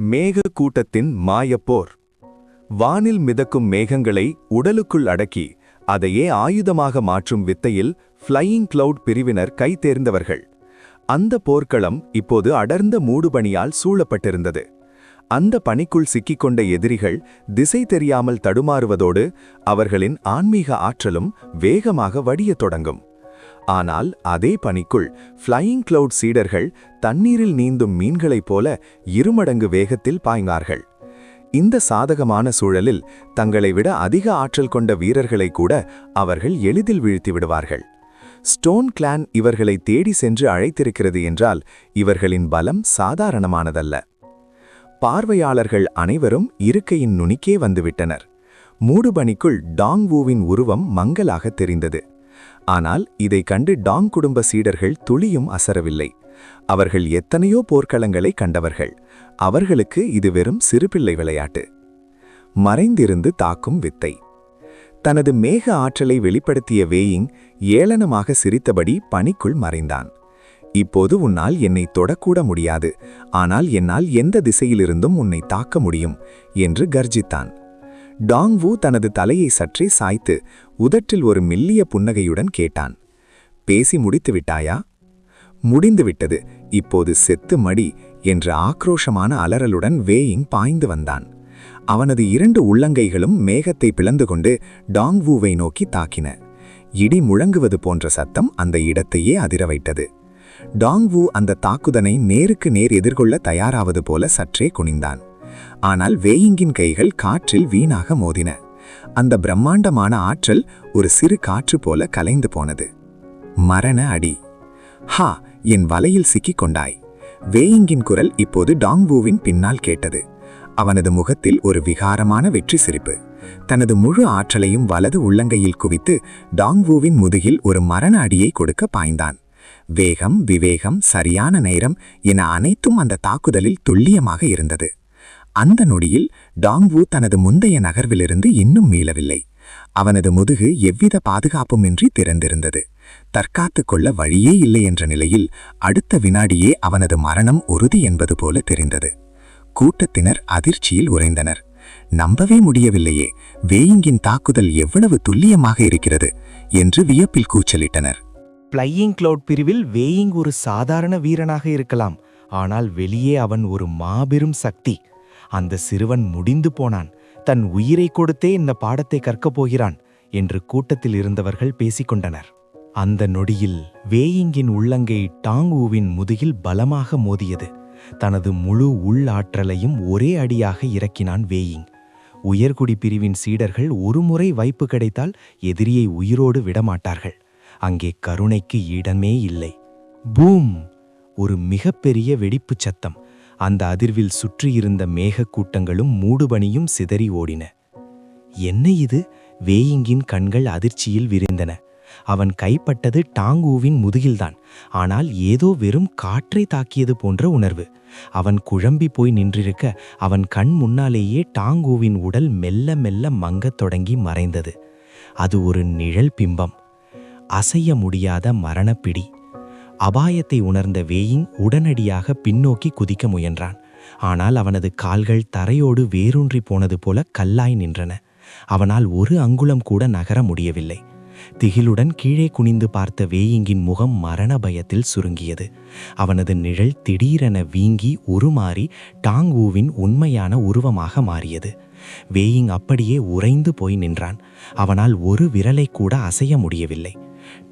மேக கூட்டத்தின் மாயப்போர். வானில் மிதக்கும் மேகங்களை உடலுக்குள் அடக்கி அதையே ஆயுதமாக மாற்றும் வித்தையில் ஃப்ளையிங் கிளவுட் பிரிவினர் கை தேர்ந்தவர்கள். அந்த போர்க்களம் இப்போது அடர்ந்த மூடுபனியால் சூழப்பட்டிருந்தது. அந்த பனிக்குள் சிக்கிக்கொண்ட எதிரிகள் திசை தெரியாமல் தடுமாறுவதோடு அவர்களின் ஆன்மீக ஆற்றலும் வேகமாக வடியத் தொடங்கும். ஆனால் அதே பனிக்குள் ஃப்ளையிங் கிளவுட் சீடர்கள் தண்ணீரில் நீந்தும் மீன்களைப் போல இருமடங்கு வேகத்தில் பாய்ந்தார்கள். இந்த சாதகமான சூழலில் தங்களை விட அதிக ஆற்றல் கொண்ட வீரர்களை கூட அவர்கள் எளிதில் வீழ்த்தி விடுவார்கள். ஸ்டோன் கிளான் இவர்களை தேடி சென்று அழைத்திருக்கிறது என்றால் இவர்களின் பலம் சாதாரணமானதல்ல. பார்வையாளர்கள் அனைவரும் இருக்கையின் நுனிக்கே வந்துவிட்டனர். மூடுபனிக்குள் டாங் வூவின் உருவம் மங்கலாக தெரிந்தது. ஆனால் இதை கண்டு டாங் குடும்ப சீடர்கள் துளியும் அசரவில்லை. அவர்கள் எத்தனையோ போர்க்களங்களை கண்டவர்கள். அவர்களுக்கு இது வெறும் சிறுபிள்ளை விளையாட்டு. மறைந்திருந்து தாக்கும் வித்தை. தனது மேக ஆற்றலை வெளிப்படுத்திய வேயிங் ஏளனமாக சிரித்தபடி பனிக்குள் மறைந்தான். இப்போது உன்னால் என்னை தொடக்கூட முடியாது, ஆனால் என்னால் எந்த திசையிலிருந்தும் உன்னை தாக்க முடியும் என்று கர்ஜித்தான். டாங் வூ தனது தலையை சற்றே சாய்த்து உதட்டில் ஒரு மெல்லிய புன்னகையுடன் கேட்டான், பேசி முடித்து விட்டாயா? முடிந்துவிட்டது, இப்போது செத்து மடி என்ற ஆக்ரோஷமான அலறலுடன் வேயிங் பாய்ந்து வந்தான். அவனது 2 உள்ளங்கைகளும் மேகத்தை பிளந்து கொண்டு டாங் வூவை நோக்கி தாக்கின. இடி முழங்குவது போன்ற சத்தம் அந்த இடத்தையே அதிர வைத்தது. டாங் வூ அந்த தாக்குதலை நேருக்கு நேர் எதிர்கொள்ள தயாராவது போல சற்றே குனிந்தான். ஆனால் வேயிங்கின் கைகள் காற்றில் வீணாக மோதின. அந்த பிரம்மாண்டமான ஆற்றல் ஒரு சிறு காற்று போல கலைந்து போனது. மரண அடி. ஹா, என் வலையில் சிக்கிக் கொண்டாய். வேயிங்கின் குரல் இப்போது டாங் வூவின் பின்னால் கேட்டது. அவனது முகத்தில் ஒரு விகாரமான வெற்றி சிரிப்பு. தனது முழு ஆற்றலையும் வலது உள்ளங்கையில் குவித்து டாங் வூவின் முதுகில் ஒரு மரண அடியை கொடுக்க பாய்ந்தான். வேகம், விவேகம், சரியான நேரம் என அனைத்தும் அந்த தாக்குதலில் துல்லியமாக இருந்தது. அந்த நொடியில் டாங் வூ தனது முந்தைய நகர்விலிருந்து இன்னும் மீளவில்லை. அவனது முதுகு எவ்வித பாதுகாப்புமின்றி திறந்திருந்தது. தற்காத்து கொள்ள வழியே இல்லை என்ற நிலையில் அடுத்த வினாடியே அவனது மரணம் உறுதி என்பது போல தெரிந்தது. கூட்டத்தினர் அதிர்ச்சியில் உறைந்தனர். நம்பவே முடியவில்லையே, வேயிங்கின் தாக்குதல் எவ்வளவு துல்லியமாக இருக்கிறது என்று வியப்பில் கூச்சலிட்டனர். ஃப்ளையிங் கிளவுட் பிரிவில் வேயிங் ஒரு சாதாரண வீரனாக இருக்கலாம், ஆனால் வெளியே அவன் ஒரு மாபெரும் சக்தி. அந்த சிறுவன் முடிந்து போனான். தன் உயிரை கொடுத்தே இந்த பாடத்தை கற்கப் போகிறான் என்று கூட்டத்தில் இருந்தவர்கள் பேசிக்கொண்டனர். அந்த நொடியில் வேயிங்கின் உள்ளங்கை டாங் வூவின் முதுகில் பலமாக மோதியது. தனது முழு உள் ஆற்றலையும் ஒரே அடியாக இறக்கினான் வேயிங். உயர்குடி பிரிவின் சீடர்கள் ஒருமுறை வாய்ப்பு கிடைத்தால் எதிரியை உயிரோடு விடமாட்டார்கள். அங்கே கருணைக்கு இடமே இல்லை. பூம்! ஒரு மிகப்பெரிய வெடிப்புச் சத்தம். அந்த அதிர்வில் சுற்றியிருந்த மேகக்கூட்டங்களும் மூடுபனியும் சிதறி ஓடின. என்ன இது? வேயிங்கின் கண்கள் அதிர்ச்சியில் விரிந்தன. அவன் கைப்பட்டது டாங் வூவின் முதுகில்தான். ஆனால் ஏதோ வெறும் காற்றை தாக்கியது போன்ற உணர்வு. அவன் குழம்பி போய் நின்றிருக்க அவன் கண் முன்னாலேயே டாங் வூவின் உடல் மெல்ல மெல்ல மங்கத் தொடங்கி மறைந்தது. அது ஒரு நிழல் பிம்பம், அசைய முடியாத மரணப்பிடி. அபாயத்தை உணர்ந்த வேயிங் உடனடியாக பின்னோக்கி குதிக்க முயன்றான். ஆனால் அவனது கால்கள் தரையோடு வேரூன்றி போனது போல கல்லாய் நின்றன. அவனால் ஒரு அங்குலம் கூட நகர முடியவில்லை. திகிலுடன் கீழே குனிந்து பார்த்த வேயிங்கின் முகம் மரண பயத்தில் சுருங்கியது. அவனது நிழல் திடீரென வீங்கி உருமாறி டாங் வூவின் உண்மையான உருவமாக மாறியது. வேயிங் அப்படியே உறைந்து போய் நின்றான். அவனால் ஒரு விரலை கூட அசைய முடியவில்லை.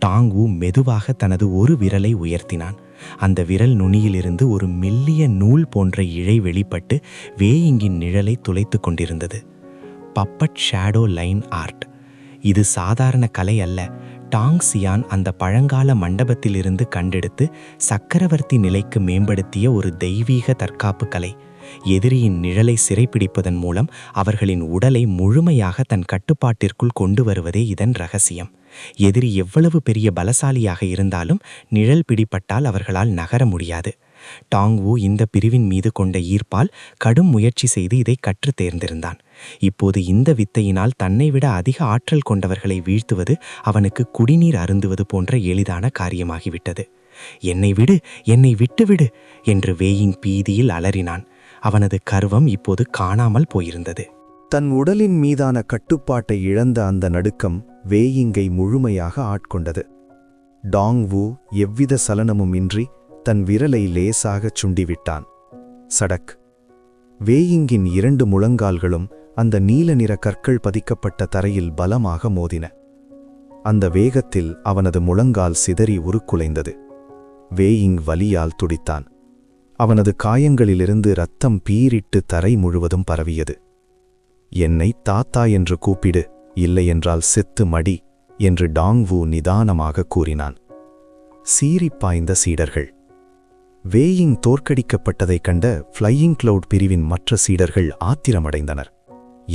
டாங் வூ மெதுவாக தனது ஒரு விரலை உயர்த்தினான். அந்த விரல் நுனியிலிருந்து ஒரு மெல்லிய நூல் போன்ற இழை வெளிப்பட்டு வேயிங்கின் நிழலை துளைத்து கொண்டிருந்தது. Puppet shadow line art. இது சாதாரண கலை அல்ல. டாங் சியான் அந்த பழங்கால மண்டபத்திலிருந்து கண்டெடுத்து சக்கரவர்த்தி நிலைக்கு மேம்படுத்திய ஒரு தெய்வீக தற்காப்பு கலை. எதிரியின் நிழலை சிறைப்பிடிப்பதன் மூலம் அவர்களின் உடலை முழுமையாக தன் கட்டுப்பாட்டிற்குள் கொண்டு வருவதே இதன் ரகசியம். எதிரி எவ்வளவு பெரிய பலசாலியாக இருந்தாலும் நிழல் பிடிப்பட்டால் அவர்களால் நகர முடியாது. டாங் வூ இந்த பிரிவின் மீது கொண்ட ஈர்ப்பால் கடும் முயற்சி செய்து இதை கற்று தேர்ந்திருந்தான். இப்போது இந்த வித்தையினால் தன்னை விட அதிக ஆற்றல் கொண்டவர்களை வீழ்த்துவது அவனுக்கு குடிநீர் அருந்துவது போன்ற எளிதான காரியமாகிவிட்டது. என்னை விடு, என்னை விட்டுவிடு என்று வேயிங் பீதியில் அலறினான். அவனது கர்வம் இப்போது காணாமல் போயிருந்தது. தன் உடலின் மீதான கட்டுப்பாட்டை இழந்த அந்த நடுக்கம் வேயிங்கை முழுமையாக ஆட்கொண்டது. டாங் வு எவ்வித சலனமும் இன்றி தன் விரலை லேசாகச் சுண்டிவிட்டான். சடக்! வேயிங்கின் 2 முழங்கால்களும் அந்த நீல நிற கற்கள் பதிக்கப்பட்ட தரையில் பலமாக மோதின. அந்த வேகத்தில் அவனது முழங்கால் சிதறி உருக்குலைந்தது. வேயிங் வலியால் துடித்தான். அவனது காயங்களிலிருந்து இரத்தம் பீரிட்டு தரை முழுவதும் பரவியது. என்னை தாத்தா என்று கூப்பிடு, இல்லையென்றால் செத்து மடி என்று டாங் வு நிதானமாக கூறினான். சீறிப் பாய்ந்த சீடர்கள். வேயிங் தோற்கடிக்கப்பட்டதைக் கண்ட ஃப்ளையிங் கிளவுட் பிரிவின் மற்ற சீடர்கள் ஆத்திரமடைந்தனர்.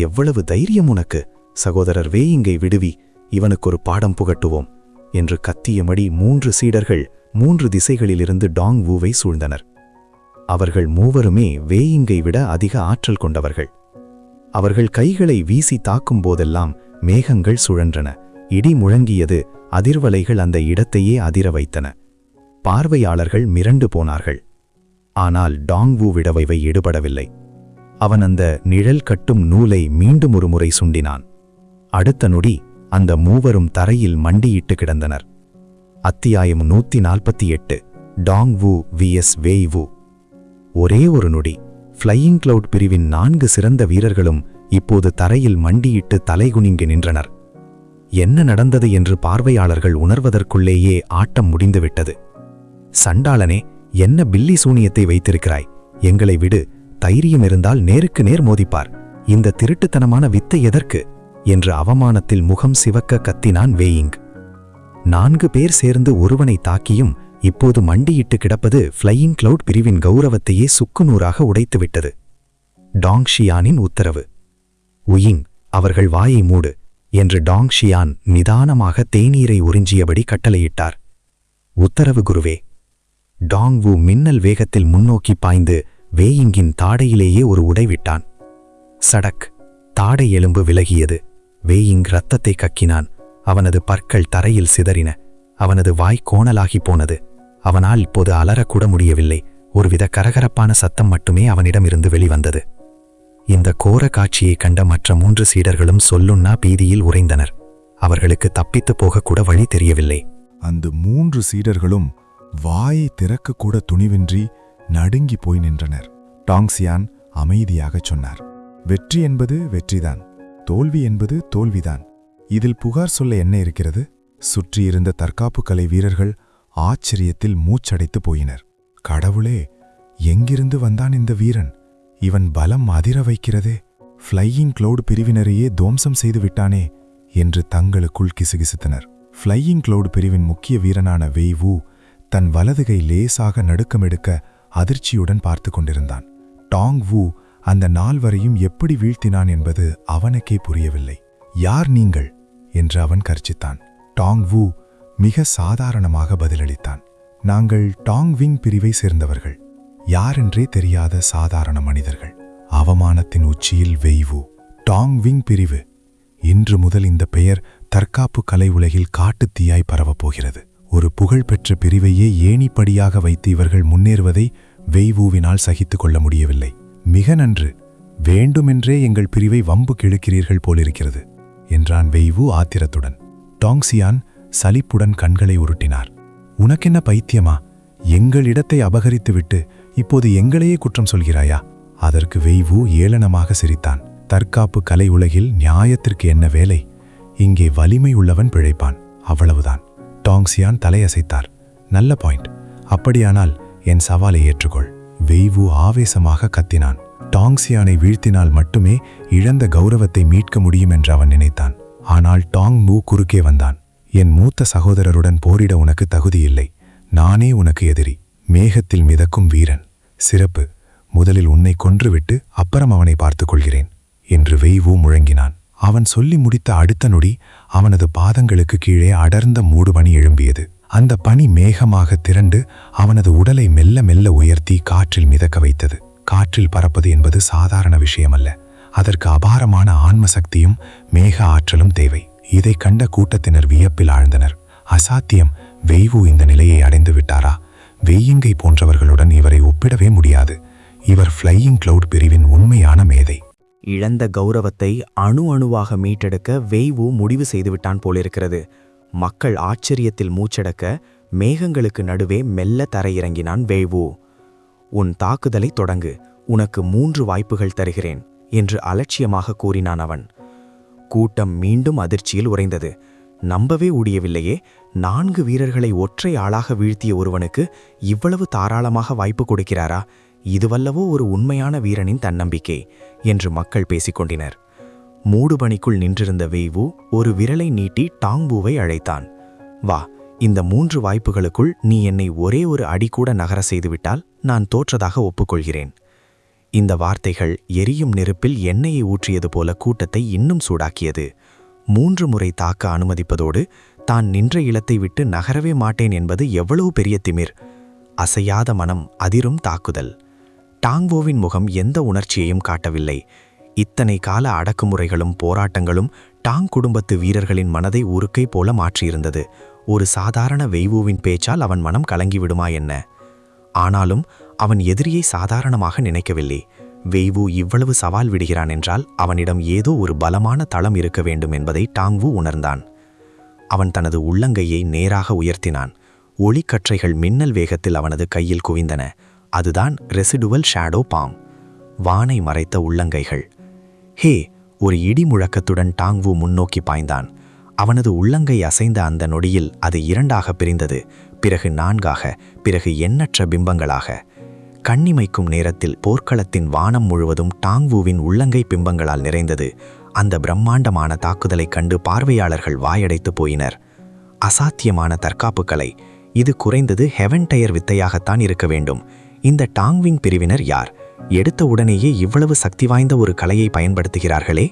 எவ்வளவு தைரியம் உனக்கு! சகோதரர் வேயிங்கை விடுவி, இவனுக்கு ஒரு பாடம் புகட்டுவோம் என்று கத்தியபடி 3 சீடர்கள் 3 திசைகளிலிருந்து டாங் வுவை சூழ்ந்தனர். அவர்கள் மூவருமே வேயிங்கை விட அதிக ஆற்றல் கொண்டவர்கள். அவர்கள் கைகளை வீசி தாக்கும் போதெல்லாம் மேகங்கள் சுழன்றன. இடி முழங்கியது. அதிர்வலைகள் அந்த இடத்தையே அதிர வைத்தன. பார்வையாளர்கள் மிரண்டு போனார்கள். ஆனால் டாங் வு விடவைவை எடுபடவில்லை. அவன் அந்த நிழல் கட்டும் நூலை மீண்டும் ஒரு முறை சுண்டினான். அடுத்த நொடி அந்த மூவரும் தரையில் மண்டியிட்டு கிடந்தனர். அத்தியாயம் 148. டாங் வு விஎஸ் வேய் வு. ஒரே ஒரு நொடி ஃப்ளையிங் கிளவுட் பிரிவின் 4 சிறந்த வீரர்களும் இப்போது தரையில் மண்டியிட்டு தலைகுனிந்து நின்றனர். என்ன நடந்தது என்று பார்வையாளர்கள் உணர்வதற்குள்ளேயே ஆட்டம் முடிந்துவிட்டது. சண்டாளனே, என்ன பில்லி சூனியத்தை வைத்திருக்கிறாய்? எங்களை விடு. தைரியம் இருந்தால் நேருக்கு நேர் மோதிப்பார். இந்த திருட்டுத்தனமான வித்தை எதற்கு என்று அவமானத்தில் முகம் சிவக்க கத்தினான் வேயிங். 4 பேர் சேர்ந்து ஒருவனை தாக்கியும் இப்போது மண்டியிட்டு கிடப்பது ஃப்ளையிங் கிளவுட் பிரிவின் கௌரவத்தையே சுக்குநூறாக உடைத்துவிட்டது. டாங் ஷியானின் உத்தரவு. உயிங், அவர்கள் வாயை மூடு என்று டாங் ஷியான் நிதானமாக தேநீரை உறிஞ்சியபடி கட்டளையிட்டார். உத்தரவு குருவே. டாங் வு மின்னல் வேகத்தில் முன்னோக்கி பாய்ந்து வேயிங்கின் தாடையிலேயே ஒரு உடைவிட்டான். சடக்! தாடை எலும்பு விலகியது. வேயிங் இரத்தத்தை கக்கினான். அவனது பற்கள் தரையில் சிதறின. அவனது வாய் கோணலாகி போனது. அவனால் இப்போது அலறக்கூட முடியவில்லை. ஒருவித கரகரப்பான சத்தம் மட்டுமே அவனிடமிருந்து வெளிவந்தது. இந்த கோர காட்சியை கண்ட மற்ற 3 சீடர்களும் சொல்லுண்ணா பீதியில் உறைந்தனர். அவர்களுக்கு தப்பித்து போகக்கூட வழி தெரியவில்லை. அந்த 3 சீடர்களும் வாயை திறக்கக்கூட துணிவின்றி நடுங்கி போய் நின்றனர். டாங்சியான் அமைதியாகச் சொன்னார், வெற்றி என்பது வெற்றிதான், தோல்வி என்பது தோல்விதான். இதில் புகார் சொல்ல என்ன இருக்கிறது? சுற்றியிருந்த தற்காப்பு கலை வீரர்கள் ஆச்சரியத்தில் மூச்சடைத்து போயினர். கடவுளே, எங்கிருந்து வந்தான் இந்த வீரன்? இவன் பலம் அதிர வைக்கிறதே. ஃப்ளையிங் கிளவுட் பிரிவினரையே துவம்சம் செய்து விட்டானே என்று தங்களுக்குள் கிசுகிசுத்தனர். ஃப்ளையிங் கிளவுட் பிரிவின் முக்கிய வீரனான வேய் வு தன் வலதுகை லேசாக நடுக்கமெடுக்க அதிர்ச்சியுடன் பார்த்து கொண்டிருந்தான். டாங் வு அந்த 4 வரையும் எப்படி வீழ்த்தினான் என்பது அவனுக்கே புரியவில்லை. யார் நீங்கள் என்று அவன் கர்ச்சித்தான். டாங் வு மிக சாதாரணமாக பதிலளித்தான். நாங்கள் டாங் விங் பிரிவை சேர்ந்தவர்கள். யாரென்றே தெரியாத சாதாரண மனிதர்கள். அவமானத்தின் உச்சியில் வேய் வு. டாங் விங் பிரிவு. இன்று முதல் இந்த பெயர் தற்காப்பு கலை உலகில் காட்டுத்தீயாய் பரவப்போகிறது. ஒரு புகழ்பெற்ற பிரிவையே ஏணிப்படியாக வைத்து இவர்கள் முன்னேறுவதை வேய் வுவினால் சகித்து கொள்ள முடியவில்லை. மிக நன்று, வேண்டுமென்றே எங்கள் பிரிவை வம்பு கிழக்கிறீர்கள் போலிருக்கிறது என்றான் வேய் வு ஆத்திரத்துடன். டாங்சியான் சலிப்புடன் கண்களை உருட்டினார். உனக்கென்ன பைத்தியமா? எங்கள் இடத்தை அபகரித்துவிட்டு இப்போது எங்களையே குற்றம் சொல்கிறாயா? அதற்கு வேய் வு ஏளனமாக சிரித்தான். தற்காப்பு கலை உலகில் நியாயத்திற்கு என்ன வேலை? இங்கே வலிமை உள்ளவன் பிழைப்பான், அவ்வளவுதான். டாங்சியான் தலையசைத்தார். நல்ல பாயிண்ட். அப்படியானால் என் சவாலை ஏற்றுக்கொள். வேய் வு ஆவேசமாக கத்தினான். டாங்சியானை வீழ்த்தினால் மட்டுமே இழந்த கௌரவத்தை மீட்க முடியும் என்று அவன் நினைத்தான். ஆனால் டாங் வு குறுக்கே வந்தான். என் மூத்த சகோதரருடன் போரிட உனக்கு தகுதியில்லை. நானே உனக்கு எதிரி. மேகத்தில் மிதக்கும் வீரன். சிறப்பு. முதலில் உன்னை கொன்றுவிட்டு அப்புறம் அவனை பார்த்துக் கொள்கிறேன் என்று வேய் வு முழங்கினான். அவன் சொல்லி முடித்த அடுத்த நொடி அவனது பாதங்களுக்கு கீழே அடர்ந்த மூடுபனி எழும்பியது. அந்த பனி மேகமாக திரண்டு அவனது உடலை மெல்ல மெல்ல உயர்த்தி காற்றில் மிதக்க வைத்தது. காற்றில் பறப்பது என்பது சாதாரண விஷயமல்ல. அதற்கு அபாரமான ஆன்ம சக்தியும் மேக ஆற்றலும் தேவை. இதை கண்ட கூட்டத்தினர் வியப்பில் ஆழ்ந்தனர். அசாத்தியம், வேய் வு இந்த நிலையை அடைந்து விட்டாரா? வேயிங்கை போன்றவர்களுடன் இவரை ஒப்பிடவே முடியாது. இவர் ஃப்ளையிங் கிளவுட் பிரிவின் உண்மையான மேதை. இழந்த கௌரவத்தை அணு அணுவாக மீட்டெடுக்க வெய்வு முடிவு செய்துவிட்டான் போலிருக்கிறது. மக்கள் ஆச்சரியத்தில் மூச்சடக்க மேகங்களுக்கு நடுவே மெல்ல தரையிறங்கினான் வெய்வு. உன் தாக்குதலை தொடங்கு, உனக்கு 3 வாய்ப்புகள் தருகிறேன் என்று அலட்சியமாக கூறினான் அவன். கூட்டம் மீண்டும் அதிர்ச்சியில் உறைந்தது. நம்பவே முடியவில்லையே, 4 வீரர்களை ஒற்றை ஆளாக வீழ்த்திய ஒருவனுக்கு இவ்வளவு தாராளமாக வாய்ப்பு கொடுக்கிறாரா? இதுவல்லவோ ஒரு உண்மையான வீரனின் தன்னம்பிக்கை என்று மக்கள் பேசிக்கொண்டினர். மூடுபனிக்குள் நின்றிருந்த வெய்வு ஒரு விரலை நீட்டி டாங்பூவை அழைத்தான். வா, இந்த 3 வாய்ப்புகளுக்குள் நீ என்னை ஒரே ஒரு அடி கூட நகர செய்துவிட்டால் நான் தோற்றதாக ஒப்புக்கொள்கிறேன். இந்த வார்த்தைகள் எரியும் நெருப்பில் எண்ணெயை ஊற்றியது போல கூட்டத்தை இன்னும் சூடாக்கியது. 3 முறை தாக்க அனுமதிப்பதோடு தான் நின்ற இடத்தை விட்டு நகரவே மாட்டேன் என்பது எவ்வளவு பெரிய திமிர்! அசையாத மனம், அதிரும் தாக்குதல். டாங்போவின் முகம் எந்த உணர்ச்சியையும் காட்டவில்லை. இத்தனை கால அடக்குமுறைகளும் போராட்டங்களும் டாங் குடும்பத்து வீரர்களின் மனதை உருக்கை போல மாற்றியிருந்தது. ஒரு சாதாரண வெய்வுவின் பேச்சால் அவன் மனம் கலங்கிவிடுமா என்ன? ஆனாலும் அவன் எதிரியை சாதாரணமாக நினைக்கவில்லை. வெய்வு இவ்வளவு சவால் விடுகிறான் என்றால் அவனிடம் ஏதோ ஒரு பலமான தளம் இருக்க வேண்டும் என்பதை டாங்வு உணர்ந்தான். அவன் தனது உள்ளங்கையை நேராக உயர்த்தினான். ஒளிக்கற்றைகள் மின்னல் வேகத்தில் அவனது கையில் குவிந்தன. அதுதான் ரெசிடுவல் ஷேடோ பாம், வானை மறைத்த உள்ளங்கைகள். ஹே! ஒரு இடி முழக்கத்துடன் டாங்வு முன்னோக்கி பாய்ந்தான். அவனது உள்ளங்கை அசைந்த அந்த நொடியில் அது 2ஆக பிரிந்தது, பிறகு 4ஆக, பிறகு எண்ணற்ற பிம்பங்களாக. கண்ணிமைக்கும் நேரத்தில் போர்க்களத்தின் வானம் முழுவதும் டாங்வுவின் உள்ளங்கை பிம்பங்களால் நிறைந்தது. அந்த பிரம்மாண்டமான தாக்குதலைக் கண்டு பார்வையாளர்கள் வாயடைத்து போயினர். அசாத்தியமான தற்காப்பு கலை! இது குறைந்தது ஹெவன் டயர் வித்தையாகத்தான் இருக்க வேண்டும். இந்த டாங்விங் பிரிவினர் யார்? எடுத்த உடனேயே இவ்வளவு சக்தி வாய்ந்த ஒரு கலையை பயன்படுத்துகிறார்களே?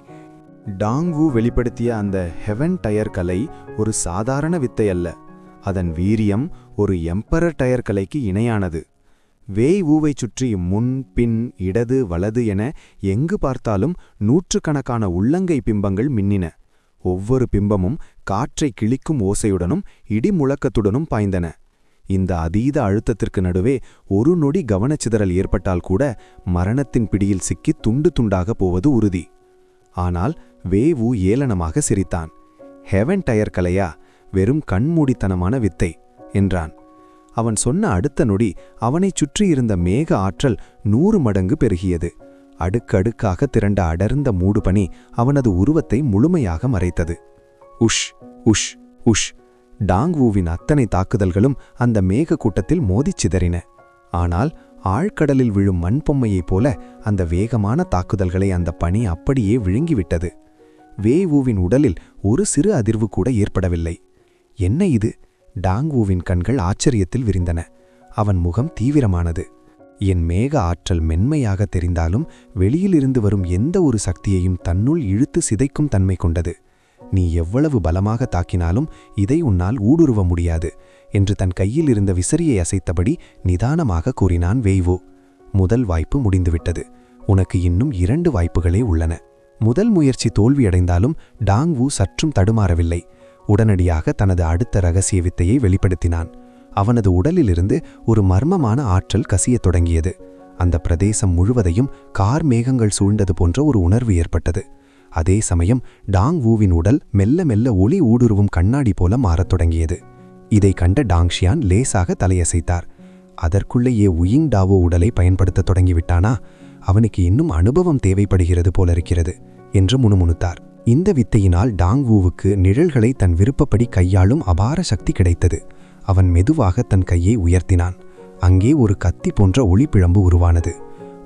டாங்வு வெளிப்படுத்திய அந்த ஹெவன் டயர் கலை ஒரு சாதாரண வித்தை அல்ல. அதன் வீரியம் ஒரு எம்பரர் டயர் கலைக்கு இணையானது. வேய் ஊவை சுற்றி முன், பின், இடது, வலது என எங்கு பார்த்தாலும் 100கணக்கான உள்ளங்கை பிம்பங்கள் மின்னின. ஒவ்வொரு பிம்பமும் காற்றை கிழிக்கும் ஓசையுடனும் இடி முழக்கத்துடனும் பாய்ந்தன. இந்த அதீத அழுத்தத்திற்கு நடுவே ஒரு நொடி கவனச்சிதறல் ஏற்பட்டால் கூட மரணத்தின் பிடியில் சிக்கி துண்டு துண்டாக போவது உறுதி. ஆனால் வேவு ஏளனமாக சிரித்தான். ஹெவன் டயர் கலையா? வெறும் கண்மூடித்தனமான வித்தை என்றான். அவன் சொன்ன அடுத்த நொடி அவனைச் சுற்றியிருந்த மேக ஆற்றல் 100 மடங்கு பெருகியது. அடுக்கடுக்காக திரண்ட அடர்ந்த மூடுபனி அவனது உருவத்தை முழுமையாக மறைத்தது. உஷ் உஷ் உஷ்! டாங்வுவின் அத்தனை தாக்குதல்களும் அந்த மேக கூட்டத்தில் மோதிச் சிதறின. ஆனால் ஆழ்கடலில் விழும் மண்பொம்மையைப் போல அந்த வேகமான தாக்குதல்களை அந்த பனி அப்படியே விழுங்கிவிட்டது. வேவுவின் உடலில் ஒரு சிறு அதிர்வு கூட ஏற்படவில்லை. என்ன இது? டாங்வுவின் கண்கள் ஆச்சரியத்தில் விரிந்தன. அவன் முகம் தீவிரமானது. என் மேக ஆற்றல் மென்மையாக தெரிந்தாலும் வெளியிலிருந்து வரும் எந்த ஒரு சக்தியையும் தன்னுள் இழுத்து சிதைக்கும் தன்மை கொண்டது. நீ எவ்வளவு பலமாக தாக்கினாலும் இதை உன்னால் ஊடுருவ முடியாது என்று தன் கையில் இருந்த விசிறியை அசைத்தபடி நிதானமாக கூறினான் வேய்வு. முதல் வாய்ப்பு முடிந்துவிட்டது. உனக்கு இன்னும் 2 வாய்ப்புகளே உள்ளன. முதல் முயற்சி தோல்வியடைந்தாலும் டாங்வு சற்றும் தடுமாறவில்லை. உடனடியாக தனது அடுத்த இரகசிய வித்தையை வெளிப்படுத்தினான். அவனது உடலிலிருந்து ஒரு மர்மமான ஆற்றல் கசியத் தொடங்கியது. அந்த பிரதேசம் முழுவதையும் கார் மேகங்கள் சூழ்ந்தது போன்ற ஒரு உணர்வு ஏற்பட்டது. அதே சமயம் டாங்வுவின் உடல் மெல்ல மெல்ல ஒளி ஊடுருவும் கண்ணாடி போல மாறத் தொடங்கியது. இதை கண்ட டாங்ஷியான் லேசாக தலையசைத்தார். அதற்குள்ளேயே உயிங் டாவோ உடலை பயன்படுத்த தொடங்கிவிட்டானா? அவனுக்கு இன்னும் அனுபவம் தேவைப்படுகிறது போலிருக்கிறது என்று முணுமுணுத்தார். இந்த வித்தையினால் டாங்வுவுக்கு நிழல்களை தன் விருப்பப்படி கையாளும் அபார சக்தி கிடைத்தது. அவன் மெதுவாக தன் கையை உயர்த்தினான். அங்கே ஒரு கத்தி போன்ற ஒளிப்பிழம்பு உருவானது.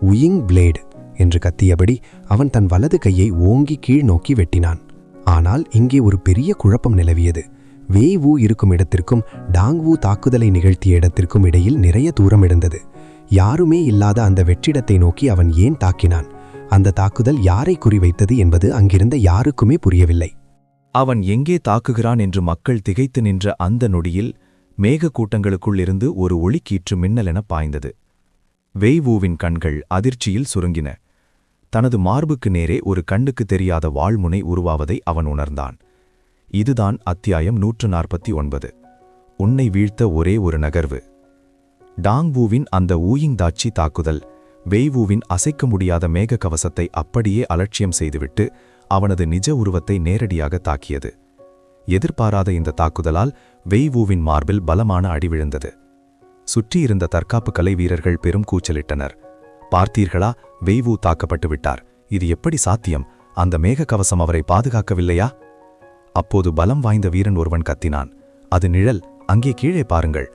உயிங் பிளேடு என்று கத்தியபடி அவன் தன் வலது கையை ஓங்கி கீழ் நோக்கி வெட்டினான். ஆனால் இங்கே ஒரு பெரிய குழப்பம் நிலவியது. வேய்வு இருக்கும் இடத்திற்கும் டாங்வு தாக்குதலை நிகழ்த்திய இடத்திற்கும் இடையில் நிறைய தூரம் இருந்தது. யாருமே இல்லாத அந்த வெற்றிடத்தை நோக்கி அவன் ஏன் தாக்கினான்? அந்த தாக்குதல் யாரை குறிவைத்தது என்பது அங்கிருந்த யாருக்குமே புரியவில்லை. அவன் எங்கே தாக்குகிறான் என்று மக்கள் திகைத்து நின்ற அந்த நொடியில் மேகக்கூட்டங்களுக்குள் இருந்து ஒரு ஒளிக்கீற்று மின்னலென பாய்ந்தது. வெய்வுவின் கண்கள் அதிர்ச்சியில் சுருங்கின. தனது மார்புக்கு நேரே ஒரு கண்ணுக்கு தெரியாத வாள்முனை உருவாவதை அவன் உணர்ந்தான். இதுதான் அத்தியாயம் 149. உன்னை வீழ்த்த ஒரே ஒரு நகர்வு. டாங்வுவின் அந்த ஊயிங் தாச்சி தாக்குதல் வெய்வூவின் அசைக்க முடியாத மேக கவசத்தை அப்படியே அலட்சியம் செய்துவிட்டு அவனது நிஜ உருவத்தை நேரடியாக தாக்கியது. எதிர்பாராத இந்த தாக்குதலால் வெய்வூவின் மார்பில் பலமான அடி விழுந்தது. சுற்றியிருந்த தற்காப்பு கலை வீரர்கள் பெரும் கூச்சலிட்டனர். பார்த்தீர்களா, வெய்வூ தாக்கப்பட்டு விட்டார். இது எப்படி சாத்தியம்? அந்த மேக கவசம் அவரை பாதுகாக்கவில்லையா? அப்போது பலம் வாய்ந்த வீரன் ஒருவன் கத்தினான். அது நிழல், அங்கே கீழே பாருங்கள்.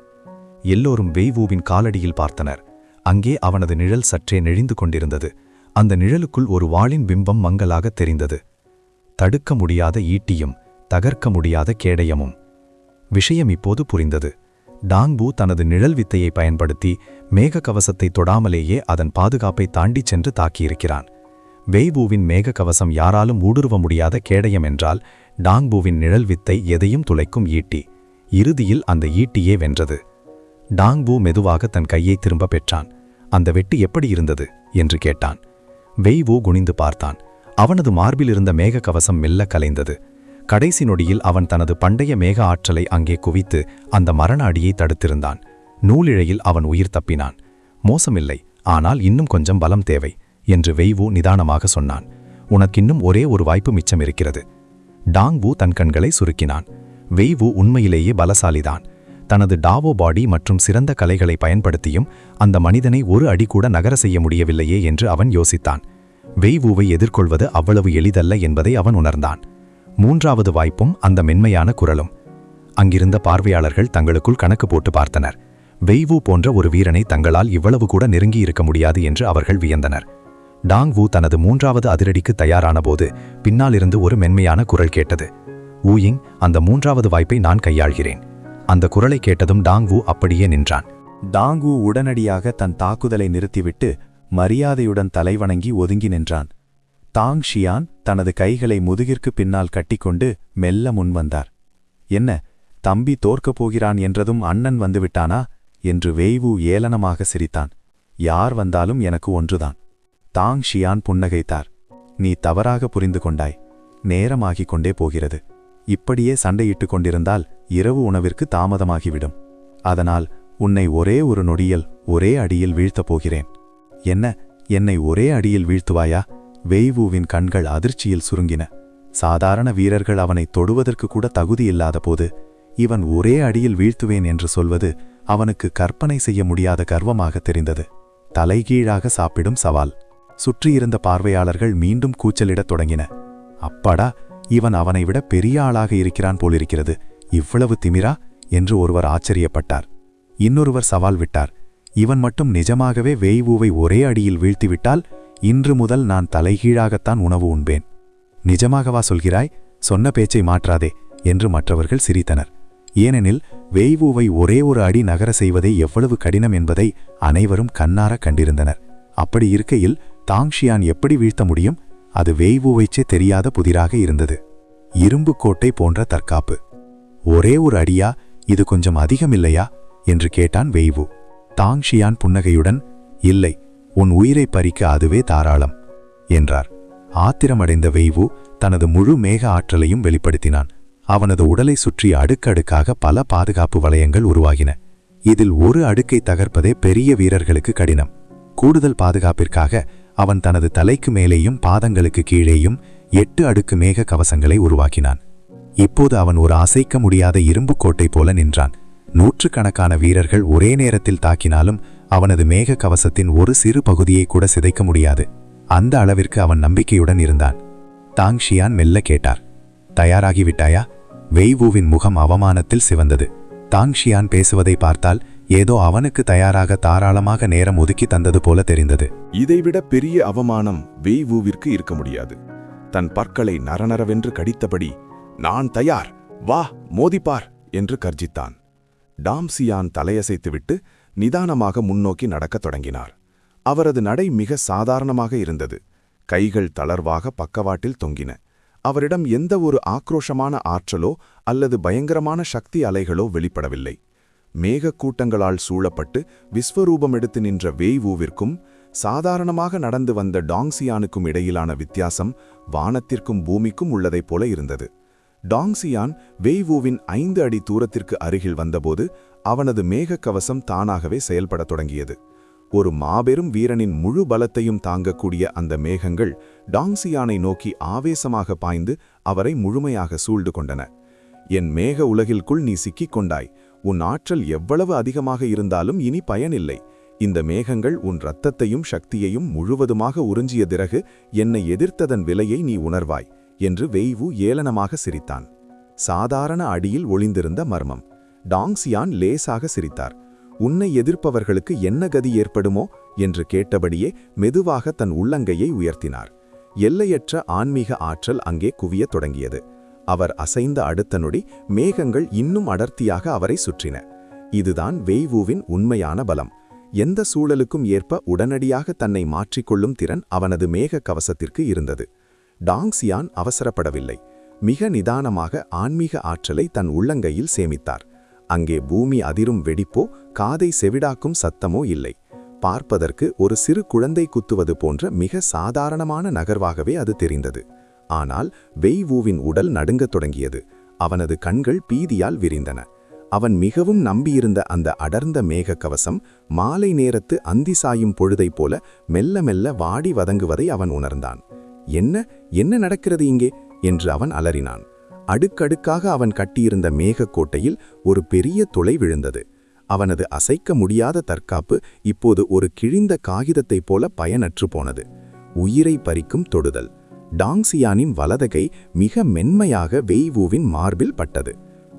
எல்லோரும் வெய்வூவின் காலடியில் பார்த்தனர். அங்கே அவனது நிழல் சற்றே நெழிந்து கொண்டிருந்தது. அந்த நிழலுக்குள் ஒரு வாளின் பிம்பம் மங்கலாக தெரிந்தது. தடுக்க முடியாத ஈட்டியும் தகர்க்க முடியாத கேடயமும். விஷயம் இப்போது புரிந்தது. டாங்பூ தனது நிழல் வித்தையை பயன்படுத்தி மேக கவசத்தை தொடாமலேயே அதன் பாதுகாப்பை தாண்டிச் சென்று தாக்கியிருக்கிறான். வெய்வூவின் மேக கவசம் யாராலும் ஊடுருவ முடியாத கேடயம் என்றால் டாங்பூவின் நிழல் வித்தை எதையும் துளைக்கும் ஈட்டி. இறுதியில் அந்த ஈட்டியே வென்றது. டாங்பூ மெதுவாக தன் கையை திரும்ப பெற்றான். அந்த வெட்டு எப்படி இருந்தது என்று கேட்டான். வெய்வூ குனிந்து பார்த்தான். அவனது மார்பில் இருந்த மேக கவசம் மெல்ல கலைந்தது. கடைசி நொடியில் அவன் தனது பண்டைய மேக ஆற்றலை அங்கே குவித்து அந்த மரண அடியை தடுத்திருந்தான். நூலிழையில் அவன் உயிர் தப்பினான். மோசமில்லை, ஆனால் இன்னும் கொஞ்சம் பலம் தேவை என்று வெய்வூ நிதானமாக சொன்னான். உனக்கின்னும் ஒரே ஒரு வாய்ப்பு மிச்சம் இருக்கிறது. டாங்பூ தன் கண்களை சுருக்கினான். வெய்வூ உண்மையிலேயே பலசாலிதான். தனது டாவோ பாடி மற்றும் சிறந்த கலைகளை பயன்படுத்தியும் அந்த மனிதனை ஒரு அடி கூட நகர செய்ய முடியவில்லையே என்று அவன் யோசித்தான். வெய்வூவை எதிர்கொள்வது அவ்வளவு எளிதல்ல என்பதை அவன் உணர்ந்தான். மூன்றாவது வாய்ப்பும் அந்த மென்மையான குரலும். அங்கிருந்த பார்வையாளர்கள் தங்களுக்குள் கணக்கு போட்டு பார்த்தனர். வெய்வூ போன்ற ஒரு வீரனை தங்களால் இவ்வளவு கூட நெருங்கி இருக்க முடியாது என்று அவர்கள் வியந்தனர். டாங்வூ தனது மூன்றாவது அதிரடிக்கு தயாரானபோது பின்னாலிருந்து ஒரு மென்மையான குரல் கேட்டது. ஊயிங், அந்த மூன்றாவது வாய்ப்பை நான் கையாள்கிறேன். அந்த குரலை கேட்டதும் டாங்வூ அப்படியே நின்றான். டாங்வூ உடனடியாக தன் தாக்குதலை நிறுத்திவிட்டு மரியாதையுடன் தலைவணங்கி ஒதுங்கி நின்றான். தாங் ஷியான் தனது கைகளை முதுகிற்கு பின்னால் கட்டிக்கொண்டு மெல்ல முன்வந்தார். என்ன, தம்பி தோற்கப் போகிறான் என்றதும் அண்ணன் வந்துவிட்டானா என்று வெய்வூ ஏளனமாக சிரித்தான். யார் வந்தாலும் எனக்கு ஒன்றுதான். தாங் ஷியான் புன்னகைத்தார். நீ தவறாக புரிந்து கொண்டாய். நேரமாகிக் கொண்டே போகிறது. இப்படியே சண்டையிட்டுக் கொண்டிருந்தால் இரவு உணவிற்கு தாமதமாகிவிடும். அதனால் உன்னை ஒரே ஒரு நொடியில் ஒரே அடியில் வீழ்த்தப் போகிறேன். என்ன, என்னை ஒரே அடியில் வீழ்த்துவாயா? வெய்வூவின் கண்கள் அதிர்ச்சியில் சுருங்கின. சாதாரண வீரர்கள் அவனை தொடுவதற்கு கூட தகுதியில்லாத போது இவன் ஒரே அடியில் வீழ்த்துவேன் என்று சொல்வது அவனுக்கு கற்பனை செய்ய முடியாத கர்வமாக தெரிந்தது. தலைகீழாக சாப்பிடும் சவால். சுற்றியிருந்த பார்வையாளர்கள் மீண்டும் கூச்சலிடத் தொடங்கின. அப்பாடா, இவன் அவனை விட பெரிய ஆளாக இருக்கிறான் போலிருக்கிறது. இவ்வளவு திமிரா என்று ஒருவர் ஆச்சரியப்பட்டார். இன்னொருவர் சவால் விட்டார். இவன் மட்டும் நிஜமாகவே வெய்வூவை ஒரே அடியில் வீழ்த்திவிட்டால் இன்று முதல் நான் தலைகீழாகத்தான் உணவு உண்பேன். நிஜமாகவா சொல்கிறாய்? சொன்ன பேச்சை மாற்றாதே என்று மற்றவர்கள் சிரித்தனர். ஏனெனில் வெய்வூவை ஒரே ஒரு அடி நகர செய்வதை எவ்வளவு கடினம் என்பதை அனைவரும் கண்ணார கண்டிருந்தனர். அப்படி இருக்கையில் தாங் ஷியான் எப்படி வீழ்த்த முடியும்? அது வெய்வூவைச்சே தெரியாத புதிராக இருந்தது. இரும்பு கோட்டை போன்ற தற்காப்பு. ஒரே ஒரு அடியா? இது கொஞ்சம் அதிகமில்லையா என்று கேட்டான் வெய்வூ. தாங் ஷியான் புன்னகையுடன், இல்லை, உன் உயிரை பறிக்க அதுவே தாராளம் என்றார். ஆத்திரமடைந்த வெய்வூ தனது முழு மேக ஆற்றலையும் வெளிப்படுத்தினான். அவனது உடலை சுற்றி அடுக்கடுக்காக பல பாதுகாப்பு வளையங்கள் உருவாகின. இதில் ஒரு அடுக்கை தகர்ப்பதே பெரிய வீரர்களுக்கு கடினம். கூடுதல் பாதுகாப்பிற்காக அவன் தனது தலைக்கு மேலேயும் பாதங்களுக்கு கீழேயும் 8 அடுக்கு மேக கவசங்களை உருவாக்கினான். இப்போது அவன் ஒரு அசைக்க முடியாத இரும்பு கோட்டை போல நின்றான். நூற்றுக்கணக்கான வீரர்கள் ஒரே நேரத்தில் தாக்கினாலும் அவனது மேக கவசத்தின் ஒரு சிறு பகுதியை கூட சிதைக்க முடியாது. அந்த அளவிற்கு அவன் நம்பிக்கையுடன் இருந்தான். தாங் ஷியான் மெல்ல கேட்டார், தயாராகிவிட்டாயா? வெய்வூவின் முகம் அவமானத்தில் சிவந்தது. தாங் ஷியான் பேசுவதை பார்த்தால் ஏதோ அவனுக்கு தயாராக தாராளமாக நேரம் ஒதுக்கி தந்தது போல தெரிந்தது. இதைவிட பெரிய அவமானம் வெய்வூவிற்கு இருக்க முடியாது. தன் பற்களை நரநரவென்று கடித்தபடி, நான் தயார், வா மோதிப்பார் என்று கர்ஜித்தான். டாம்சியான் தலையசைத்துவிட்டு நிதானமாக முன்னோக்கி நடக்கத் தொடங்கினார். அவரது நடை மிக சாதாரணமாக இருந்தது. கைகள் தளர்வாக பக்கவாட்டில் தொங்கின. அவரிடம் எந்த ஒரு ஆக்ரோஷமான ஆற்றலோ அல்லது பயங்கரமான சக்தி அலைகளோ வெளிப்படவில்லை. மேகக்கூட்டங்களால் சூழப்பட்டு விஸ்வரூபம் எடுத்து நின்ற வெய்வூவிற்கும் சாதாரணமாக நடந்து வந்த டாங்சியானுக்கும் இடையிலான வித்தியாசம் வானத்திற்கும் பூமிக்கும் உள்ளதைப் போல இருந்தது. டாங்சியான் வெய்வூவின் 5 அடி தூரத்திற்கு அருகில் வந்தபோது அவனது மேகக்கவசம் தானாகவே செயல்படத் தொடங்கியது. ஒரு மாபெரும் வீரனின் முழு பலத்தையும் தாங்கக்கூடிய அந்த மேகங்கள் டாங்சியானை நோக்கி ஆவேசமாக பாய்ந்து அவரை முழுமையாக சூழ்ந்து கொண்டன. என் மேக உலகிற்குள் நீ சிக்கிக் கொண்டாய். உன் ஆற்றல் எவ்வளவு அதிகமாக இருந்தாலும் இனி பயனில்லை. இந்த மேகங்கள் உன் இரத்தத்தையும் சக்தியையும் முழுவதுமாக உறிஞ்சிய பிறகு என்னை எதிர்த்ததன் விலையை நீ உணர்வாய் என்று வெய்வு ஏளனமாக சிரித்தான். சாதாரண அடியில் ஒளிந்திருந்த மர்மம். டாங்சியான் லேசாக சிரித்தார். உன்னை எதிர்ப்பவர்களுக்கு என்ன கதி ஏற்படுமோ என்று கேட்டபடியே மெதுவாக தன் உள்ளங்கையை உயர்த்தினார். எல்லையற்ற ஆன்மீக ஆற்றல் அங்கே குவியத் தொடங்கியது. அவர் அசைந்த அடுத்த நொடி மேகங்கள் இன்னும் அடர்த்தியாக அவரை சுற்றின. இதுதான் வெய்வுவின் உண்மையான பலம். எந்த சூழலுக்கும் ஏற்ப உடனடியாக தன்னை மாற்றிக்கொள்ளும் திறன் அவனது மேக கவசத்திற்கு இருந்தது. டாங்சியான் அவசரப்படவில்லை. மிக நிதானமாக ஆன்மீக ஆற்றலை தன் உள்ளங்கையில் சேமித்தார். அங்கே பூமி அதிரும் வெடிப்போ காதை செவிடாக்கும் சத்தமோ இல்லை. பார்ப்பதற்கு ஒரு சிறு குழந்தை குத்துவது போன்ற மிக சாதாரணமான நகர்வாகவே அது தெரிந்தது. ஆனால் வெய்வுவின் உடல் நடுங்கத் தொடங்கியது. அவனது கண்கள் பீதியால் விரிந்தன. அவன் மிகவும் நம்பியிருந்த அந்த அடர்ந்த மேக கவசம் மாலை நேரத்து அந்தி சாயும் பொழுதைப் போல மெல்ல மெல்ல வாடி வதங்குவதை அவன் உணர்ந்தான். என்ன நடக்கிறது இங்கே என்று அவன் அலறினான். அடுக்கடுக்காக அவன் கட்டியிருந்த மேகக்கோட்டையில் ஒரு பெரிய துளை விழுந்தது. அவனது அசைக்க முடியாத தற்காப்பு இப்போது ஒரு கிழிந்த காகிதத்தைப் போல பயனற்று போனது. உயிரை பறிக்கும் தொடுதல். டாங்சியானின் வலதகை மிக மென்மையாக வெய்வுவின் மார்பில் பட்டது.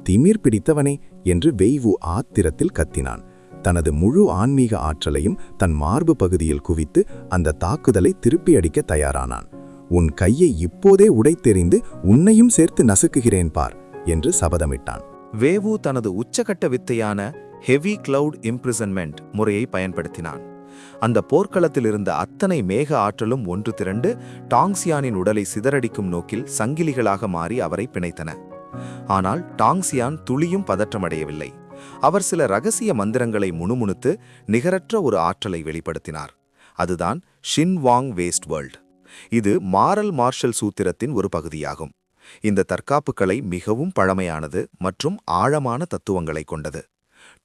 திமிர் பிடித்தவனே என்று வெய்வு ஆத்திரத்தில் கத்தினான். தனது முழு ஆன்மீக ஆற்றலையும் தன் மார்பு பகுதியில் குவித்து அந்த தாக்குதலை திருப்பி அடிக்க தயாரானான். உன் கையை இப்போதே உடைத்தெறிந்து உன்னையும் சேர்த்து நசுக்குகிறேன் பார் என்று சபதமிட்டான். வேவு தனது உச்சகட்ட வித்தையான ஹெவி கிளவுட் இம்ப்ரிசன்மெண்ட் முறையை பயன்படுத்தினான். அந்த போர்க்களத்தில் இருந்த அத்தனை மேக ஆற்றலும் ஒன்று திரண்டு டாங்சியானின் உடலை சிதறடிக்கும் நோக்கில் சங்கிலிகளாக மாறி அவரை பிணைத்தன. ஆனால் டாங்சியான் துளியும் பதற்றமடையவில்லை. அவர் சில ரகசிய மந்திரங்களை முணுமுணுத்து நிகரற்ற ஒரு ஆற்றலை வெளிப்படுத்தினார். அதுதான் ஷின் வாங் வேஸ்ட் வேர்ல்ட். இது மாரல் மார்ஷல் சூத்திரத்தின் ஒரு பகுதியாகும். இந்த தற்காப்பு கலை மிகவும் பழமையானது மற்றும் ஆழமான தத்துவங்களை கொண்டது.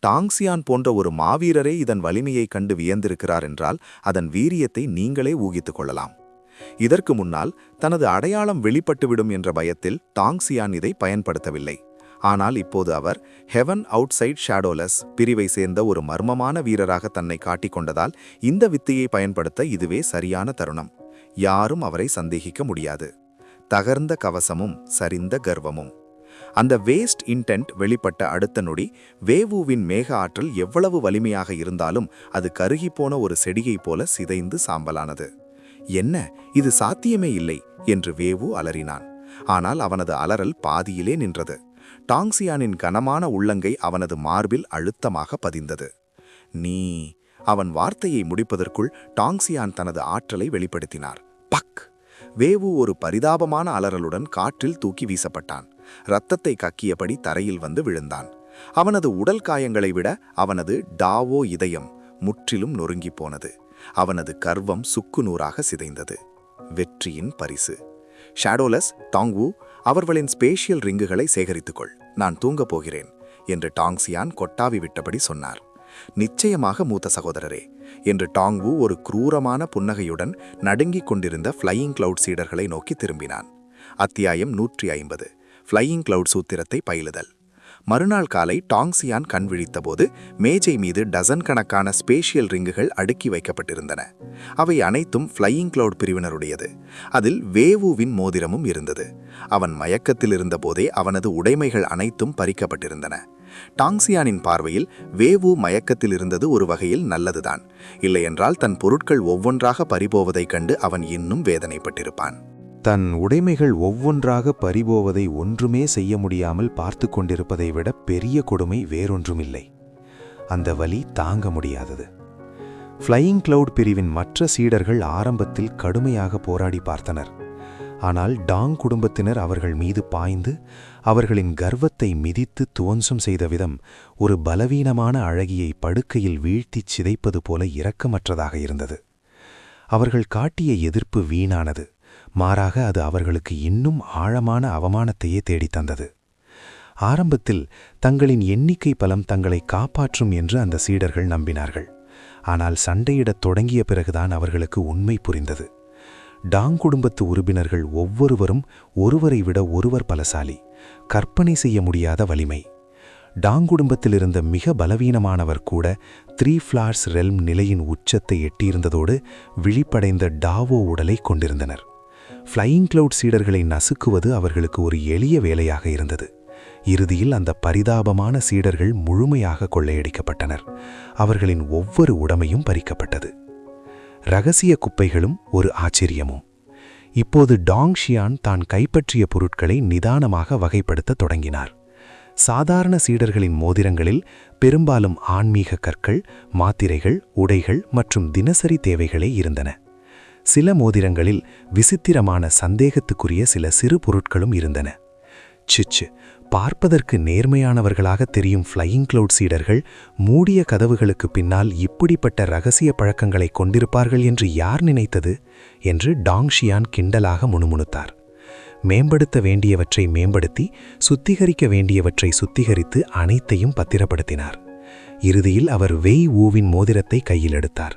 டாங்சியான் போன்ற ஒரு மாவீரரே இதன் வலிமையை கண்டு வியந்திருக்கிறார் என்றால் அதன் வீரியத்தை நீங்களே ஊகித்துக் கொள்ளலாம். இதற்கு முன்னால் தனது அடையாளம் வெளிப்பட்டுவிடும் என்ற பயத்தில் டாங்சியான் இதை பயன்படுத்தவில்லை. ஆனால் இப்போது அவர் ஹெவன் அவுட்சைட் ஷேடோலெஸ் பிரிவை சேர்ந்த ஒரு மர்மமான வீரராக தன்னை காட்டிக்கொண்டதால் இந்த வித்தையை பயன்படுத்த இதுவே சரியான தருணம். யாரும் அவரை சந்தேகிக்க முடியாது. தகர்ந்த கவசமும் சரிந்த கர்வமும். அந்த வேஸ்ட் இன்டென்ட் வெளிப்பட்ட அடுத்த நொடி வேவுவின் மேக ஆற்றல் எவ்வளவு வலிமையாக இருந்தாலும் அது கருகிப்போன ஒரு செடியைப் போல சிதைந்து சாம்பலானது. என்ன, இது சாத்தியமே இல்லை என்று வேவு அலறினான். ஆனால் அவனது அலறல் பாதியிலே நின்றது. டாங்சியானின் கனமான உள்ளங்கை அவனது மார்பில் அழுத்தமாக பதிந்தது. நீ அவன் வார்த்தையை முடிப்பதற்குள் டாங்சியான் தனது ஆற்றலை வெளிப்படுத்தினார். பக்! வேவு ஒரு பரிதாபமான அலறலுடன் காற்றில் தூக்கி வீசப்பட்டான். இரத்தத்தை கக்கியபடி தரையில் வந்து விழுந்தான். அவனது உடல் காயங்களை விட அவனது டாவோ இதயம் முற்றிலும் நொறுங்கிப் போனது. அவனது கர்வம் சுக்குநூறாக சிதைந்தது. வெற்றியின் பரிசு. ஷேடோலெஸ், டாங்வு, அவர்களின் ஸ்பேஷியல் ரிங்குகளை சேகரித்துக்கொள். நான் தூங்கப் போகிறேன் என்று டாங்சியான் கொட்டாவி விட்டபடி சொன்னார். நிச்சயமாக மூத்த சகோதரரே என்று டாங்வு ஒரு குரூரமான புன்னகையுடன் நடுங்கிக் கொண்டிருந்த ஃப்ளையிங் கிளவுட் சீடர்களை நோக்கி திரும்பினான். அத்தியாயம் 150. ஃப்ளையிங் கிளவுட் சூத்திரத்தை பயிலுதல். மறுநாள் காலை டாங்சியான் கண் விழித்தபோது மேஜை மீது டசன் கணக்கான ஸ்பேஷியல் ரிங்குகள் அடுக்கி வைக்கப்பட்டிருந்தன. அவை அனைத்தும் ஃப்ளையிங் கிளவுட் பிரிவினருடையது. அதில் வேவுவின் மோதிரமும் இருந்தது. அவன் மயக்கத்தில் இருந்தபோதே அவனது உடைமைகள் அனைத்தும் பறிக்கப்பட்டிருந்தன. டாங்சியானின் பார்வையில் வேவு மயக்கத்தில் இருந்தது ஒரு வகையில் நல்லதுதான். இல்லையென்றால் தன் பொருட்கள் ஒவ்வொன்றாக பறிபோவதைக் கண்டு அவன் இன்னும் வேதனைப்பட்டிருப்பான். தன் உடைமைகள் ஒவ்வொன்றாக பறிபோவதை ஒன்றுமே செய்ய முடியாமல் பார்த்து கொண்டிருப்பதை விட பெரிய கொடுமை வேறொன்றுமில்லை. அந்த வலி தாங்க முடியாதது. ஃப்ளையிங் கிளவுட் பிரிவின் மற்ற சீடர்கள் ஆரம்பத்தில் கடுமையாக போராடி பார்த்தனர். ஆனால் டாங் குடும்பத்தினர் அவர்கள் மீது பாய்ந்து அவர்களின் கர்வத்தை மிதித்து துவம்சம் செய்த விதம் ஒரு பலவீனமான அழகியை படுக்கையில் வீழ்த்திச் சிதைப்பது போல இரக்கமற்றதாக இருந்தது. அவர்கள் காட்டிய எதிர்ப்பு வீணானது. மாறாக அது அவர்களுக்கு இன்னும் ஆழமான அவமானத்தையே தேடித்தந்தது. ஆரம்பத்தில் தங்களின் எண்ணிக்கை பலம் தங்களை காப்பாற்றும் என்று அந்த சீடர்கள் நம்பினார்கள். ஆனால் சண்டையிடத் தொடங்கிய பிறகுதான் அவர்களுக்கு உண்மை புரிந்தது. டாங் குடும்பத்து உறுப்பினர்கள் ஒவ்வொருவரும் ஒருவரை விட ஒருவர் பலசாலி, கற்பனை செய்ய முடியாத வலிமை. டாங் குடும்பத்தில் இருந்த மிக பலவீனமானவர் கூட 3 ஃப்ளார்ஸ் ரெல்ம் நிலையின் உச்சத்தை எட்டியிருந்ததோடு விழிப்படைந்த டாவோ உடலை கொண்டிருந்தனர். ஃப்ளையிங் கிளவுட் சீடர்களை நசுக்குவது அவர்களுக்கு ஒரு எளிய வேலையாக இருந்தது. இறுதியில் அந்த பரிதாபமான சீடர்கள் முழுமையாக கொள்ளையடிக்கப்பட்டனர். அவர்களின் ஒவ்வொரு உடைமையும் பறிக்கப்பட்டது. இரகசிய குப்பைகளும் ஒரு ஆச்சரியமும். இப்போது டாங் ஷியான் தான் கைப்பற்றிய பொருட்களை நிதானமாக வகைப்படுத்த தொடங்கினார். சாதாரண சீடர்களின் மோதிரங்களில் பெரும்பாலும் ஆன்மீக கற்கள், மாத்திரைகள், உடைகள் மற்றும் தினசரி தேவைகளே இருந்தன. சில மோதிரங்களில் விசித்திரமான சந்தேகத்துக்குரிய சில சிறு பொருட்களும் இருந்தன. சிச்சு, பார்ப்பதற்கு நேர்மையானவர்களாக தெரியும் ஃப்ளையிங் கிளவுட் சீடர்கள் மூடிய கதவுகளுக்கு பின்னால் இப்படிப்பட்ட இரகசிய பழக்கங்களை கொண்டிருப்பார்கள் என்று யார் நினைத்தது என்று டாங் ஷியான் கிண்டலாக முணுமுணுத்தார். மேம்படுத்த வேண்டியவற்றை மேம்படுத்தி, சுத்திகரிக்க வேண்டியவற்றை சுத்திகரித்து அனைத்தையும் பத்திரப்படுத்தினார். இறுதியில் அவர் வெய் வூவின் மோதிரத்தை கையில் எடுத்தார்.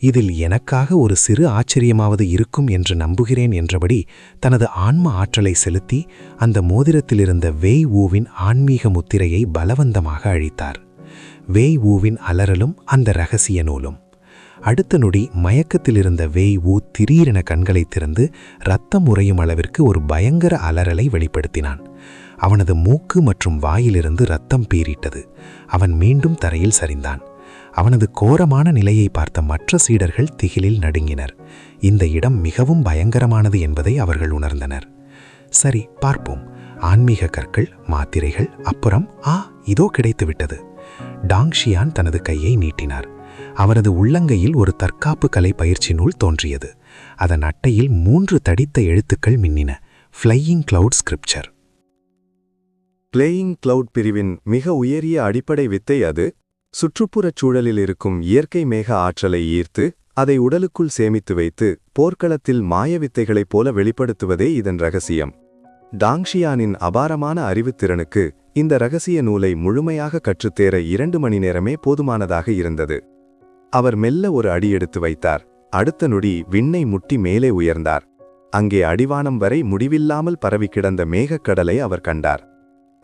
இதில் எனக்காக ஒரு சிறு ஆச்சரியமாவது இருக்கும் என்று நம்புகிறேன் என்றபடி தனது ஆன்ம ஆற்றலை செலுத்தி அந்த மோதிரத்திலிருந்த வெய் வூவின் ஆன்மீக முத்திரையை பலவந்தமாக அழித்தார். வெய் வூவின் அலறலும் அந்த இரகசிய நூலும். அடுத்த நொடி மயக்கத்திலிருந்த வெய் வூ திடீரென கண்களை திறந்து இரத்தம் உறையும் அளவிற்கு ஒரு பயங்கர அலறலை வெளிப்படுத்தினான். அவனது மூக்கு மற்றும் வாயிலிருந்து இரத்தம் பீறிட்டது. அவன் மீண்டும் தரையில் சரிந்தான். அவனது கோரமான நிலையை பார்த்த மற்ற சீடர்கள் திகிலில் நடுங்கினர். இந்த இடம் மிகவும் பயங்கரமானது என்பதை அவர்கள் உணர்ந்தனர். சரி, பார்ப்போம். ஆன்மீக கற்கள், மாத்திரைகள், அப்புறம் இதோ கிடைத்துவிட்டது. டாங் ஷியான் தனது கையை நீட்டினார். அவரது உள்ளங்கையில் ஒரு தற்காப்பு கலை பயிற்சி நூல் தோன்றியது. அதன் அட்டையில் 3 தடித்த எழுத்துக்கள் மின்னின. Flying cloud scripture. Flying cloud பிரிவின் மிக உயரிய அடிப்படை வித்தை அது. சுற்றுப்புறச் சூழலில் இருக்கும் இயற்கை மேக ஆற்றலை ஈர்த்து அதை உடலுக்குள் சேமித்து வைத்து போர்க்களத்தில் மாயவித்தைகளைப் போல வெளிப்படுத்துவதே இதன் ரகசியம். டாங் ஷியானின் அபாரமான அறிவுத்திறனுக்கு இந்த இரகசிய நூலை முழுமையாக கற்றுத்தேர 2 மணி நேரமே போதுமானதாக இருந்தது. அவர் மெல்ல ஒரு அடி எடுத்து வைத்தார். அடுத்த நொடி விண்ணை முட்டி மேலே உயர்ந்தார். அங்கே அடிவானம் வரை முடிவில்லாமல் பரவி கிடந்த மேகக்கடலை அவர் கண்டார்.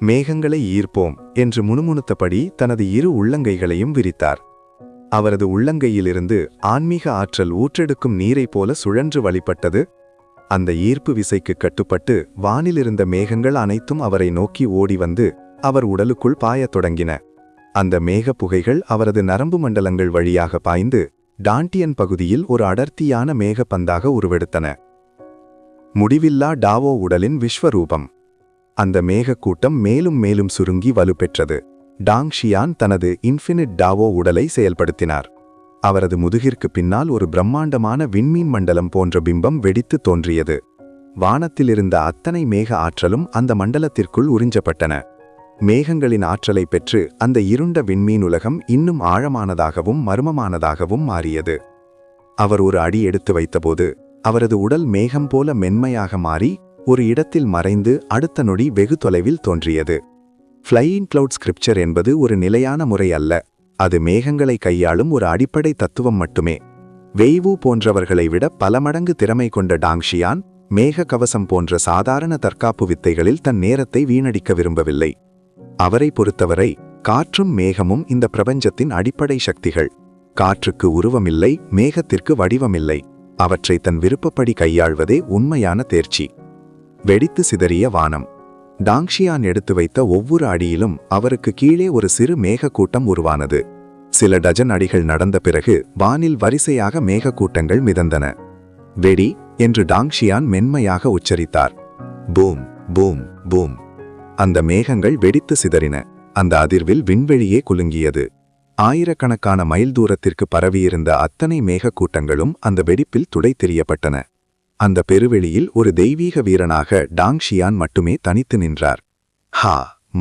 மேகங்களை ஈர்ப்போம் என்று முணுமுணுத்தபடி தனது 2 உள்ளங்கைகளையும் விரித்தார். அவரது உள்ளங்கையிலிருந்து ஆன்மீக ஆற்றல் ஊற்றெடுக்கும் நீரைப் போல சுழன்று வழிபட்டது. அந்த ஈர்ப்பு விசைக்கு கட்டுப்பட்டு வானிலிருந்த மேகங்கள் அனைத்தும் அவரை நோக்கி ஓடி வந்து அவர் உடலுக்குள் பாயத் தொடங்கின. அந்த மேகப் புகைகள் அவரது நரம்பு மண்டலங்கள் வழியாக பாய்ந்து டான்டியன் பகுதியில் ஒரு அடர்த்தியான மேகப்பந்தாக உருவெடுத்தன. முடிவில்லா டாவோ உடலின் விஸ்வரூபம். அந்த மேகக்கூட்டம் மேலும் மேலும் சுருங்கி வலுப்பெற்றது. டாங் ஷியான் தனது இன்ஃபினிட் டாவோ உடலை செயல்படுத்தினார். அவரது முதுகிற்கு பின்னால் ஒரு பிரம்மாண்டமான விண்மீன் மண்டலம் போன்ற பிம்பம் வெடித்து தோன்றியது. வானத்திலிருந்த அத்தனை மேக ஆற்றலும் அந்த மண்டலத்திற்குள் உறிஞ்சப்பட்டன. மேகங்களின் ஆற்றலை பெற்று அந்த இருண்ட விண்மீன் உலகம் இன்னும் ஆழமானதாகவும் மர்மமானதாகவும் மாறியது. அவர் ஒரு அடி எடுத்து வைத்தபோது அவரது உடல் மேகம் போல மென்மையாக மாறி ஒரு இடத்தில் மறைந்து அடுத்த நொடி வெகு தொலைவில் தோன்றியது. ஃப்ளையிங் கிளவுட் ஸ்கிரிப்சர் என்பது ஒரு நிலையான முறை அல்ல. அது மேகங்களை கையாளும் ஒரு அடிப்படை தத்துவம் மட்டுமே. வெய்வு போன்றவர்களை விட பல மடங்கு திறமை கொண்ட டாங் ஷியான் மேக கவசம் போன்ற சாதாரண தற்காப்பு வித்தைகளில் தன் நேரத்தை வீணடிக்க விரும்பவில்லை. அவரை பொறுத்தவரை காற்றும் மேகமும் இந்த பிரபஞ்சத்தின் அடிப்படை சக்திகள். காற்றுக்கு உருவமில்லை, மேகத்திற்கு வடிவமில்லை. அவற்றை தன் விருப்பப்படி கையாள்வதே உண்மையான தேர்ச்சி. வெடித்து சிதறிய வானம். டாங் ஷியான் எடுத்து வைத்த ஒவ்வொரு அடியிலும் அவருக்கு கீழே ஒரு சிறு மேகக்கூட்டம் உருவானது. சில டஜன் அடிகள் நடந்த பிறகு வானில் வரிசையாக மேகக்கூட்டங்கள் மிதந்தன. வெடி என்று டாங் ஷியான் மென்மையாக உச்சரித்தார். Boom boom boom. அந்த மேகங்கள் வெடித்து சிதறின. அந்த அதிர்வில் விண்வெளியே குலுங்கியது. ஆயிரக்கணக்கான மைல் தூரத்திற்கு பரவியிருந்த அத்தனை மேகக்கூட்டங்களும் அந்த வெடிப்பில் துடை தெரியப்பட்டன. அந்த பெருவெளியில் ஒரு தெய்வீக வீரனாக டாங் ஷியான் மட்டுமே தனித்து நின்றார்.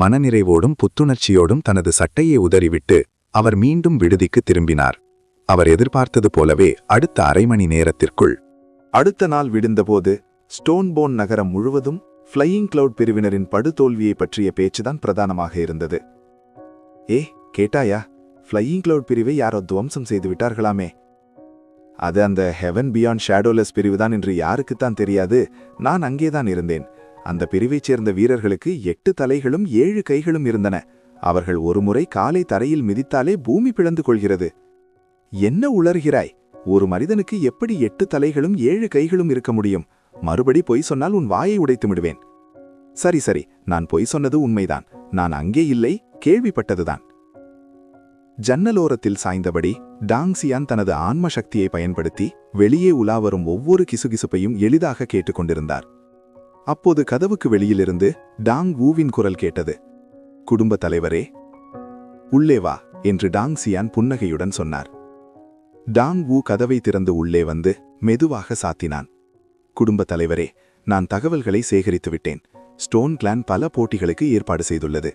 மனநிறைவோடும் புத்துணர்ச்சியோடும் தனது சட்டையை உதறிவிட்டு அவர் மீண்டும் விடுதிக்கு திரும்பினார். அவர் எதிர்பார்த்தது போலவே அடுத்த அரை மணி நேரத்திற்குள் அடுத்த நாள் விடுந்தபோது ஸ்டோன்போன் நகரம் முழுவதும் ஃப்ளையிங் கிளவுட் பிரிவினரின் படுதோல்வியை பற்றிய பேச்சுதான் பிரதானமாக இருந்தது. கேட்டாயா, ஃப்ளையிங் கிளவுட் பிரிவை யாரோ துவம்சம் செய்து விட்டார்களாமே. அது அந்த ஹெவன் பியாண்ட் ஷேடோலெஸ் பிரிவுதான் என்று யாருக்குத்தான் தெரியாது. நான் அங்கேதான் இருந்தேன். அந்த பிரிவைச் சேர்ந்த வீரர்களுக்கு 8 தலைகளும் 7 கைகளும் இருந்தன. அவர்கள் ஒருமுறை காலை தரையில் மிதித்தாலே பூமி பிளந்து கொள்கிறது. என்ன உளறுகிறாய்? ஒரு மனிதனுக்கு எப்படி 8 தலைகளும் 7 கைகளும் இருக்க முடியும்? மறுபடி பொய் சொன்னால் உன் வாயை உடைத்து விடுவேன். சரி சரி, நான் பொய் சொன்னது உண்மைதான். நான் அங்கே இல்லை, கேள்விப்பட்டதுதான். ஜன்னலோரத்தில் சாய்ந்தபடி டாங்சியான் தனது ஆன்ம சக்தியை பயன்படுத்தி வெளியே உலாவரும் ஒவ்வொரு கிசுகிசுப்பையும் எளிதாக கேட்டுக்கொண்டிருந்தார். அப்போது கதவுக்கு வெளியிலிருந்து டாங் வூவின் குரல் கேட்டது. குடும்ப தலைவரே, உள்ளே வா என்று டாங்சியான் புன்னகையுடன் சொன்னார். டாங் வூ கதவை திறந்து உள்ளே வந்து மெதுவாக சாத்தினான். குடும்ப தலைவரே, நான் தகவல்களை சேகரித்து விட்டேன். ஸ்டோன் கிளான் பல போட்டிகளுக்கு ஏற்பாடு செய்துள்ளது.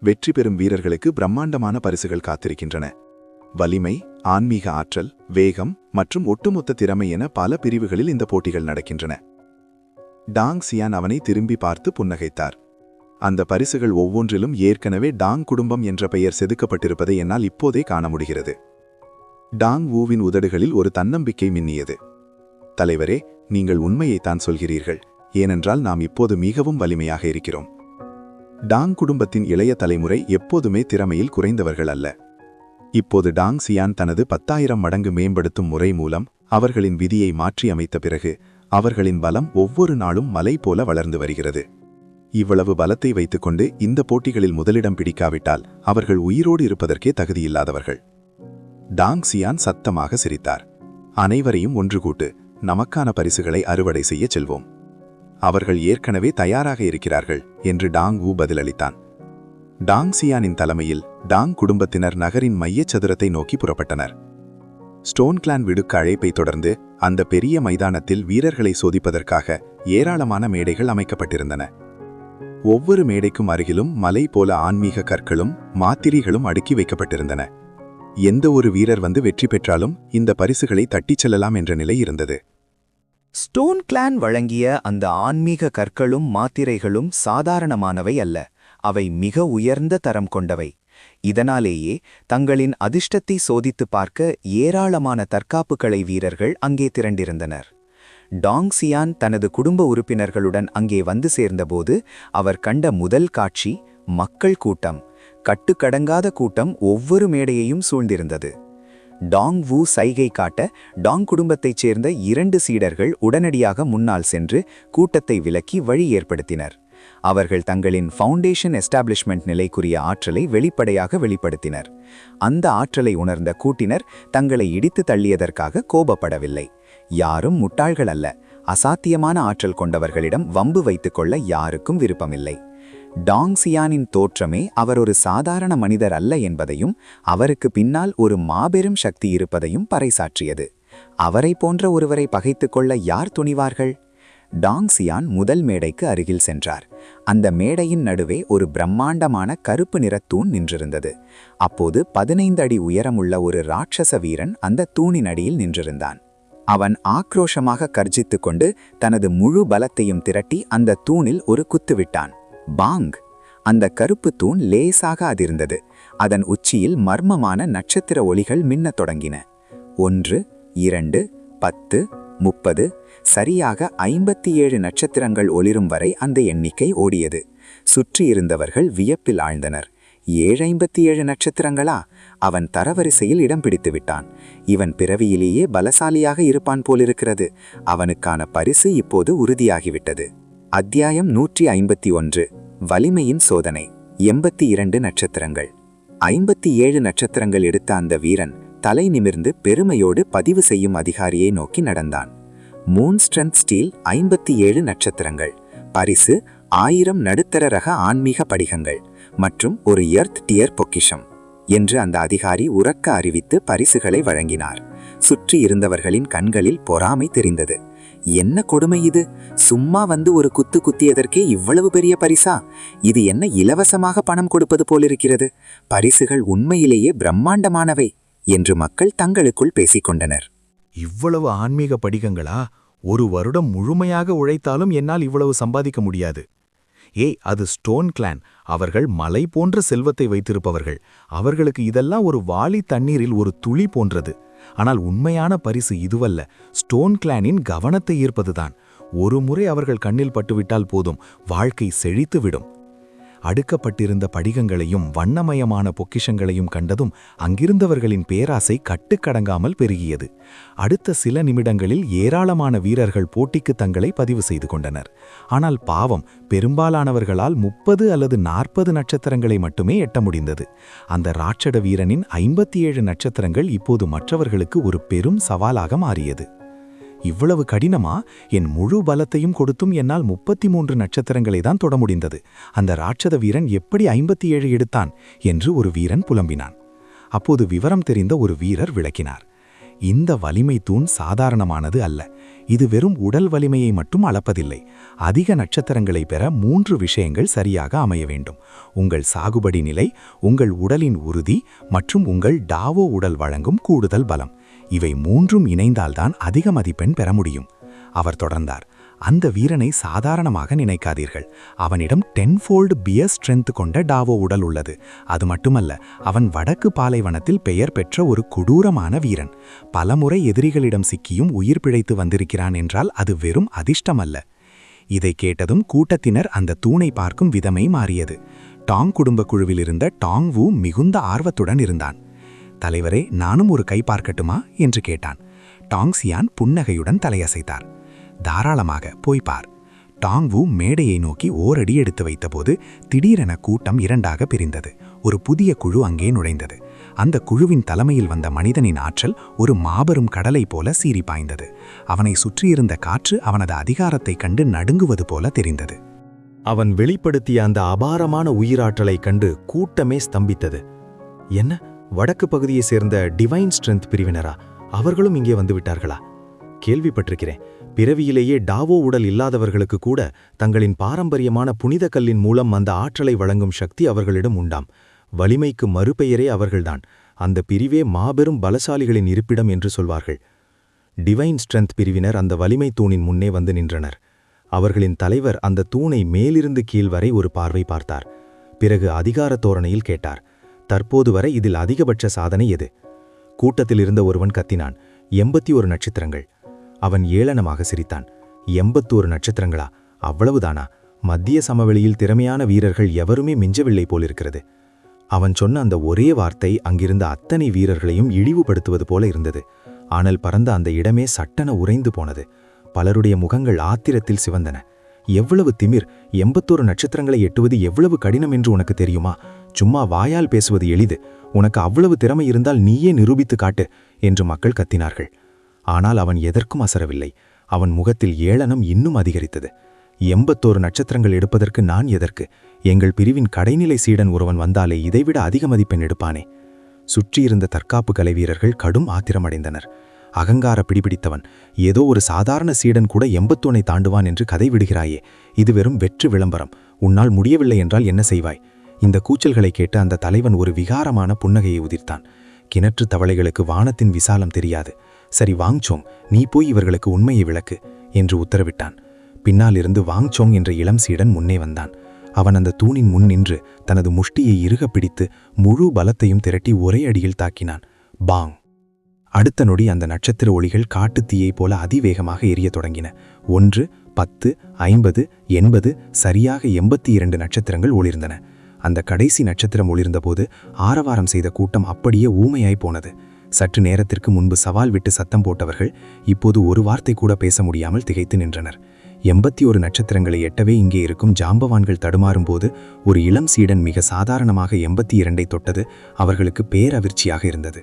வெற்றி பெறும் வீரர்களுக்கு பிரம்மாண்டமான பரிசுகள் காத்திருக்கின்றன. வலிமை, ஆன்மீக ஆற்றல், வேகம் மற்றும் ஒட்டுமொத்த திறமை என பல பிரிவுகளில் இந்த போட்டிகள் நடக்கின்றன. டாங் சியான் அவனை திரும்பி பார்த்து புன்னகைத்தார். அந்த பரிசுகள் ஒவ்வொன்றிலும் ஏற்கனவே டாங் குடும்பம் என்ற பெயர் செதுக்கப்பட்டிருப்பதை என்னால் இப்போதே காண முடிகிறது. டாங் வூவின் உதடுகளில் ஒரு தன்னம்பிக்கை மின்னியது. தலைவரே, நீங்கள் உண்மையைத்தான் சொல்கிறீர்கள். ஏனென்றால் நாம் இப்போது மிகவும் வலிமையாக இருக்கிறோம். டாங் குடும்பத்தின் இளைய தலைமுறை எப்போதுமே திறமையில் குறைந்தவர்கள் அல்ல. இப்போது டாங் சியான் தனது 10,000 மடங்கு மேம்படுத்தும் முறை மூலம் அவர்களின் விதியை மாற்றி அமைத்த பிறகு அவர்களின் பலம் ஒவ்வொரு நாளும் மலை போல வளர்ந்து வருகிறது. இவ்வளவு பலத்தை வைத்துக்கொண்டு இந்த போட்டிகளில் முதலிடம் பிடிக்காவிட்டால் அவர்கள் உயிரோடு இருப்பதற்கே தகுதியில்லாதவர்கள். டாங் சியான் சத்தமாக சிரித்தார். அனைவரையும் ஒன்று கூட்டு, நமக்கான பரிசுகளை அறுவடை செய்ய செல்வோம். அவர்கள் ஏற்கனவே தயாராக இருக்கிறார்கள் என்று டாங் வூ பதிலளித்தான். டாங் சியானின் தலைமையில் டாங் குடும்பத்தினர் நகரின் மையச் சதுரத்தை நோக்கி புறப்பட்டனர். ஸ்டோன் கிளான் விடுக்க அழைப்பை தொடர்ந்து அந்த பெரிய மைதானத்தில் வீரர்களை சோதிப்பதற்காக ஏராளமான மேடைகள் அமைக்கப்பட்டிருந்தன. ஒவ்வொரு மேடைக்கும் அருகிலும் மலை போல ஆன்மீக கற்களும் மாத்திரைகளும் அடுக்கி வைக்கப்பட்டிருந்தன. எந்த ஒரு வீரர் வந்து வெற்றி பெற்றாலும் இந்த பரிசுகளை தட்டிச் செல்லலாம் என்ற நிலை இருந்தது. ஸ்டோன் கிளான் வழங்கிய அந்த ஆன்மீக கற்களும் மாத்திரைகளும் சாதாரணமானவை அல்ல. அவை மிக உயர்ந்த தரம் கொண்டவை. இதனாலேயே தங்களின் அதிர்ஷ்டத்தை சோதித்து பார்க்க ஏராளமான தற்காப்பு கலை வீரர்கள் அங்கே திரண்டிருந்தனர். டாங் சியான் தனது குடும்ப உறுப்பினர்களுடன் அங்கே வந்து சேர்ந்தபோது அவர் கண்ட முதல் காட்சி மக்கள் கூட்டம். கட்டுக்கடங்காத கூட்டம் ஒவ்வொரு மேடையையும் சூழ்ந்திருந்தது. டாங் வூ சைகை காட்ட டாங் குடும்பத்தைச் சேர்ந்த 2 சீடர்கள் உடனடியாக முன்னால் சென்று கூட்டத்தை விலக்கி வழி ஏற்படுத்தினர். அவர்கள் தங்களின் ஃபவுண்டேஷன் எஸ்டாப்ளிஷ்மெண்ட் நிலைக்குரிய ஆற்றலை வெளிப்படையாக வெளிப்படுத்தினர். அந்த ஆற்றலை உணர்ந்த கூட்டினர் தங்களை இடித்து தள்ளியதற்காக கோபப்படவில்லை. யாரும் முட்டாள்கள் அல்ல. அசாத்தியமான ஆற்றல் கொண்டவர்களிடம் வம்பு வைத்துக்கொள்ள யாருக்கும் விருப்பமில்லை. டாங் சியானின் தோற்றமே அவர் ஒரு சாதாரண மனிதர் அல்ல என்பதையும் அவருக்கு பின்னால் ஒரு மாபெரும் சக்தி இருப்பதையும் பறைசாற்றியது. அவரை போன்ற ஒருவரை பகைத்துக் கொள்ள யார் துணிவார்கள்? டாங் சியான் முதல் மேடைக்கு அருகில் சென்றார். அந்த மேடையின் நடுவே ஒரு பிரம்மாண்டமான கருப்பு நிற தூண் நின்றிருந்தது. அப்போது 15 அடி உயரமுள்ள ஒரு ராட்சச வீரன் அந்த தூணின் அடியில் நின்றிருந்தான். அவன் ஆக்ரோஷமாக கர்ஜித்துக் கொண்டு தனது முழு பலத்தையும் திரட்டி அந்த தூணில் ஒரு குத்துவிட்டான். பாங்! அந்த கருப்பு தூண் லேசாக அதிர்ந்தது. அதன் உச்சியில் மர்மமான நட்சத்திர ஒளிகள் மின்னத் தொடங்கின. 1, 2, 10, 30, சரியாக 57 நட்சத்திரங்கள் ஒளிரும் வரை அந்த எண்ணிக்கை ஓடியது. சுற்றியிருந்தவர்கள் வியப்பில் ஆழ்ந்தனர். 757 நட்சத்திரங்களா? அவன் தரவரிசையில் இடம் பிடித்து விட்டான். இவன் பிறவியிலேயே பலசாலியாக இருப்பான் போலிருக்கிறது. அவனுக்கான பரிசு இப்போது உறுதியாகிவிட்டது. அத்தியாயம் 151. வலிமையின் சோதனை. 82 நட்சத்திரங்கள். 57 நட்சத்திரங்கள் எடுத்த அந்த வீரன் தலை நிமிர்ந்து பெருமையோடு பதிவு செய்யும் அதிகாரியை நோக்கி நடந்தான். மூன் ஸ்ட்ரென்த் ஸ்டீல் 57 நட்சத்திரங்கள். பரிசு 1000 நடுத்தர ரக ஆன்மீக படிகங்கள் மற்றும் ஒரு எர்த் டியர் பொக்கிஷம் என்று அந்த அதிகாரி உரக்க அறிவித்து பரிசுகளை வழங்கினார். சுற்றி இருந்தவர்களின் கண்களில் பொறாமை தெரிந்தது. என்ன கொடுமை இது! சும்மா வந்து ஒரு குத்து குத்தியதற்கே இவ்வளவு பெரிய பரிசா? இது என்ன இலவசமாக பணம் கொடுப்பது போலிருக்கிறது? பரிசுகள் உண்மையிலேயே பிரம்மாண்டமானவை என்று மக்கள் தங்களுக்குள் பேசிக்கொண்டனர். இவ்வளவு ஆன்மீக படிகங்களா? ஒரு வருடம் முழுமையாக உழைத்தாலும் என்னால் இவ்வளவு சம்பாதிக்க முடியாது. ஏய், அது ஸ்டோன் கிளான். அவர்கள் மலை போன்ற செல்வத்தை வைத்திருப்பவர்கள். அவர்களுக்கு இதெல்லாம் ஒரு வாளி தண்ணீரில் ஒரு துளி போன்றது. ஆனால் உண்மையான பரிசு இதுவல்ல, ஸ்டோன் கிளானின் கவனத்தை ஈர்ப்பதுதான். ஒரு முறை அவர்கள் கண்ணில் பட்டுவிட்டால் போதும், வாழ்க்கை செழித்துவிடும். அடுக்கப்பட்டிருந்த படிகங்களையும் வண்ணமயமான பொக்கிஷங்களையும் கண்டதும் அங்கிருந்தவர்களின் பேராசை கட்டுக்கடங்காமல் பெருகியது. அடுத்த சில நிமிடங்களில் ஏராளமான வீரர்கள் போட்டிக்கு தங்களை பதிவு செய்து கொண்டனர். ஆனால் பாவம், பெரும்பாலானவர்களால் 30 அல்லது 40 நட்சத்திரங்களை மட்டுமே எட்ட முடிந்தது. அந்த ராட்சத வீரனின் 57 நட்சத்திரங்கள் இப்போது மற்றவர்களுக்கு ஒரு பெரும் சவாலாக மாறியது. இவ்வளவு கடினமா? என் முழு பலத்தையும் கொடுத்தும் என்னால் 33 நட்சத்திரங்களை தான் தொட முடிந்தது. அந்த ராட்சத வீரன் எப்படி 57 எடுத்தான் என்று ஒரு வீரன் புலம்பினான். அப்போது விவரம் தெரிந்த ஒரு வீரர் விளக்கினார். இந்த வலிமை தூண் சாதாரணமானது அல்ல. இது வெறும் உடல் வலிமையை மட்டும் அளப்பதில்லை. அதிக நட்சத்திரங்களை பெற 3 விஷயங்கள் சரியாக அமைய வேண்டும். உங்கள் சாகுபடி நிலை, உங்கள் உடலின் உறுதி மற்றும் உங்கள் டாவோ உடல் வழங்கும் கூடுதல் பலம். இவை 3ம் இணைந்தால்தான் அதிக மதிப்பெண் பெற முடியும். அவர் தொடர்ந்தார். அந்த வீரனை சாதாரணமாக நினைக்காதீர்கள். அவனிடம் 10-fold பியர் ஸ்ட்ரென்த் கொண்ட டாவோ உடல் உள்ளது. அது மட்டுமல்ல, அவன் வடக்கு பாலைவனத்தில் பெயர் பெற்ற ஒரு கொடூரமான வீரன். பலமுறை எதிரிகளிடம் சிக்கியும் உயிர் பிழைத்து வந்திருக்கிறான் என்றால் அது வெறும் அதிர்ஷ்டமல்ல. இதை கேட்டதும் கூட்டத்தினர் அந்த தூணை பார்க்கும் விதமே மாறியது. டாங் குடும்ப குழுவில் இருந்த டாங் வு மிகுந்த ஆர்வத்துடன் இருந்தான். தலைவரே, நானும் ஒரு கை பார்க்கட்டுமா என்று கேட்டான். டாங் சியான் புன்னகையுடன் தலையசைத்தார். தாராளமாக போய் பார். டாங் வு மேடையை நோக்கி ஓரடி எடுத்து வைத்தபோது திடீரென கூட்டம் 2ஆக பிரிந்தது. ஒரு புதிய குழு அங்கே நுழைந்தது. அந்த குழுவின் தலைமையில் வந்த மனிதனின் ஆற்றல் ஒரு மாபெரும் கடலை போல சீறி பாய்ந்தது. அவனை சுற்றியிருந்த காற்று அவனது அதிகாரத்தை கண்டு நடுங்குவது போல தெரிந்தது. அவன் வெளிப்படுத்திய அந்த அபாரமான உயிராற்றலை கண்டு கூட்டமே ஸ்தம்பித்தது. என்ன, வடக்கு பகுதியை சேர்ந்த டிவைன் ஸ்ட்ரென்த் பிரிவினரா? அவர்களும் இங்கே வந்துவிட்டார்களா? கேள்விப்பட்டிருக்கிறேன். பிறவியிலேயே டாவோ உடல் இல்லாதவர்களுக்கு கூட தங்களின் பாரம்பரியமான புனித கல்லின் மூலம் அந்த ஆற்றலை வழங்கும் சக்தி அவர்களிடம் உண்டாம். வலிமைக்கு மறுபெயரே அவர்கள்தான். அந்த பிரிவே மாபெரும் பலசாலிகளின் இருப்பிடம் என்று சொல்வார்கள். டிவைன் ஸ்ட்ரென்த் பிரிவினர் அந்த வலிமை தூணின் முன்னே வந்து நின்றனர். அவர்களின் தலைவர் அந்த தூணை மேலிருந்து கீழ் வரை ஒரு பார்வை பார்த்தார். பிறகு அதிகார தோரணையில் கேட்டார், தற்போது வரை இதில் அதிகபட்ச சாதனை எது? கூட்டத்தில் இருந்த ஒருவன் கத்தினான், 81 நட்சத்திரங்கள். அவன் ஏளனமாக சிரித்தான். 81 நட்சத்திரங்களா? அவ்வளவுதானா? மத்திய சமவெளியில் திறமையான வீரர்கள் எவருமே மிஞ்சவில்லை போலிருக்கிறது. அவன் சொன்ன அந்த ஒரே வார்த்தை அங்கிருந்த அத்தனை வீரர்களையும் இழிவுபடுத்துவது போல இருந்தது. ஆனால் பறந்த அந்த இடமே சட்டென உறைந்து போனது. பலருடைய முகங்கள் ஆத்திரத்தில் சிவந்தன. எவ்வளவு திமிர்! 81 நட்சத்திரங்களை எட்டுவது எவ்வளவு கடினம் என்று உனக்கு தெரியுமா? சும்மா வாயால் பேசுவது எளிது. உனக்கு அவ்வளவு திறமை இருந்தால் நீயே நிரூபித்து காட்டு என்று மக்கள் கத்தினார்கள். ஆனால் அவன் எதற்கும் அசரவில்லை. அவன் முகத்தில் ஏளனம் இன்னும் அதிகரித்தது. 81 நட்சத்திரங்கள் எடுப்பதற்கு நான் எதற்கு? எங்கள் பிரிவின் கடைநிலை சீடன் ஒருவன் வந்தாலே இதைவிட அதிக மதிப்பெண் எடுப்பானே. சுற்றியிருந்த தற்காப்பு கலை வீரர்கள் கடும் ஆத்திரமடைந்தனர். அகங்கார பிடிபிடித்தவன், ஏதோ ஒரு சாதாரண சீடன் கூட 81 தாண்டுவான் என்று கதை விடுகிறாயே, இது வெறும் வெற்று விளம்பரம். உன்னால் முடியவில்லை என்றால் என்ன செய்வாய்? இந்த கூச்சல்களை கேட்டு அந்த தலைவன் ஒரு விகாரமான புன்னகையை உதிர்த்தான். கிணற்று தவளைகளுக்கு வானத்தின் விசாலம் தெரியாது. சரி வாங்சோங், நீ போய் இவர்களுக்கு உண்மையை விளக்கு என்று உத்தரவிட்டான். பின்னாலிருந்து வாங்சோங் என்ற இளம் சீடன் முன்னே வந்தான். அவன் அந்த தூணின் முன் நின்று தனது முஷ்டியை இறுக பிடித்து முழு பலத்தையும் திரட்டி ஒரே அடியில் தாக்கினான். பாங்! அடுத்த நொடி அந்த நட்சத்திர ஒளிகள் காட்டுத்தீயை போல அதிவேகமாக எரியத் தொடங்கின. 1, 10, 50, 80, சரியாக 82 நட்சத்திரங்கள் ஒளிர்ந்தன. அந்த கடைசி நட்சத்திரம் ஒளிர்ந்தபோது ஆரவாரம் செய்த கூட்டம் அப்படியே ஊமையாய் போனது. சற்று நேரத்திற்கு முன்பு சவால் விட்டு சத்தம் போட்டவர்கள் இப்போது ஒரு வார்த்தை கூட பேச முடியாமல் திகைத்து நின்றனர். 81 நட்சத்திரங்களை எட்டவே இங்கே இருக்கும் ஜாம்பவான்கள் தடுமாறும்போது ஒரு இளம் சீடன் மிக சாதாரணமாக 82 தொட்டது அவர்களுக்கு பேரதிர்ச்சியாக இருந்தது.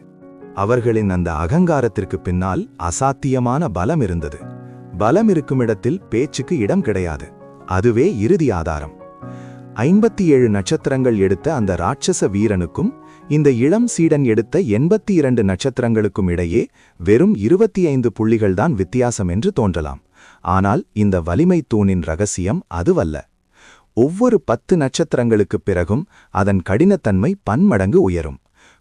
அவர்களின் அந்த அகங்காரத்திற்கு பின்னால் அசாத்தியமான பலம் இருந்தது. பலம் இருக்கும் இடத்தில் பேச்சுக்கு இடம் கிடையாது. அதுவே இறுதி ஆதாரம். 57 நட்சத்திரங்கள் எடுத்த அந்த ராட்சச வீரனுக்கும் இந்த இளம் சீடன் எடுத்த 82 நட்சத்திரங்களுக்கும் இடையே வெறும் 25 புள்ளிகள்தான் வித்தியாசம் என்று தோன்றலாம். ஆனால் இந்த வலிமை தூணின் ரகசியம் அதுவல்ல. ஒவ்வொரு 10 நட்சத்திரங்களுக்குப் பிறகும் அதன் கடினத்தன்மை பன்மடங்கு உயரும்.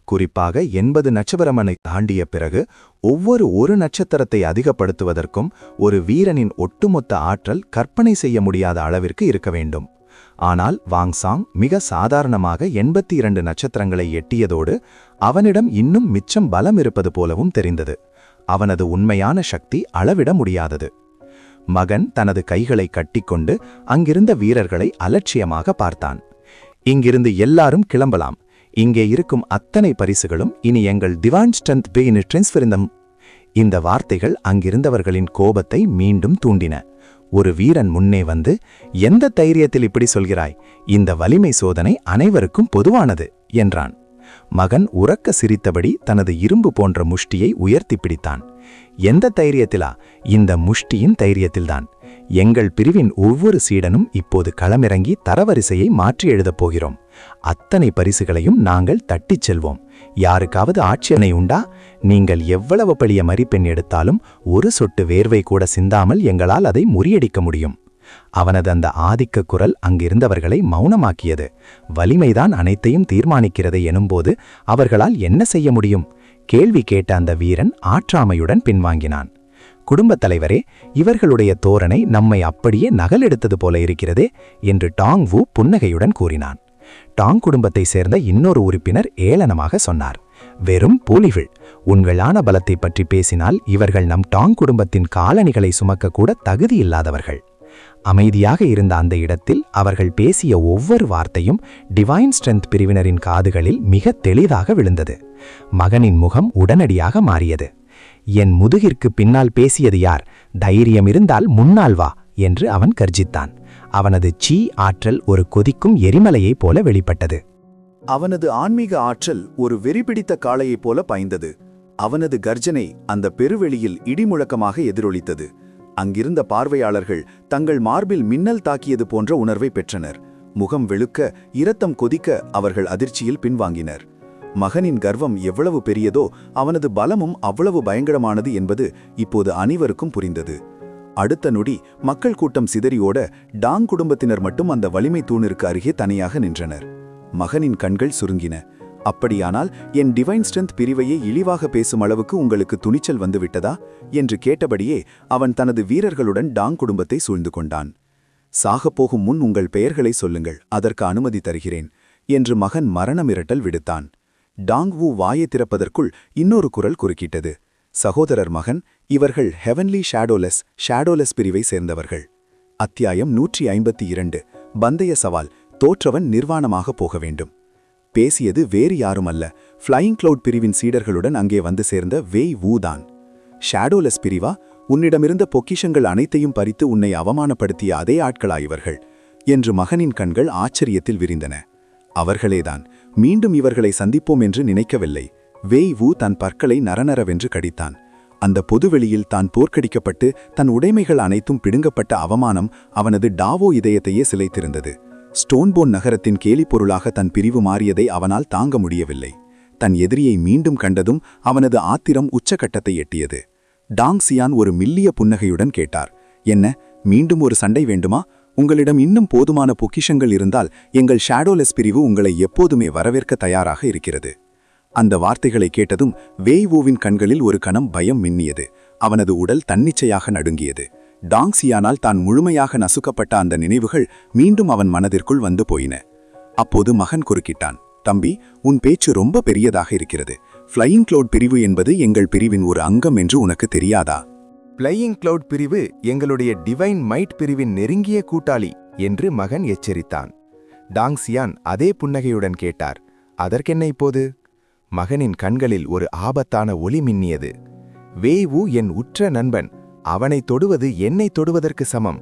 குறிப்பாக 80 நட்சத்திரமனை தாண்டிய பிறகு ஒவ்வொரு ஒரு நட்சத்திரத்தை அதிகப்படுத்துவதற்கும் ஒரு வீரனின் ஒட்டுமொத்த ஆற்றல் கற்பனை செய்ய முடியாத அளவிற்கு இருக்க வேண்டும். ஆனால் வாங்சாங் மிக சாதாரணமாக 82 நட்சத்திரங்களை எட்டியதோடு அவனிடம் இன்னும் மிச்சம் பலம் இருப்பது போலவும் தெரிந்தது. அவனது உண்மையான சக்தி அளவிட முடியாதது. மகன் தனது கைகளை கட்டிக்கொண்டு அங்கிருந்த வீரர்களை அலட்சியமாக பார்த்தான். இங்கிருந்து எல்லாரும் கிளம்பலாம். இங்கே இருக்கும் அத்தனை பரிசுகளும் இனி எங்கள் திவான் ஸ்ட்ரென்த் பெயின் ட்ரென்ஸ்ஃபரிந்தம். இந்த வார்த்தைகள் அங்கிருந்தவர்களின் கோபத்தை மீண்டும் தூண்டின. ஒரு வீரன் முன்னே வந்து, எந்த தைரியத்தில் இப்படி சொல்கிறாய்? இந்த வலிமை சோதனை அனைவருக்கும் பொதுவானது என்றான். மகன் உரக்க சிரித்தபடி தனது இரும்பு போன்ற முஷ்டியை உயர்த்தி பிடித்தான். எந்த தைரியத்திலா? இந்த முஷ்டியின் தைரியத்தில்தான். எங்கள் பிரிவின் ஒவ்வொரு சீடனும் இப்போது களமிறங்கி தரவரிசையை மாற்றி எழுதப் போகிறோம். அத்தனை பரிசுகளையும் நாங்கள் தட்டிச் செல்வோம். யாருக்காவது ஆட்சேபனை உண்டா? நீங்கள் எவ்வளவு பெரிய மரிப்பெண் எடுத்தாலும் ஒரு சொட்டு வேர்வை கூட சிந்தாமல் எங்களால் அதை முறியடிக்க முடியும். அவனது அந்த ஆதிக்க குரல் அங்கிருந்தவர்களை மௌனமாக்கியது. வலிமைதான் அனைத்தையும் தீர்மானிக்கிறது எனும்போது அவர்களால் என்ன செய்ய முடியும்? கேள்வி கேட்ட அந்த வீரன் ஆற்றாமையுடன் பின்வாங்கினான். குடும்பத் தலைவரே, இவர்களுடைய தோரணை நம்மை அப்படியே நகலெடுத்தது போல இருக்கிறதே என்று டாங் வு புன்னகையுடன் கூறினான். டாங் குடும்பத்தை சேர்ந்த இன்னொரு உறுப்பினர் ஏளனமாக சொன்னார், வெறும் போலிகள். உங்கள் ஆன பலத்தை பற்றி பேசினால் இவர்கள் நம் டாங் குடும்பத்தின் காலணிகளை சுமக்க கூட தகுதியில்லாதவர்கள். அமைதியாக இருந்த அந்த இடத்தில் அவர்கள் பேசிய ஒவ்வொரு வார்த்தையும் டிவைன் ஸ்ட்ரென்த் பிரிவினரின் காதுகளில் மிக தெளிவாக விழுந்தது. மகனின் முகம் உடனடியாக மாறியது. என் முதுகிற்கு பின்னால் பேசியது யார்? தைரியம் இருந்தால் முன்னால் வா என்று அவன் கர்ஜித்தான். அவனது சீ ஆற்றல் ஒரு கொதிக்கும் எரிமலையைப் போல வெளிப்பட்டது. அவனது ஆன்மீக ஆற்றல் ஒரு வெறிபிடித்த காளையைப் போல பாய்ந்தது. அவனது கர்ஜனை அந்த பெருவெளியில் இடிமுழக்கமாக எதிரொலித்தது. அங்கிருந்த பார்வையாளர்கள் தங்கள் மார்பில் மின்னல் தாக்கியது போன்ற உணர்வை பெற்றனர். முகம் வெளுக்க, இரத்தம் கொதிக்க அவர்கள் அதிர்ச்சியில் பின்வாங்கினர். மகனின் கர்வம் எவ்வளவு பெரியதோ அவனது பலமும் அவ்வளவு பயங்கரமானது என்பது இப்போது அனைவருக்கும் புரிந்தது. அடுத்த நொடி மக்கள் கூட்டம் சிதறியோட டாங் குடும்பத்தினர் மட்டும் அந்த வலிமை தூணிற்கு அருகே தனியாக நின்றனர். மகனின் கண்கள் சுருங்கின. அப்படியானால் என் டிவைன் ஸ்ட்ரென்த் பிரிவையை இழிவாக பேசும் அளவுக்கு உங்களுக்கு துணிச்சல் வந்துவிட்டதா என்று கேட்டபடியே அவன் தனது வீரர்களுடன் டாங் குடும்பத்தை சூழ்ந்து கொண்டான். சாகப்போகும் முன் உங்கள் பெயர்களை சொல்லுங்கள், அதற்கு அனுமதி தருகிறேன் என்று மகன் மரண மிரட்டல் விடுத்தான். டாங் வு வாயை திறப்பதற்குள் இன்னொரு குரல் குறுக்கிட்டது. சகோதரர் மகன், இவர்கள் ஹெவன்லி ஷேடோலெஸ் பிரிவை சேர்ந்தவர்கள். அத்தியாயம் 152. பந்தய சவால். தோற்றவன் நிர்வாணமாக போக வேண்டும். பேசியது வேறு யாருமல்ல, ஃப்ளையிங் கிளவுட் பிரிவின் சீடர்களுடன் அங்கே வந்து சேர்ந்த வேய் வூ தான். ஷேடோலெஸ் பிரிவா? உன்னிடமிருந்த பொக்கிஷங்கள் அனைத்தையும் பறித்து உன்னை அவமானப்படுத்திய அதே ஆட்களா இவர்கள் என்று மகனின் கண்கள் ஆச்சரியத்தில் விரிந்தன. அவர்களேதான். மீண்டும் இவர்களை சந்திப்போம் என்று நினைக்கவில்லை. வேய் வூ தன் பற்களை நரநரவென்று கடித்தான். அந்த பொதுவெளியில் தான் போர்க்கடிக்கப்பட்டு தன் உடைமைகள் அனைத்தும் பிடுங்கப்பட்ட அவமானம் அவனது டாவோ இதயத்தையே சிலைத்திருந்தது. ஸ்டோன்போன் நகரத்தின் கேலிப்பொருளாக தன் பிரிவு மாறியதை அவனால் தாங்க முடியவில்லை. தன் எதிரியை மீண்டும் கண்டதும் அவனது ஆத்திரம் உச்சகட்டத்தை எட்டியது. டாங் சியான் ஒரு மெல்லிய புன்னகையுடன் கேட்டார், என்ன, மீண்டும் ஒரு சண்டை வேண்டுமா? உங்களிடம் இன்னும் போதுமான பொக்கிஷங்கள் இருந்தால் எங்கள் ஷேடோலெஸ் பிரிவு உங்களை எப்போதுமே வரவேற்க தயாராக இருக்கிறது. அந்த வார்த்தைகளை கேட்டதும் வேய் வூவின் கண்களில் ஒரு கணம் பயம் மின்னியது. அவனது உடல் தன்னிச்சையாக நடுங்கியது. டாங் சியானால் தான் முழுமையாக நசுக்கப்பட்ட அந்த நினைவுகள் மீண்டும் அவன் மனதிற்குள் வந்து போயின. அப்போது மகன் குறுக்கிட்டான், தம்பி, உன் பேச்சு ரொம்ப பெரியதாக இருக்கிறது. ஃப்ளையிங் கிளவுட் பிரிவு என்பது எங்கள் பிரிவின் ஒரு அங்கம் என்று உனக்கு தெரியாதா? ஃப்ளையிங் கிளவுட் பிரிவு எங்களுடைய டிவைன் மைட் பிரிவின் நெருங்கிய கூட்டாளி என்று மகன் எச்சரித்தான். டாங் சியான் அதே புன்னகையுடன் கேட்டார், அதற்கென்ன இப்போது? மகனின் கண்களில் ஒரு ஆபத்தான ஒளி மின்னியது. வேய் வூ என் உற்ற நண்பன். அவனை தொடுவது என்னை தொடுவதற்கு சமம்.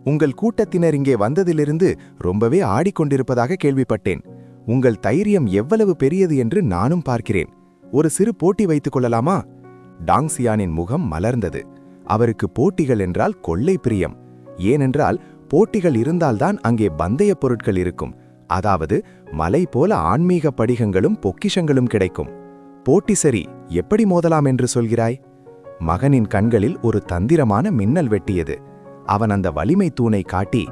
உங்கள் கூட்டத்தினர் இங்கே வந்ததிலிருந்து ரொம்பவே ஆடிக்கொண்டிருப்பதாக கேள்விப்பட்டேன். உங்கள் தைரியம் எவ்வளவு பெரியது என்று நானும் பார்க்கிறேன். ஒரு சிறு போட்டி வைத்துக் கொள்ளலாமா? டாங் சியானின் முகம் மலர்ந்தது. அவருக்கு போட்டிகள் என்றால் கொள்ளை பிரியம். ஏனென்றால் போட்டிகள் இருந்தால்தான் அங்கே பந்தய பொருட்கள் இருக்கும். அதாவது மலை போல ஆன்மீக படிகங்களும் பொக்கிஷங்களும் கிடைக்கும். போட்டி சரி, எப்படி மோதலாம் என்று சொல்கிறாய்? மகனின் கண்களில் ஒரு தந்திரமான மின்னல் வெட்டியது. அவன் அந்த வலிமை தூணை காட்டி,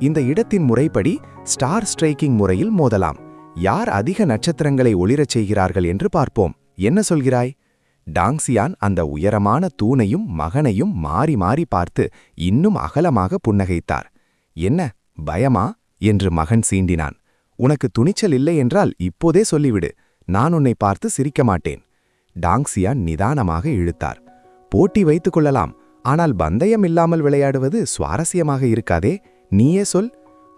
இந்த இடத்தின் முறைப்படி ஸ்டார் ஸ்ட்ரைக்கிங் முறையில் மோதலாம். யார் அதிக நட்சத்திரங்களை ஒளிரச் செய்கிறார்கள் என்று பார்ப்போம். என்ன சொல்கிறாய்? டாங் சியான் அந்த உயரமான தூணையும் மகனையும் மாறி மாறி பார்த்து இன்னும் அகலமாக புன்னகைத்தார். என்ன பயமா என்று மகன் சீண்டினான். உனக்கு துணிச்சல் இல்லை என்றால் இப்போதே சொல்லிவிடு. நான் உன்னை பார்த்து சிரிக்க மாட்டேன். டாங்ஸியான் நிதானமாக இழுத்தார். போட்டி வைத்துக் கொள்ளலாம், ஆனால் பந்தயம் இல்லாமல் விளையாடுவது சுவாரஸ்யமாக இருக்காதே. நீயே சொல்.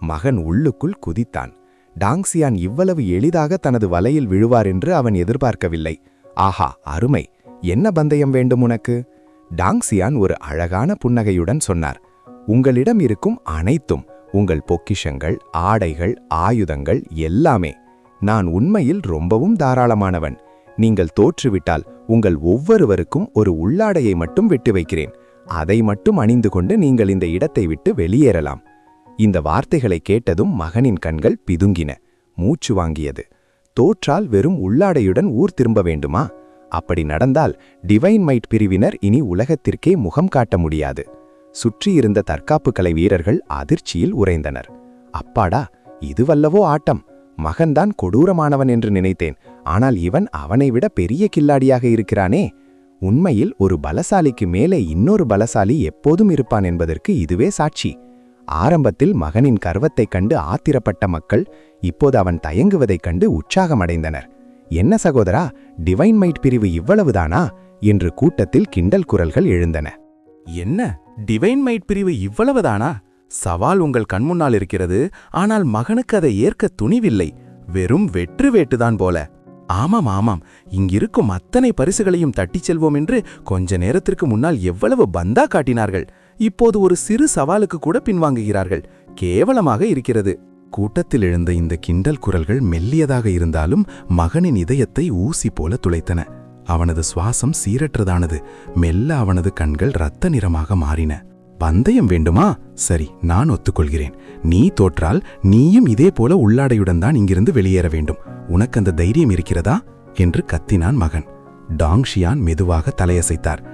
மகன் உள்ளுக்குள் குதித்தான். டாங்ஸியான் இவ்வளவு எளிதாக தனது வலையில் விழுவார் என்று அவன் எதிர்பார்க்கவில்லை. ஆஹா, அருமை! என்ன பந்தயம் வேண்டும் உனக்கு? டாங்ஸியான் ஒரு அழகான புன்னகையுடன் சொன்னார். உங்களிடம் இருக்கும் அனைத்தும், உங்கள் பொக்கிஷங்கள், ஆடைகள், ஆயுதங்கள் எல்லாமே. நான் உண்மையில் ரொம்பவும் தாராளமானவன். நீங்கள் தோற்றுவிட்டால் உங்கள் ஒவ்வொருவருக்கும் ஒரு உள்ளாடையை மட்டும் விட்டு வைக்கிறேன். அதை மட்டும் அணிந்து கொண்டு நீங்கள் இந்த இடத்தை விட்டு வெளியேறலாம். இந்த வார்த்தைகளை கேட்டதும் மகனின் கண்கள் பிதுங்கின. மூச்சு வாங்கியது. தோற்றால் வெறும் உள்ளாடையுடன் ஊர் திரும்ப வேண்டுமா? அப்படி நடந்தால் டிவைன் மைட் பிரிவினர் இனி உலகத்திற்கே முகம் காட்ட முடியாது. சுற்றியிருந்த தற்காப்பு கலை வீரர்கள் அதிர்ச்சியில் உறைந்தனர். அப்பாடா, இதுவல்லவோ ஆட்டம்! மகன்தான் கொடூரமானவன் என்று நினைத்தேன். ஆனால் இவன் அவனை விட பெரிய கில்லாடியாக இருக்கிறானே. உண்மையில் ஒரு பலசாலிக்கு மேலே இன்னொரு பலசாலி எப்போதும் இருப்பான் என்பதற்கு இதுவே சாட்சி. ஆரம்பத்தில் மகனின் கர்வத்தைக் கண்டு ஆத்திரப்பட்ட மக்கள் இப்போது அவன் தயங்குவதைக் கண்டு உற்சாகமடைந்தனர். என்ன சகோதரா, டிவைன் மைட் பிரிவு இவ்வளவுதானா என்று கூட்டத்தில் கிண்டல் குரல்கள் எழுந்தன. என்ன, டிவைன் மைட் பிரிவு இவ்வளவுதானா? சவால் உங்கள் கண்முன்னால் இருக்கிறது, ஆனால் மகனுக்கு அதை ஏற்க துணிவில்லை. வெறும் வெற்று வேட்டுதான் போல. ஆமாம் ஆமாம், இங்கிருக்கும் அத்தனை பரிசுகளையும் தட்டிச் செல்வோம் என்று கொஞ்ச நேரத்திற்கு முன்னால் எவ்வளவு பந்தா காட்டினார்கள். இப்போது ஒரு சிறு சவாலுக்கு கூட பின்வாங்குகிறார்கள். கேவலமாக இருக்கிறது. கூட்டத்தில் எழுந்த இந்த கிண்டல் குரல்கள் மெல்லியதாக இருந்தாலும் மகனின் இதயத்தை ஊசி போல துளைத்தன. அவனது சுவாசம் சீரற்றதானது. மெல்ல அவனது கண்கள் இரத்த நிறமாக மாறின. பந்தயம் வேண்டுமா? சரி, நான் ஒத்துக்கொள்கிறேன். நீ தோற்றால் நீயும் இதே போல உள்ளாடையுடன் தான் இங்கிருந்து வெளியேற வேண்டும். உனக்கு அந்த தைரியம் இருக்கிறதா என்று கத்தினான் மகன். டாங்ஷியான் மெதுவாக தலையசைத்தார்.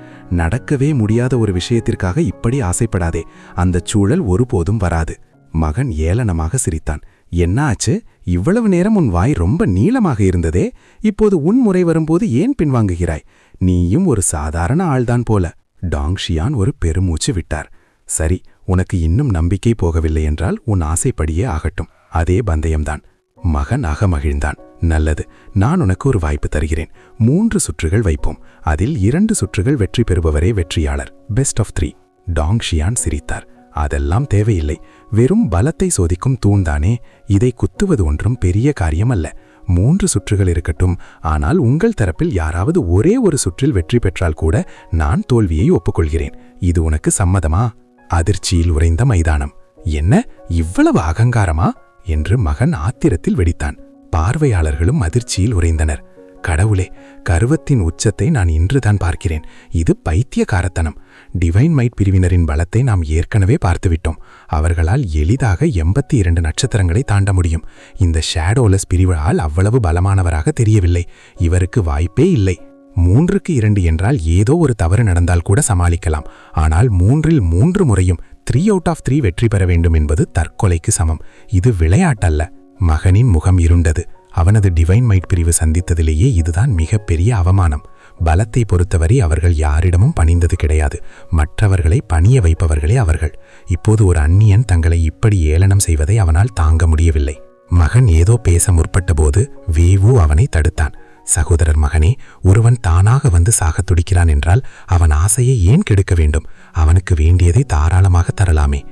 நடக்கவே முடியாத ஒரு விஷயத்திற்காக இப்படி ஆசைப்படாதே. அந்தச் சூழல் ஒருபோதும் வராது. மகன் ஏளனமாக சிரித்தான். என்ன ஆச்சு? இவ்வளவு நேரம் உன் வாய் ரொம்ப நீளமாக இருந்ததே. இப்போது உன் முறை வரும்போது ஏன் பின்வாங்குகிறாய்? நீயும் ஒரு சாதாரண ஆள்தான் போல. டாங்ஷியான் ஒரு பெருமூச்சு விட்டார். சரி, உனக்கு இன்னும் நம்பிக்கை போகவில்லை என்றால் உன் ஆசைப்படியே ஆகட்டும். அதே பந்தயம்தான். மகன் அகமகிழ்ந்தான். நல்லது, நான் உனக்கு ஒரு வாய்ப்பு தருகிறேன். 3 சுற்றுகள் வைப்போம். அதில் 2 சுற்றுகள் வெற்றி பெறுபவரே வெற்றியாளர். Best of 3. டாங்ஷியான் சிரித்தார். அதெல்லாம் தேவையில்லை. வெறும் பலத்தை சோதிக்கும் தூண்தானே. இதை குத்துவது ஒன்றும் பெரிய காரியம் அல்ல. 3 சுற்றுகள் இருக்கட்டும். ஆனால் உங்கள் தரப்பில் யாராவது ஒரே ஒரு சுற்றில் வெற்றி பெற்றால் கூட நான் தோல்வியை ஒப்புக்கொள்கிறேன். இது உனக்கு சம்மதமா? அதிர்ச்சியில் உறைந்த மைதானம். என்ன, இவ்வளவு அகங்காரமா என்று மகன் ஆத்திரத்தில் வெடித்தான். பார்வையாளர்களும் அதிர்ச்சியில் உறைந்தனர். கடவுளே, கர்வத்தின் உச்சத்தை நான் இன்றுதான் பார்க்கிறேன். இது பைத்தியக்காரத்தனம். டிவைன் மைட் பிரிவினரின் பலத்தை நாம் ஏற்கனவே பார்த்துவிட்டோம். அவர்களால் எளிதாக 82 நட்சத்திரங்களை தாண்ட முடியும். இந்த ஷேடோலெஸ் பிரிவால் அவ்வளவு பலமானவராக தெரியவில்லை. இவருக்கு வாய்ப்பே இல்லை. 3க்கு 2 என்றால் ஏதோ ஒரு தவறு நடந்தால் கூட சமாளிக்கலாம். ஆனால் 3இல் 3 முறையும் 3 அவுட் ஆஃப் 3 வெற்றி பெற வேண்டும் என்பது தற்கொலைக்கு சமம். இது விளையாட்டல்ல. மகனின் முகம் இருண்டது. அவனது டிவைன் மைட் பிரிவு சந்தித்ததிலேயே இதுதான் மிகப்பெரிய அவமானம். பலத்தை பொறுத்தவரை அவர்கள் யாரிடமும் பணிந்தது கிடையாது. மற்றவர்களை பணிய வைப்பவர்களே அவர்கள். இப்போது ஒரு அந்நியன் தங்களை இப்படி ஏளனம் செய்வதை அவனால் தாங்க முடியவில்லை. மகன் ஏதோ பேச முற்பட்டபோது வேவு அவனை தடுத்தான். சகோதரர் மகனே, ஒருவன் தானாக வந்து சாகத் துடிக்கிறான் என்றால் அவன் ஆசையை ஏன் கெடுக்க வேண்டும்? அவனுக்கு வேண்டியதை தாராளமாக தரலாமே.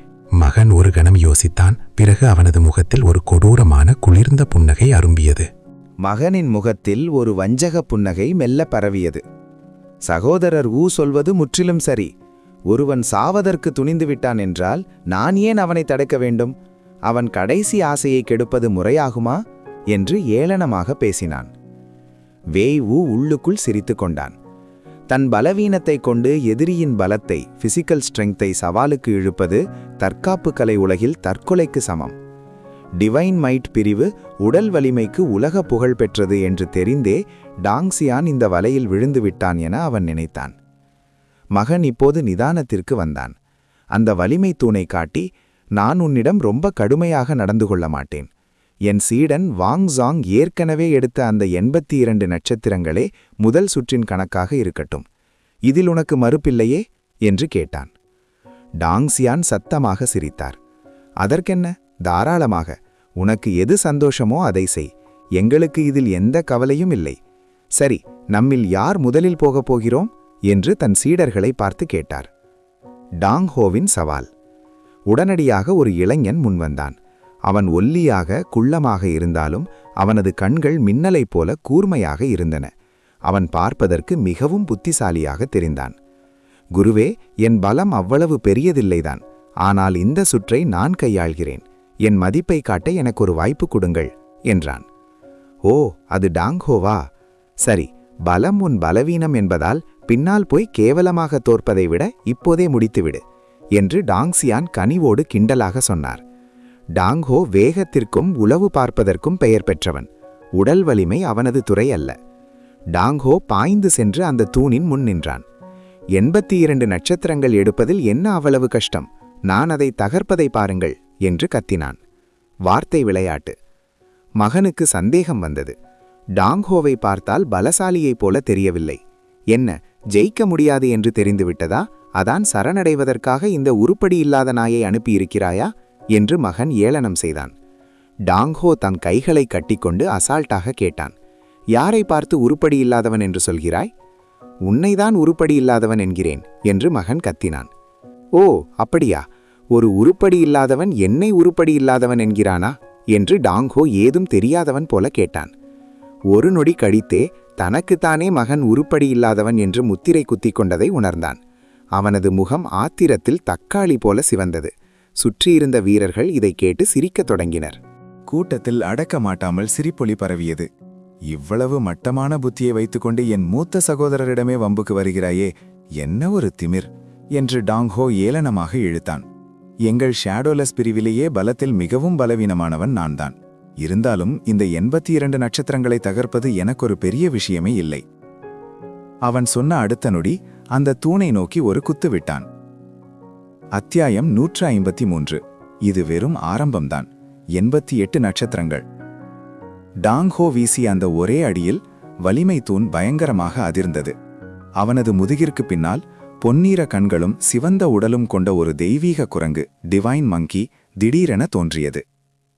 மகன் ஒரு கணம் யோசித்தான். பிறகு அவனது முகத்தில் ஒரு கொடூரமான குளிர்ந்த புன்னகை அரும்பியது. மகனின் முகத்தில் ஒரு வஞ்சக புன்னகை மெல்ல பரவியது. சகோதரர் ஊ சொல்வது முற்றிலும் சரி. ஒருவன் சாவதற்கு துணிந்து விட்டான் என்றால் நான் ஏன் அவனை தடுக்க வேண்டும்? அவன் கடைசி ஆசையை கெடுப்பது முறையாகுமா என்று ஏளனமாக பேசினான். வேய் ஊ உள்ளுக்குள் சிரித்து கொண்டான். தன் பலவீனத்தை கொண்டு எதிரியின் பலத்தை, பிசிக்கல் ஸ்ட்ரெங்த்தை சவாலுக்கு இழுப்பது தற்காப்பு கலை உலகில் தற்கொலைக்கு சமம். டிவைன் மைட் பிரிவு உடல் வலிமைக்கு உலக புகழ் பெற்றது என்று தெரிந்தே டாங்ஸியான் இந்த வலையில் விழுந்து விட்டான் என அவன் நினைத்தான். மகன் இப்போது நிதானத்திற்கு வந்தான். அந்த வலிமை தூணை காட்டி, நான் உன்னிடம் ரொம்ப கடுமையாக நடந்து கொள்ள மாட்டேன். என் சீடன் வாங் ஜாங் ஏற்கனவே எடுத்த அந்த 82 நட்சத்திரங்களே முதல் சுற்றின் கணக்காக இருக்கட்டும். இதில் உனக்கு மறுப்பில்லையே என்று கேட்டான். டாங்ஸியான் சத்தமாக சிரித்தார். அதற்கென்ன, தாராளமாக. உனக்கு எது சந்தோஷமோ அதை செய். எங்களுக்கு இதில் எந்த கவலையும் இல்லை. சரி, நம்மில் யார் முதலில் போகப் போகிறோம் என்று தன் சீடர்களை பார்த்து கேட்டார். டாங் ஹோவின் சவால். உடனடியாக ஒரு இளைஞன் முன்வந்தான். அவன் ஒல்லியாக குள்ளமாக இருந்தாலும் அவனது கண்கள் மின்னலைப் போல கூர்மையாக இருந்தன. அவன் பார்ப்பதற்கு மிகவும் புத்திசாலியாக தெரிந்தான். குருவே, என் பலம் அவ்வளவு பெரியதில்லைதான். ஆனால் இந்த சுற்றை நான் கையாள்கிறேன். என் மதிப்பை காட்ட எனக்கு ஒரு வாய்ப்பு கொடுங்கள் என்றான். ஓ, அது டாங்ஹோவா? சரி, பலம் உன் பலவீனம் என்பதால் பின்னால் போய் கேவலமாக தோற்பதை விட இப்போதே முடித்துவிடு என்று டாங்சியான் கனிவோடு கிண்டலாக சொன்னார். டாங்ஹோ வேகத்திற்கும் உளவு பார்ப்பதற்கும் பெயர் பெற்றவன். உடல் வலிமை அவனது துறை அல்ல. டாங்ஹோ பாய்ந்து சென்று அந்த தூணின் முன் நின்றான். 82 நட்சத்திரங்கள் எடுப்பதில் என்ன அவ்வளவு கஷ்டம்? நான் அதை தகர்ப்பதை பாருங்கள் என்று கத்தினான். வார்த்தை விளையாட்டு. மகனுக்கு சந்தேகம் வந்தது. டாங்ஹோவை பார்த்தால் பலசாலியைப் போல தெரியவில்லை. என்ன, ஜெயிக்க முடியாது என்று தெரிந்துவிட்டதா? அதான் சரணடைவதற்காக இந்த உருப்படி இல்லாத நாயை அனுப்பியிருக்கிறாயா என்று மகன் ஏளனம் செய்தான். டாங்ஹோ தன் கைகளை கட்டிக்கொண்டு அசால்ட்டாக கேட்டான். யாரை பார்த்து உருப்படி இல்லாதவன் என்று சொல்கிறாய்? உன்னைதான் உருப்படி இல்லாதவன் என்கிறேன் என்று மகன் கத்தினான். ஓ, அப்படியா? ஒரு உருப்படி இல்லாதவன் என்னை உருப்படி இல்லாதவன் என்கிறானா என்று டாங்ஹோ ஏதும் தெரியாதவன் போல கேட்டான். ஒரு நொடி கழித்தே தனக்குத்தானே மகன் உருப்படி இல்லாதவன் என்று முத்திரை குத்திக் கொண்டதை உணர்ந்தான். அவனது முகம் ஆத்திரத்தில் தக்காளி போல சிவந்தது. சுற்றியிருந்த வீரர்கள் இதை கேட்டு சிரிக்கத் தொடங்கினர். கூட்டத்தில் அடக்க மாட்டாமல் சிரிப்பொலி பரவியது. இவ்வளவு மட்டமான புத்தியை வைத்துக்கொண்டு என் மூத்த சகோதரரிடமே வம்புக்கு வருகிறாயே, என்ன ஒரு திமிர் என்று டாங்ஹோ ஏளனமாக இழுத்தான். எங்கள் ஷேடோலெஸ் பிரிவிலேயே பலத்தில் மிகவும் பலவீனமானவன் நான்தான். இருந்தாலும் இந்த 82 நட்சத்திரங்களை தகர்ப்பது எனக்கொரு பெரிய விஷயமே இல்லை. அவன் சொன்ன அடுத்த நொடி அந்த தூணை நோக்கி ஒரு குத்து விட்டான். அத்தியாயம் 153. இது வெறும் ஆரம்பம்தான். 88 நட்சத்திரங்கள். டாங்ஹோ வீசிய அந்த ஒரே அடியில் வலிமை தூண் பயங்கரமாக அதிர்ந்தது. அவனது முதுகிற்கு பின்னால் பொன்னீர கண்களும் சிவந்த உடலும் கொண்ட ஒரு தெய்வீக குரங்கு, டிவைன் மங்கி, திடீரென தோன்றியது.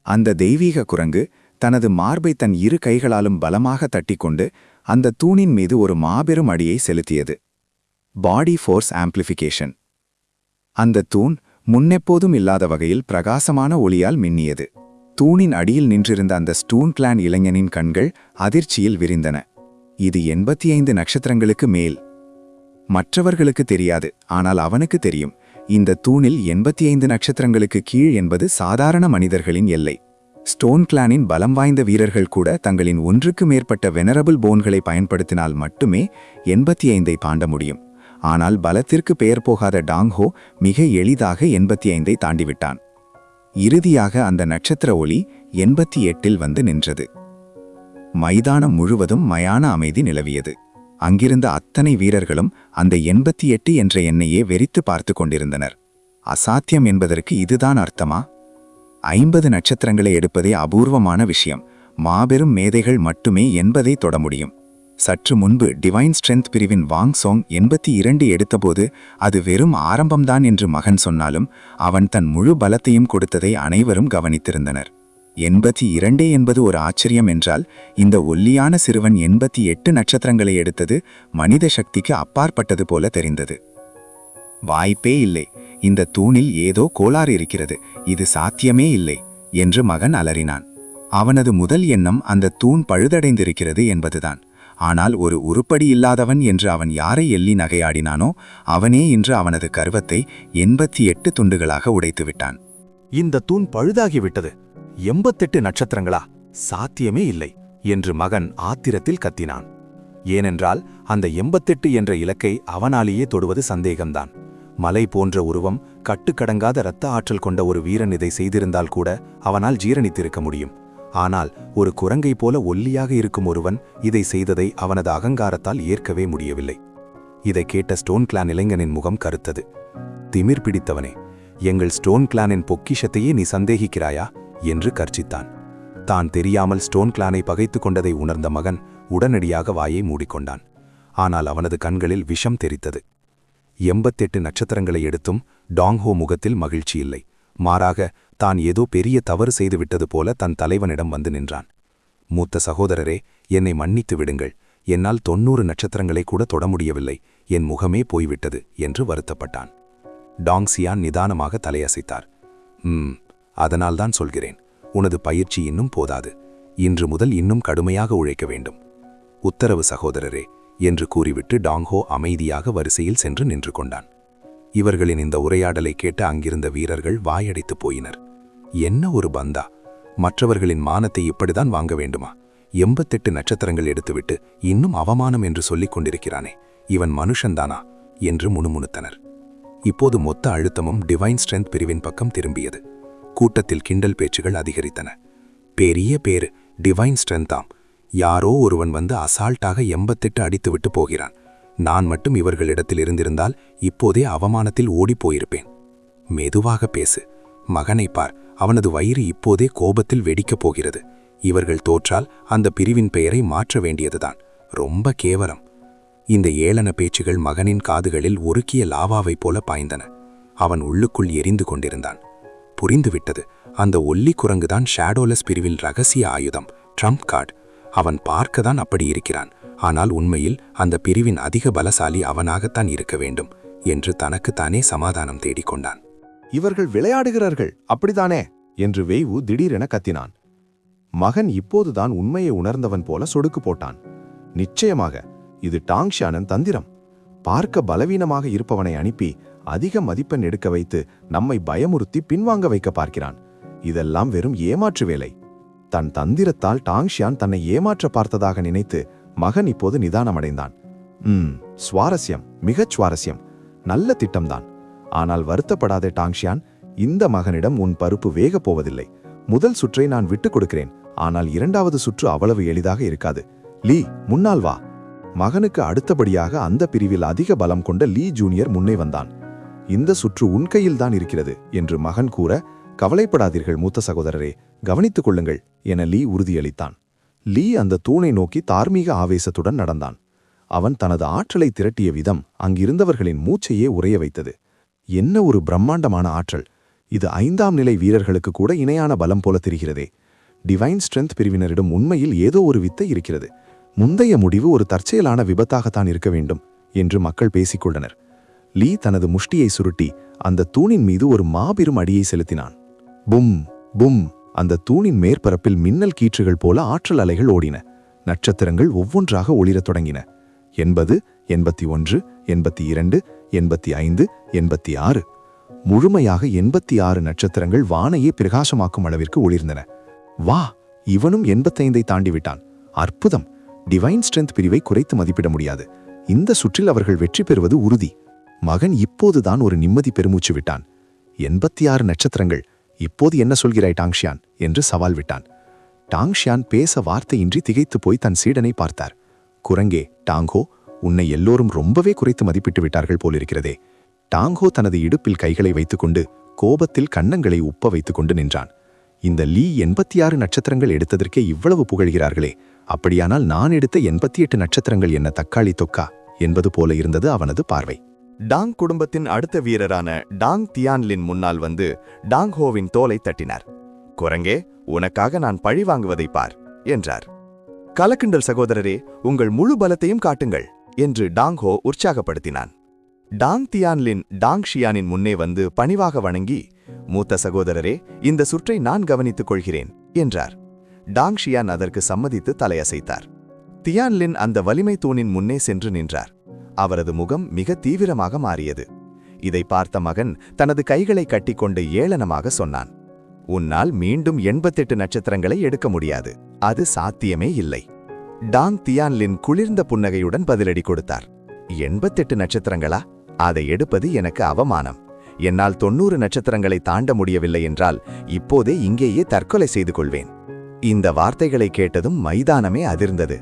அந்த தெய்வீக குரங்கு தனது மார்பை தன் இரு கைகளாலும் பலமாக தட்டிக்கொண்டு அந்த தூணின் மீது ஒரு மாபெரும் அடியை செலுத்தியது. பாடி ஃபோர்ஸ் ஆம்ப்ளிஃபிகேஷன். அந்த தூண் முன்னெப்போதும் இல்லாத வகையில் பிரகாசமான ஒளியால் மின்னியது. தூணின் அடியில் நின்றிருந்த அந்த ஸ்டோன் கிளான் இளைஞனின் கண்கள் அதிர்ச்சியில் விரிந்தன. இது 85 நட்சத்திரங்களுக்கு மேல். மற்றவர்களுக்கு தெரியாது, ஆனால் அவனுக்கு தெரியும். இந்த தூணில் 85 நட்சத்திரங்களுக்கு கீழ் என்பது சாதாரண மனிதர்களின் எல்லை. ஸ்டோன் கிளானின் பலம் வாய்ந்த வீரர்கள் கூட தங்களின் ஒன்றுக்கு மேற்பட்ட வெனரபிள் போன்களை பயன்படுத்தினால் மட்டுமே 85ஐ தாண்ட முடியும். ஆனால் பலத்திற்கு பெயர் போகாத டாங்ஹோ மிக எளிதாக 85ஐ தாண்டிவிட்டான். இறுதியாக அந்த நட்சத்திர ஒளி 88இல் வந்து நின்றது. மைதானம் முழுவதும் மயான அமைதி நிலவியது. அங்கிருந்த அத்தனை வீரர்களும் அந்த 88 என்ற எண்ணையே வெறித்து பார்த்து கொண்டிருந்தனர். அசாத்தியம் என்பதற்கு இதுதான் அர்த்தமா? 50 நட்சத்திரங்களை எடுப்பதே அபூர்வமான விஷயம். மாபெரும் மேதைகள் மட்டுமே 80ஐ தொட முடியும். சற்று முன்பு டிவைன் ஸ்ட்ரென்த் பிரிவின் வாங் சோங் 82 எடுத்தபோது அது வெறும் ஆரம்பம்தான் என்று மகன் சொன்னாலும் அவன் தன் முழு பலத்தையும் கொடுத்ததை அனைவரும் கவனித்திருந்தனர். 82 என்பது ஒரு ஆச்சரியம் என்றால், இந்த ஒல்லியான சிறுவன் 88 நட்சத்திரங்களை எடுத்தது மனித சக்திக்கு அப்பாற்பட்டது போல தெரிந்தது. வாய்ப்பே இல்லை, இந்த தூணில் ஏதோ கோளாறு இருக்கிறது, இது சாத்தியமே இல்லை என்று மகன் அலறினான். அவனது முதல் எண்ணம் அந்த தூண் பழுதடைந்திருக்கிறது என்பதுதான். ஆனால் ஒரு உருப்படி இல்லாதவன் என்று அவன் யாரை எள்ளி நகையாடினானோ அவனே இன்று அவனது கர்வத்தை 88 துண்டுகளாக உடைத்துவிட்டான். இந்த தூண் பழுதாகிவிட்டது. 88 நட்சத்திரங்களா? சாத்தியமே இல்லை என்று மகன் ஆத்திரத்தில் கத்தினான். ஏனென்றால் அந்த 88 என்ற இலக்கை அவனாலேயே தொடுவது சந்தேகம்தான். மலை போன்ற உருவம், கட்டுக்கடங்காத இரத்த ஆற்றல் கொண்ட ஒரு வீரன் இதை செய்திருந்தால் கூட அவனால் ஜீரணித்திருக்க முடியும். ஆனால் ஒரு குரங்கை போல ஒல்லியாக இருக்கும் ஒருவன் இதை செய்ததை அவனது அகங்காரத்தால் ஏற்கவே முடியவில்லை. இதை கேட்ட ஸ்டோன் கிளான் இளைஞனின் முகம் கருத்தது. திமிர் பிடித்தவனே, எங்கள் ஸ்டோன் கிளானின் பொக்கிஷத்தையே நீ சந்தேகிக்கிறாயா என்று கர்ச்சித்தான். தான் தெரியாமல் ஸ்டோன் கிளானை பகைத்து கொண்டதை உணர்ந்த மகன் உடனடியாக வாயை மூடிக்கொண்டான். ஆனால் அவனது கண்களில் விஷம் தெரித்தது. 88 நட்சத்திரங்களை எடுத்தும் டாங்ஹோ முகத்தில் மகிழ்ச்சி இல்லை. மாறாக தான் ஏதோ பெரிய தவறு செய்துவிட்டது போல தன் தலைவனிடம் வந்து நின்றான். மூத்த சகோதரரே, என்னை மன்னித்து விடுங்கள். என்னால் 90 நட்சத்திரங்களை கூட தொட முடியவில்லை. என் முகமே போய்விட்டது என்று வருத்தப்பட்டான். டாங் சியான் நிதானமாக தலையசைத்தார். அதனால்தான் சொல்கிறேன், உனது பயிற்சி இன்னும் போதாது. இன்று முதல் இன்னும் கடுமையாக உழைக்க வேண்டும். உத்தரவு சகோதரரே என்று கூறிவிட்டு டாங்ஹோ அமைதியாக வரிசையில் சென்று நின்று கொண்டான். இவர்களின் இந்த உரையாடலை கேட்டு அங்கிருந்த வீரர்கள் வாயடைத்துப் போயினர். என்ன ஒரு பந்தா! மற்றவர்களின் மானத்தை இப்படிதான் வாங்க வேண்டுமா? 88 நட்சத்திரங்கள் எடுத்துவிட்டு இன்னும் அவமானம் என்று சொல்லிக் கொண்டிருக்கிறானே, இவன் மனுஷன்தானா என்று முணுமுணுத்தனர். இப்போது மொத்த அழுத்தமும் டிவைன் ஸ்ட்ரென்த் பிரிவின் பக்கம் திரும்பியது. கூட்டத்தில் கிண்டல் பேச்சுகள் அதிகரித்தன. பெரிய பேரு, டிவைன் ஸ்ட்ரென்த்தாம். யாரோ ஒருவன் வந்து அசால்ட்டாக 88 அடித்துவிட்டு போகிறான். நான் மட்டும் இவர்களிடத்தில் இருந்திருந்தால் இப்போதே அவமானத்தில் ஓடிப்போயிருப்பேன். மெதுவாக பேசு. மகனை பார், அவனது வயிறு இப்போதே கோபத்தில் வெடிக்கப் போகிறது. இவர்கள் தோற்றால் அந்த பிரிவின் பெயரை மாற்ற வேண்டியதுதான். ரொம்ப கேவலம். இந்த ஏளன பேச்சுகள் மகனின் காதுகளில் உருக்கிய லாவாவைப் போல பாய்ந்தன. அவன் உள்ளுக்குள் எரிந்து கொண்டிருந்தான். புரிந்துவிட்டது, அந்த ஒல்லி குரங்குதான் ஷேடோலெஸ் பிரிவில் ரகசிய ஆயுதம், ட்ரம்ப் கார்டு. அவன் பார்க்கத்தான் அப்படி இருக்கிறான், ஆனால் உண்மையில் அந்த பிரிவின் அதிக பலசாலி அவனாகத்தான் இருக்க வேண்டும் என்று தனக்குத்தானே சமாதானம் தேடிக்கொண்டான். இவர்கள் விளையாடுகிறார்கள், அப்படித்தானே என்று வெய்வு திடீரென கத்தினான். மகன் இப்போதுதான் உண்மையை உணர்ந்தவன் போல சொடுக்கு போட்டான். நிச்சயமாக இது டாங்ஷியானின் தந்திரம். பார்க்க பலவீனமாக இருப்பவனை அனுப்பி அதிக மதிப்பெண் எடுக்க வைத்து நம்மை பயமுறுத்தி பின்வாங்க வைக்க பார்க்கிறான். இதெல்லாம் வெறும் ஏமாற்று வேலை. தன் தந்திரத்தால் டாங்ஷியான் தன்னை ஏமாற்ற பார்த்ததாக நினைத்து மகன் இப்போது நிதானமடைந்தான். சுவாரஸ்யம், மிகச் சுவாரஸ்யம். நல்ல திட்டம்தான். ஆனால் வருத்தப்படாதே டாங்ஷியான், இந்த மகனிடம் உன் பருப்பு வேகப் போவதில்லை. முதல் சுற்றை நான் விட்டுக் கொடுக்கிறேன், ஆனால் இரண்டாவது சுற்று அவ்வளவு எளிதாக இருக்காது. லீ, முன்னால் வா. மகனுக்கு அடுத்தபடியாக அந்த பிரிவில் அதிக பலம் கொண்ட லீ ஜூனியர் முன்னே வந்தான். இந்த சுற்று உன் கையில்தான் இருக்கிறது என்று மகன் கூற, கவலைப்படாதீர்கள் மூத்த சகோதரரே, கவனித்துக் கொள்ளுங்கள் என லீ உறுதியளித்தான். லீ அந்த தூணை நோக்கி தார்மீக ஆவேசத்துடன் நடந்தான். அவன் தனது ஆற்றலை திரட்டிய விதம் அங்கிருந்தவர்களின் மூச்சையே உறைய வைத்தது. என்ன ஒரு பிரம்மாண்டமான ஆற்றல்! இது 5ஆம் நிலை வீரர்களுக்கு கூட இணையான பலம் போல தெரிகிறதே. டிவைன் ஸ்ட்ரென்த் பிரிவினரிடம் உண்மையில் ஏதோ ஒரு வித்தை இருக்கிறது. முந்தைய முடிவு ஒரு தற்செயலான விபத்தாகத்தான் இருக்க வேண்டும் என்று மக்கள் பேசிக்கொண்டனர். லீ தனது முஷ்டியை சுருட்டி அந்த தூணின் மீது ஒரு மாபெரும் அடியை செலுத்தினான். பும் பும்! அந்த தூணின் மேற்பரப்பில் மின்னல் கீற்றுகள் போல ஆற்றல் அலைகள் ஓடின. நட்சத்திரங்கள் ஒவ்வொன்றாக ஒளிரத் தொடங்கின. 80, 81, 82, 85, 86. முழுமையாக 86 நட்சத்திரங்கள் வானையே பிரகாசமாக்கும் அளவிற்கு ஒளிர்ந்தன. வா, இவனும் 85ஐ தாண்டிவிட்டான். அற்புதம்! டிவைன் ஸ்ட்ரென்த் பிரிவை குறைத்து மதிப்பிட முடியாது. இந்த சுற்றில் அவர்கள் வெற்றி பெறுவது உறுதி. மகன் இப்போதுதான் ஒரு நிம்மதி பெருமூச்சு விட்டான். 86 நட்சத்திரங்கள், இப்போது என்ன சொல்கிறாய் டாங்ஷியான் என்று சவால் விட்டான். டாங்ஷியான் பேச வார்த்தையின்றி திகைத்து போய் தன் சீடனை பார்த்தார். குரங்கே, டாங்கோ, உன்னை எல்லோரும் ரொம்பவே குறைத்து மதிப்பிட்டு விட்டார்கள் போலிருக்கிறதே. டாங்கோ தனது இடுப்பில் கைகளை வைத்துக்கொண்டு கோபத்தில் கன்னங்களை உப்ப வைத்துக்கொண்டு நின்றான். இந்த லீ 86 நட்சத்திரங்கள் எடுத்ததற்கே இவ்வளவு புகழ்கிறார்களே, அப்படியானால் நான் எடுத்த 88 நட்சத்திரங்கள் என்ன தக்காளி தொக்கா என்பது போல இருந்தது அவனது பார்வை. டாங் குடும்பத்தின் அடுத்த வீரரான டாங் தியான்லின் முன்னால் வந்து டாங்ஹோவின் தோலை தட்டினார். குரங்கே, உனக்காக நான் பழி வாங்குவதை பார் என்றார். கலக்கிண்டல் சகோதரரே, உங்கள் முழு பலத்தையும் காட்டுங்கள் என்று டாங்ஹோ உற்சாகப்படுத்தினான். டாங் தியான்லின் டாங் ஷியானின் முன்னே வந்து பணிவாக வணங்கி, மூத்த சகோதரரே, இந்த சுற்றை நான் கவனித்துக் கொள்கிறேன் என்றார். டாங் ஷியான் அதற்கு சம்மதித்து தலையசைத்தார். தியான்லின் அந்த வலிமை தூணின் முன்னே சென்று நின்றார். அவரது முகம் மிக தீவிரமாக மாறியது. இதை பார்த்த மகன் தனது கைகளை கட்டிக்கொண்டு ஏளனமாக சொன்னான், உன்னால் மீண்டும் 88 நட்சத்திரங்களை எடுக்க முடியாது. அது சாத்தியமே இல்லை. டாங் தியான்லின் குளிர்ந்த புன்னகையுடன் பதிலடி கொடுத்தார். 88 நட்சத்திரங்களா? அதை எடுப்பது எனக்கு அவமானம். என்னால் 90 நட்சத்திரங்களை தாண்ட முடியவில்லை என்றால் இப்போதே இங்கேயே தற்கொலை செய்து கொள்வேன். இந்த வார்த்தைகளை கேட்டதும் மைதானமே அதிர்ந்தது.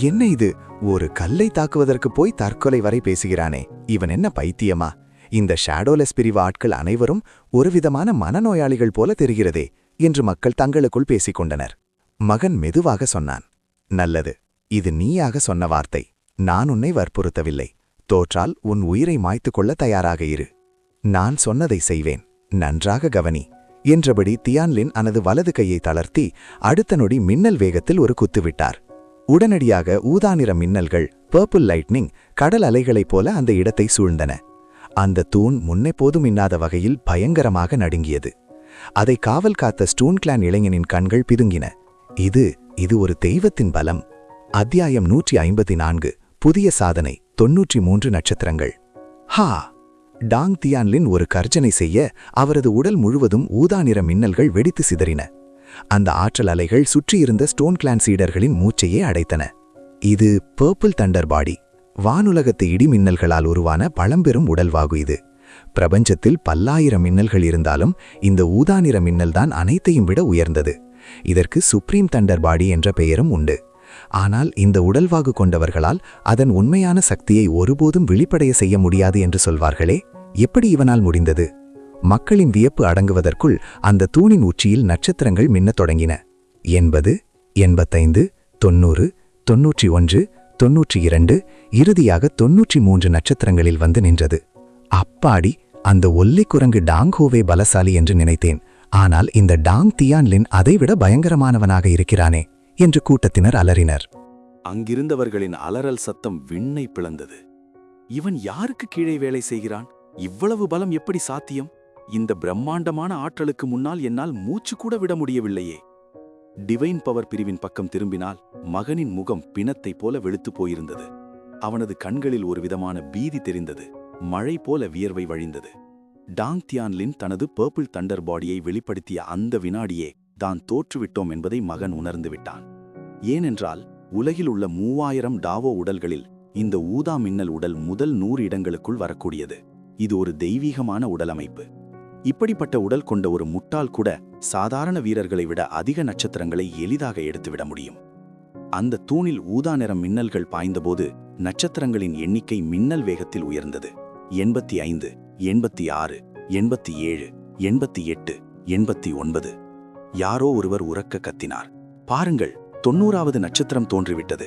என்ன இது? ஒரு கல்லை தாக்குவதற்கு போய் தற்கொலை வரை பேசுகிறானே, இவன் என்ன பைத்தியமா? இந்த ஷேடோலெஸ் பிரிவு ஆட்கள் அனைவரும் ஒருவிதமான மனநோயாளிகள் போல தெரிகிறதே என்று மக்கள் தங்களுக்குள் பேசிக்கொண்டனர். மகன் மெதுவாக சொன்னான், நல்லது, இது நீயாக சொன்ன வார்த்தை. நான் உன்னை வற்புறுத்தவில்லை. தோற்றால் உன் உயிரை மாய்த்து கொள்ள தயாராக இரு. நான் சொன்னதை செய்வேன். நன்றாக கவனி. என்றபடி தியான்லின் தனது வலது கையை தளர்த்தி அடுத்த நொடி மின்னல் வேகத்தில் ஒரு குத்து விட்டார். உடனடியாக ஊதா நிற மின்னல்கள், பர்பிள் லைட்னிங், கடல் அலைகளைப் போல அந்த இடத்தை சூழ்ந்தன. அந்த தூண் முன்னெப்போதும் இன்னாத வகையில் பயங்கரமாக நடுங்கியது. அதை காவல் காத்த ஸ்டோன் கிளான் இளைஞனின் கண்கள் பிதுங்கின. இது ஒரு தெய்வத்தின் பலம். அத்தியாயம் 154. புதிய சாதனை. 93 நட்சத்திரங்கள். ஹா! டாங் தியான்லின் ஒரு கர்ஜனை செய்ய அவரது உடல் முழுவதும் ஊதா நிற மின்னல்கள் வெடித்து சிதறின. அந்த ஆற்றல் அலைகள் சுற்றியிருந்த ஸ்டோன் கிளான் சீடர்களின் மூச்சையே அடைத்தன. இது பர்பிள் தண்டர் பாடி, வானுலகத்து இடி மின்னல்களால் உருவான பழம்பெரும் உடல்வாகு. இது பிரபஞ்சத்தில் பல்லாயிரம் மின்னல்கள் இருந்தாலும் இந்த ஊதா நிற மின்னல்தான் அனைத்தையும் விட உயர்ந்தது. இதற்கு சுப்ரீம் தண்டர் பாடி என்ற பெயரும் உண்டு. ஆனால் இந்த உடல்வாகு கொண்டவர்களால் அதன் உண்மையான சக்தியை ஒருபோதும் வெளிப்படைய செய்ய முடியாது என்று சொல்வார்களே, எப்படி இவனால் முடிந்தது? மக்களின் வியப்பு அடங்குவதற்குள் அந்த தூணின் உச்சியில் நட்சத்திரங்கள் மின்னத் தொடங்கின. 80, 85, 90, 91, 92, இறுதியாக 93 நட்சத்திரங்களில் வந்து நின்றது. அப்பாடி! அந்த ஒல்லை குரங்கு டாங் ஹோவே பலசாலி என்று நினைத்தேன். ஆனால் இந்த டாங் தியான்லின் அதைவிட பயங்கரமானவனாக இருக்கிறானே என்று கூட்டத்தினர் அலறினர். அங்கிருந்தவர்களின் அலறல் சத்தம் விண்ணை பிளந்தது. இவன் யாருக்கு கீழே வேலை செய்கிறான்? இவ்வளவு பலம் எப்படி சாத்தியம்? இந்த பிரம்மாண்டமான ஆற்றலுக்கு முன்னால் என்னால் மூச்சு கூட விட முடியவில்லையே. டிவைன் பவர் பிரிவின் பக்கம் திரும்பினால் மகனின் முகம் பிணத்தை போல வெளுத்து போயிருந்தது. அவனது கண்களில் ஒரு விதமான பீதி தெரிந்தது. மழை போல வியர்வை வழிந்தது. டாங் தியான்லின் தனது பர்பிள் தண்டர் பாடியை வெளிப்படுத்திய அந்த வினாடியே தான் தோற்றுவிட்டோம் என்பதை மகன் உணர்ந்து விட்டான். ஏனென்றால் உலகில் உள்ள 3000 டாவோ உடல்களில் இந்த ஊதா மின்னல் உடல் முதல் 100 இடங்களுக்குள் வரக்கூடியது. இது ஒரு தெய்வீகமான உடலமைப்பு. இப்படிப்பட்ட உடல் கொண்ட ஒரு முட்டாள் கூட சாதாரண வீரர்களை விட அதிக நட்சத்திரங்களை எளிதாக எடுத்துவிட முடியும். அந்த தூணில் ஊதா நிற மின்னல்கள் பாய்ந்தபோது நட்சத்திரங்களின் எண்ணிக்கை மின்னல் வேகத்தில் உயர்ந்தது. 85, 86, 87, 88, 89. யாரோ ஒருவர் உரக்க கத்தினார். பாருங்கள், 90வது நட்சத்திரம் தோன்றிவிட்டது.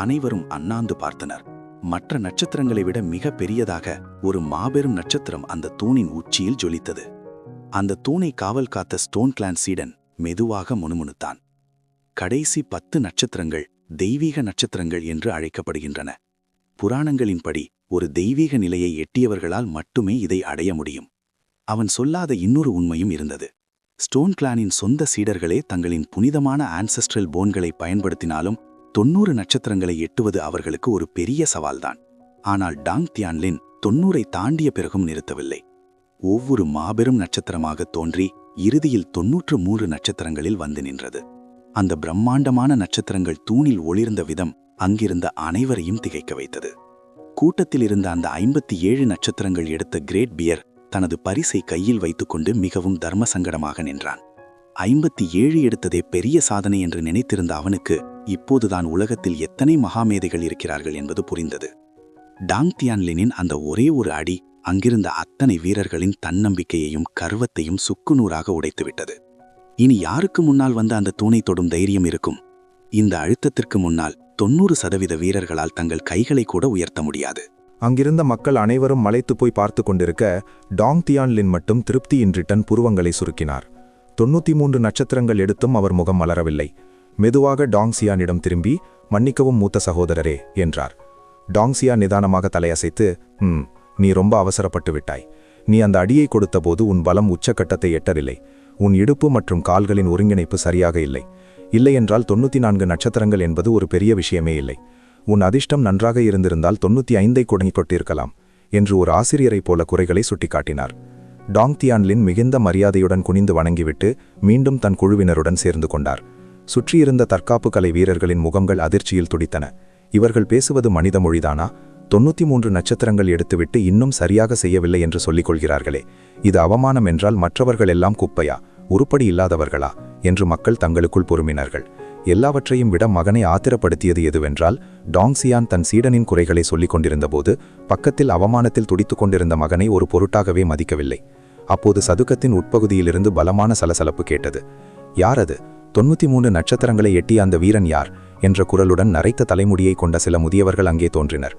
அனைவரும் அண்ணாந்து பார்த்தனர். மற்ற நட்சத்திரங்களை விட மிக பெரியதாக ஒரு மாபெரும் நட்சத்திரம் அந்த தூணின் உச்சியில் ஜொலித்தது. அந்த தூணை காவல் காத்த ஸ்டோன் கிளான் சீடன் மெதுவாக முணுமுணுத்தான். கடைசி 10 நட்சத்திரங்கள் தெய்வீக நட்சத்திரங்கள் என்று அழைக்கப்படுகின்றன. புராணங்களின்படி ஒரு தெய்வீக நிலையை எட்டியவர்களால் மட்டுமே இதை அடைய முடியும். அவன் சொல்லாத இன்னொரு உண்மையும் இருந்தது. ஸ்டோன் கிளானின் சொந்த சீடர்களே தங்களின் புனிதமான ஆன்செஸ்ட்ரல் போன்களை பயன்படுத்தினாலும் 90 நட்சத்திரங்களை எட்டுவது அவர்களுக்கு ஒரு பெரிய சவால்தான். ஆனால் டாங் தியான்லின் 90ஐ தாண்டிய பிறகும் நிறுத்தவில்லை. ஒவ்வொரு மாபெரும் நட்சத்திரமாக தோன்றி இறுதியில் 93 நட்சத்திரங்களில் வந்து நின்றது. அந்த பிரம்மாண்டமான நட்சத்திரங்கள் தூணில் ஒளிர்ந்த விதம் அங்கிருந்த அனைவரையும் திகைக்க வைத்தது. கூட்டத்தில் இருந்த அந்த 57 நட்சத்திரங்கள் எடுத்த கிரேட் பியர் தனது பரிசை கையில் வைத்துக்கொண்டு மிகவும் தர்மசங்கடமாக நின்றான். 57 எடுத்ததே பெரிய சாதனை என்று நினைத்திருந்த அவனுக்கு இப்போதுதான் உலகத்தில் எத்தனை மகாமேதைகள் இருக்கிறார்கள் என்பது புரிந்தது. டாங் தியான்லினின் அந்த ஒரே ஒரு அடி அங்கிருந்த அத்தனை வீரர்களின் தன்னம்பிக்கையையும் கர்வத்தையும் சுக்குநூறாக உடைத்துவிட்டது. இனி யாருக்கு முன்னால் வந்து அந்த தூணை தொடும் தைரியம் இருக்கும்? இந்த அழுத்தத்திற்கு முன்னால் 90% வீரர்களால் தங்கள் கைகளை கூட உயர்த்த முடியாது. அங்கிருந்த மக்கள் அனைவரும் மலைத்து போய் பார்த்து கொண்டிருக்க டாங் தியான்லின் மட்டும் திருப்தியின்றி தன் புருவங்களை சுருக்கினார். 93 நட்சத்திரங்கள் எடுத்தும் அவர் முகம் மலரவில்லை. மெதுவாக டாங் சியானிடம் திரும்பி, மன்னிக்கவும் மூத்த சகோதரரே என்றார். டாங் சியான் நிதானமாக தலையசைத்து, நீ ரொம்ப அவசரப்பட்டு விட்டாய். நீ அந்த அடியை கொடுத்தபோது உன் பலம் உச்சக்கட்டத்தை எட்டவில்லை. உன் இடுப்பு மற்றும் கால்களின் ஒருங்கிணைப்பு சரியாக இல்லை. இல்லையென்றால் 94 நட்சத்திரங்கள் என்பது ஒரு பெரிய விஷயமே இல்லை. உன் அதிர்ஷ்டம் நன்றாக இருந்திருந்தால் 95ஐ கொடங்கி கொட்டிருக்கலாம் என்று ஒரு ஆசிரியரைப் போல குறைகளை சுட்டிக்காட்டினார். டாங் தியான்லின் மிகுந்த மரியாதையுடன் குனிந்து வணங்கிவிட்டு மீண்டும் தன் குழுவினருடன் சேர்ந்து கொண்டார். சுற்றியிருந்த தற்காப்பு கலை வீரர்களின் முகங்கள் அதிர்ச்சியில் துடித்தன. இவர்கள் பேசுவது மனித மொழிதானா? 93 நட்சத்திரங்கள் எடுத்துவிட்டு இன்னும் சரியாக செய்யவில்லை என்று சொல்லிக் கொள்கிறார்களே, இது அவமானம் என்றால் மற்றவர்கள் எல்லாம் குப்பையா, உருப்படி இல்லாதவர்களா என்று மக்கள் தங்களுக்குள் பொறுமினார்கள். எல்லாவற்றையும் விட மகனை ஆத்திரப்படுத்தியது எதுவென்றால், டாங் சியான் தன் சீடனின் குறைகளை சொல்லிக் கொண்டிருந்தபோது பக்கத்தில் அவமானத்தில் துடித்துக் கொண்டிருந்த மகனை ஒரு பொருட்டாகவே மதிக்கவில்லை. அப்போது சதுக்கத்தின் உட்பகுதியிலிருந்து பலமான சலசலப்பு கேட்டது. யார் அது? 93 நட்சத்திரங்களை எட்டிய அந்த வீரன் யார் என்ற குரலுடன் நரைத்த தலைமுடியை கொண்ட சில முதியவர்கள் அங்கே தோன்றினர்.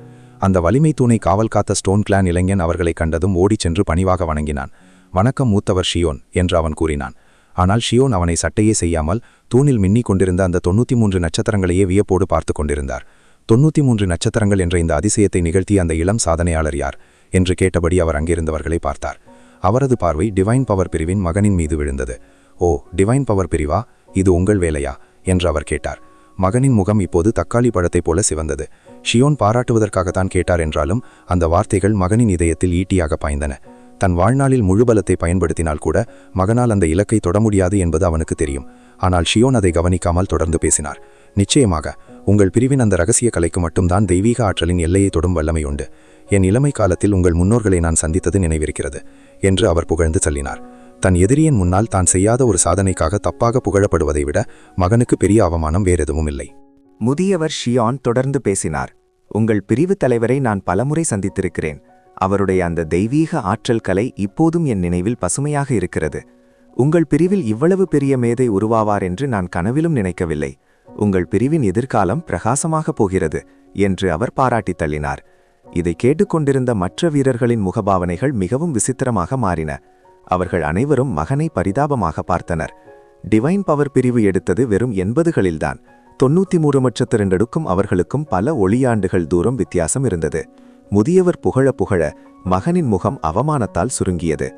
அந்த வலிமை தூணை காவல் காத்த ஸ்டோன் கிளான் இளைஞன் அவர்களை கண்டதும் ஓடிச் சென்று பணிவாக வணங்கினான். வணக்கம் மூத்தவர் ஷியோன் என்று அவன் கூறினான். ஆனால் ஷியோன் அவனை சட்டையே செய்யாமல் தூணில் மின்னிக் கொண்டிருந்த அந்த 93 நட்சத்திரங்களையே வியப்போடு பார்த்து கொண்டிருந்தார். 93 நட்சத்திரங்கள் என்ற இந்த அதிசயத்தை நிகழ்த்திய அந்த இளம் சாதனையாளர் யார் என்று கேட்டபடி அவர் அங்கிருந்தவர்களை பார்த்தார். அவரது பார்வை டிவைன் பவர் பிரிவின் மகனின் மீது விழுந்தது. ஓ, டிவைன் பவர் பிரிவா, இது உங்கள் வேலையா என்று அவர் கேட்டார். மகனின் முகம் இப்போது தக்காளி பழத்தைப் போல சிவந்தது. ஷியோன் பாராட்டுவதற்காகத்தான் கேட்டார் என்றாலும் அந்த வார்த்தைகள் மகனின் இதயத்தில் ஈட்டியாக பாய்ந்தன. தன் வாழ்நாளில் முழு பலத்தை பயன்படுத்தினால் கூட மகனால் அந்த இலக்கை தொட முடியாது என்பது அவனுக்கு தெரியும். ஆனால் ஷியோன் அதை கவனிக்காமல் தொடர்ந்து பேசினார். நிச்சயமாக உங்கள் பிரிவின் அந்த இரகசிய கலைக்கு மட்டும்தான் தெய்வீக ஆற்றலின் எல்லையை தொடும் வல்லமை உண்டு. என் இளமை காலத்தில் உங்கள் முன்னோர்களை நான் சந்தித்தது நினைவிருக்கிறது என்று அவர் புகழ்ந்து சொல்லினார். தன் எதிரியின் முன்னால் தான் செய்யாத ஒரு சாதனைக்காக தப்பாக புகழப்படுவதை விட மகனுக்கு பெரிய அவமானம் வேறெதுவும் இல்லை. முதியவர் ஷியான் தொடர்ந்து பேசினார். உங்கள் பிரிவு தலைவரை நான் பலமுறை சந்தித்திருக்கிறேன். அவருடைய அந்த தெய்வீக ஆற்றல் கலை இப்போதும் என் நினைவில் பசுமையாக இருக்கிறது. உங்கள் பிரிவில் இவ்வளவு பெரிய மேதை உருவாவார் என்று நான் கனவிலும் நினைக்கவில்லை. உங்கள் பிரிவின் எதிர்காலம் பிரகாசமாக போகிறது என்று அவர் பாராட்டி தள்ளினார். இதை கேட்டுக்கொண்டிருந்த மற்ற வீரர்களின் முகபாவனைகள் மிகவும் விசித்திரமாக மாறின. அவர்கள் அனைவரும் மகனை பரிதாபமாக பார்த்தனர். டிவைன் பவர் பிரிவு எடுத்தது வெறும் 80களில்தான். 93 நட்சத்திரங்களுக்கும் அவர்களுக்கும் பல ஒளியாண்டுகள் தூரம் வித்தியாசம் இருந்தது. முதியவர் புகழ புகழ மகனின் முகம் அவமானத்தால் சுருங்கியது.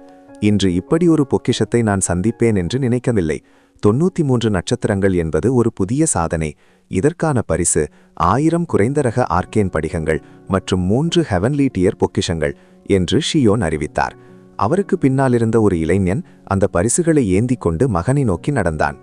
இன்று இப்படி ஒரு பொக்கிஷத்தை நான் சந்திப்பேன் என்று நினைக்கவில்லை. 93 நட்சத்திரங்கள் என்பது ஒரு புதிய சாதனை. இதற்கான பரிசு 1000 குறைந்த ரக ஆர்கேன் படிகங்கள் மற்றும் 3 ஹெவன்லி டியர் பொக்கிஷங்கள் என்று ஷியோன் அறிவித்தார். அவருக்கு பின்னாலிருந்த ஒரு இளைஞன் அந்த பரிசுகளை ஏந்திக் கொண்டு மகனை நோக்கி நடந்தான்.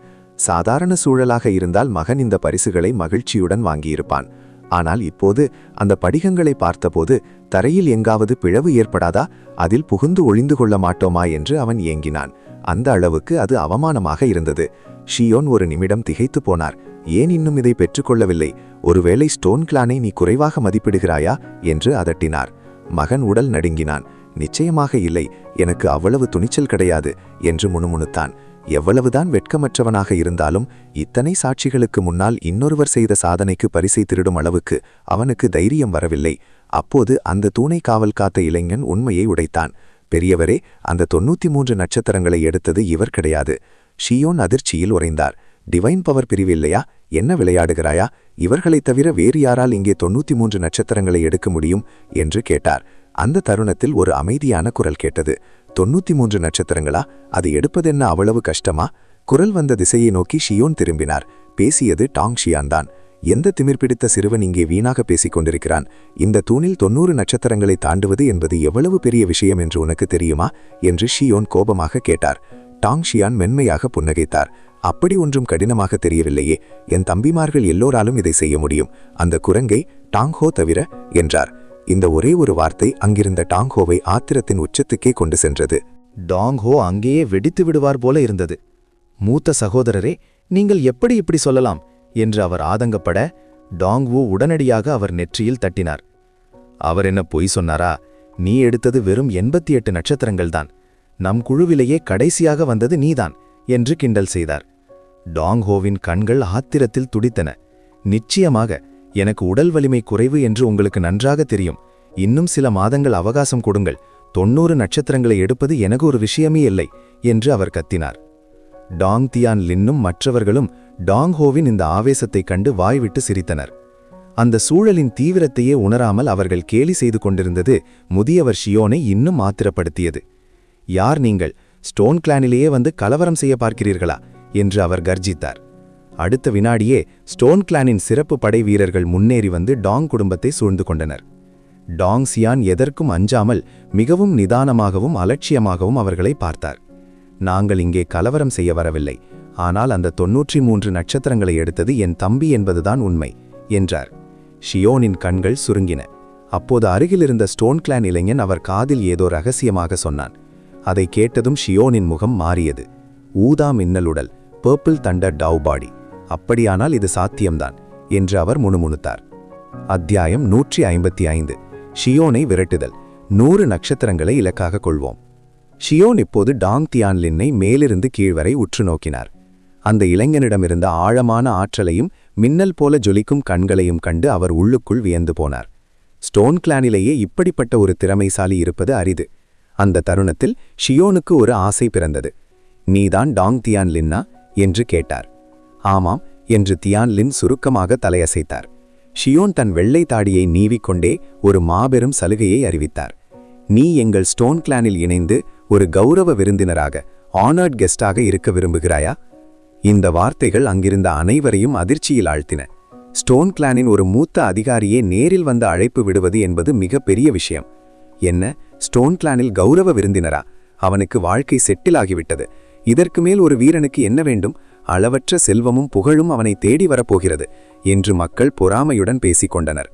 சாதாரண சூழலாக இருந்தால் மகன் இந்த பரிசுகளை மகிழ்ச்சியுடன் வாங்கியிருப்பான். ஆனால் இப்போது அந்த படிகங்களை பார்த்தபோது தரையில் எங்காவது பிளவு ஏற்படாதா, அதில் புகுந்து ஒளிந்து கொள்ள மாட்டோமா என்று அவன் ஏங்கினான். அந்த அளவுக்கு அது அவமானமாக இருந்தது. ஷியோன் ஒரு நிமிடம் திகைத்து போனார். ஏன் இன்னும் இதை பெற்றுக்கொள்ளவில்லை? ஒருவேளை ஸ்டோன் கிளானை நீ குறைவாக மதிப்பிடுகிறாயா என்று அதட்டினார். மகன் உடல் நடுங்கினான். நிச்சயமாக இல்லை, எனக்கு அவ்வளவு துணிச்சல் கிடையாது என்று முணுமுணுத்தான். எவ்வளவுதான் வெட்கமற்றவனாக இருந்தாலும் இத்தனை சாட்சிகளுக்கு முன்னால் இன்னொருவர் செய்த சாதனைக்கு பரிசை திருடும் அளவுக்கு அவனுக்கு தைரியம் வரவில்லை. அப்போது அந்த தூணை காவல் காத்த இளைஞன் உண்மையை உடைத்தான். பெரியவரே, அந்த 93 நட்சத்திரங்களை எடுத்தது இவர் கிடையாது. ஷியோன் அதிர்ச்சியில் உறைந்தார். டிவைன் பவர் பிரிவு இல்லையா? என்ன விளையாடுகிறாயா? இவர்களைத் தவிர வேறு யாரால் இங்கே 93 நட்சத்திரங்களை எடுக்க முடியும் என்று கேட்டார். அந்த தருணத்தில் ஒரு அமைதியான குரல் கேட்டது. 93 நட்சத்திரங்களா? அது எடுப்பதென்ன அவ்வளவு கஷ்டமா? குரல் வந்த திசையை நோக்கி ஷியோன் திரும்பினார். பேசியது டாங் ஷியான் தான். எந்த திமிர்பிடித்த சிறுவன் இங்கே வீணாக பேசிக் கொண்டிருக்கிறான்? இந்த தூணில் 90 நட்சத்திரங்களை தாண்டுவது என்பது எவ்வளவு பெரிய விஷயம் என்று உனக்கு தெரியுமா என்று ஷியோன் கோபமாக கேட்டார். டாங் ஷியான் மென்மையாக புன்னகைத்தார். அப்படி ஒன்றும் கடினமாக தெரியவில்லையே, என் தம்பிமார்கள் எல்லோராலும் இதை செய்ய முடியும், அந்த குரங்கை டாங்ஹோ தவிர என்றார். இந்த ஒரே ஒரு வார்த்தை அங்கிருந்த டாங்ஹோவை ஆத்திரத்தின் உச்சத்துக்கே கொண்டு சென்றது. டாங்ஹோ அங்கேயே வெடித்து விடுவார் போல இருந்தது. மூத்த சகோதரரே, நீங்கள் எப்படி இப்படி சொல்லலாம் என்று அவர் ஆதங்கப்பட டாங்ஹோ உடனடியாக அவர் நெற்றியில் தட்டினார். அவர் என்ன பொய் சொன்னாரா? நீ எடுத்தது வெறும் 88 நட்சத்திரங்கள்தான். நம் குழுவிலேயே கடைசியாக வந்தது நீதான் என்று கிண்டல் செய்தார். டாங்ஹோவின் கண்கள் ஆத்திரத்தில் துடித்தன. நிச்சயமாக எனக்கு உடல் வலிமை குறைவு என்று உங்களுக்கு நன்றாக தெரியும். இன்னும் சில மாதங்கள் அவகாசம் கொடுங்கள். 90 நட்சத்திரங்களை எடுப்பது எனக்கு ஒரு விஷயமே இல்லை என்று அவர் கத்தினார். டாங் தியான் லின்னும் மற்றவர்களும் டாங்ஹோவின் இந்த ஆவேசத்தைக் கண்டு வாய்விட்டு சிரித்தனர். அந்த சூழலின் தீவிரத்தையே உணராமல் அவர்கள் கேலி செய்து கொண்டிருந்தது முதியவர் ஷியோனை இன்னும் ஆத்திரப்படுத்தியது. யார் நீங்கள்? ஸ்டோன் கிளானிலேயே வந்து கலவரம் செய்ய பார்க்கிறீர்களா என்று அவர் கர்ஜித்தார். அடுத்த வினாடியே ஸ்டோன் கிளானின் சிறப்பு படை வீரர்கள் முன்னேறி வந்து டாங் குடும்பத்தை சூழ்ந்து கொண்டனர். டாங் சியான் எதற்கும் அஞ்சாமல் மிகவும் நிதானமாகவும் அலட்சியமாகவும் அவர்களை பார்த்தார். நாங்கள் இங்கே கலவரம் செய்ய வரவில்லை, ஆனால் அந்த 93 நட்சத்திரங்களை எடுத்தது என் தம்பி என்பதுதான் உண்மை என்றார். ஷியோனின் கண்கள் சுருங்கின. அப்போது அருகிலிருந்த ஸ்டோன் கிளான் இளைஞன் அவர் காதில் ஏதோ ரகசியமாக சொன்னான். அதை கேட்டதும் ஷியோனின் முகம் மாறியது. ஊதா மின்னலுடல், பர்பிள் தண்டர் டவ் பாடி, அப்படியானால் இது சாத்தியம்தான் என்று அவர் முணுமுணுத்தார். அத்தியாயம் 155. ஷியோனை விரட்டுதல். 100 நட்சத்திரங்களை இலக்காக கொள்வோம். ஷியோன் இப்போது டாங் தியான் லின்னை மேலிருந்து கீழ்வரை உற்று நோக்கினார். அந்த இளைஞனிடமிருந்த ஆழமான ஆற்றலையும் மின்னல் போல ஜொலிக்கும் கண்களையும் கண்டு அவர் உள்ளுக்குள் வியந்து போனார். ஸ்டோன் கிளானிலேயே இப்படிப்பட்ட ஒரு திறமைசாலி இருப்பது அரிது. அந்த தருணத்தில் ஷியோனுக்கு ஒரு ஆசை பிறந்தது. நீதான் டாங் தியான் லின்னா என்று கேட்டார். ஆமாம் என்று தியான் லின் சுருக்கமாக தலையசைத்தார். ஷியோன் தன் வெள்ளை தாடியை நீவிக்கொண்டே ஒரு மாபெரும் சலுகையை அறிவித்தார். நீ எங்கள் ஸ்டோன் கிளானில் இணைந்து ஒரு கௌரவ விருந்தினராக, ஆனர்ட் கெஸ்டாக இருக்க விரும்புகிறாயா? இந்த வார்த்தைகள் அங்கிருந்த அனைவரையும் அதிர்ச்சியில் ஆழ்த்தின. ஸ்டோன் கிளானின் ஒரு மூத்த அதிகாரியே நேரில் வந்து அழைப்பு விடுவது என்பது மிக பெரிய விஷயம். என்ன, ஸ்டோன் கிளானில் கௌரவ விருந்தினரா? அவனுக்கு வாழ்க்கை செட்டில் ஆகிவிட்டது. இதற்கு மேல் ஒரு வீரனுக்கு என்ன வேண்டும்? அளவற்ற செல்வமும் புகழும் அவனை தேடி வரப்போகிறது என்று மக்கள் பொறாமையுடன் பேசிக் கொண்டனர்.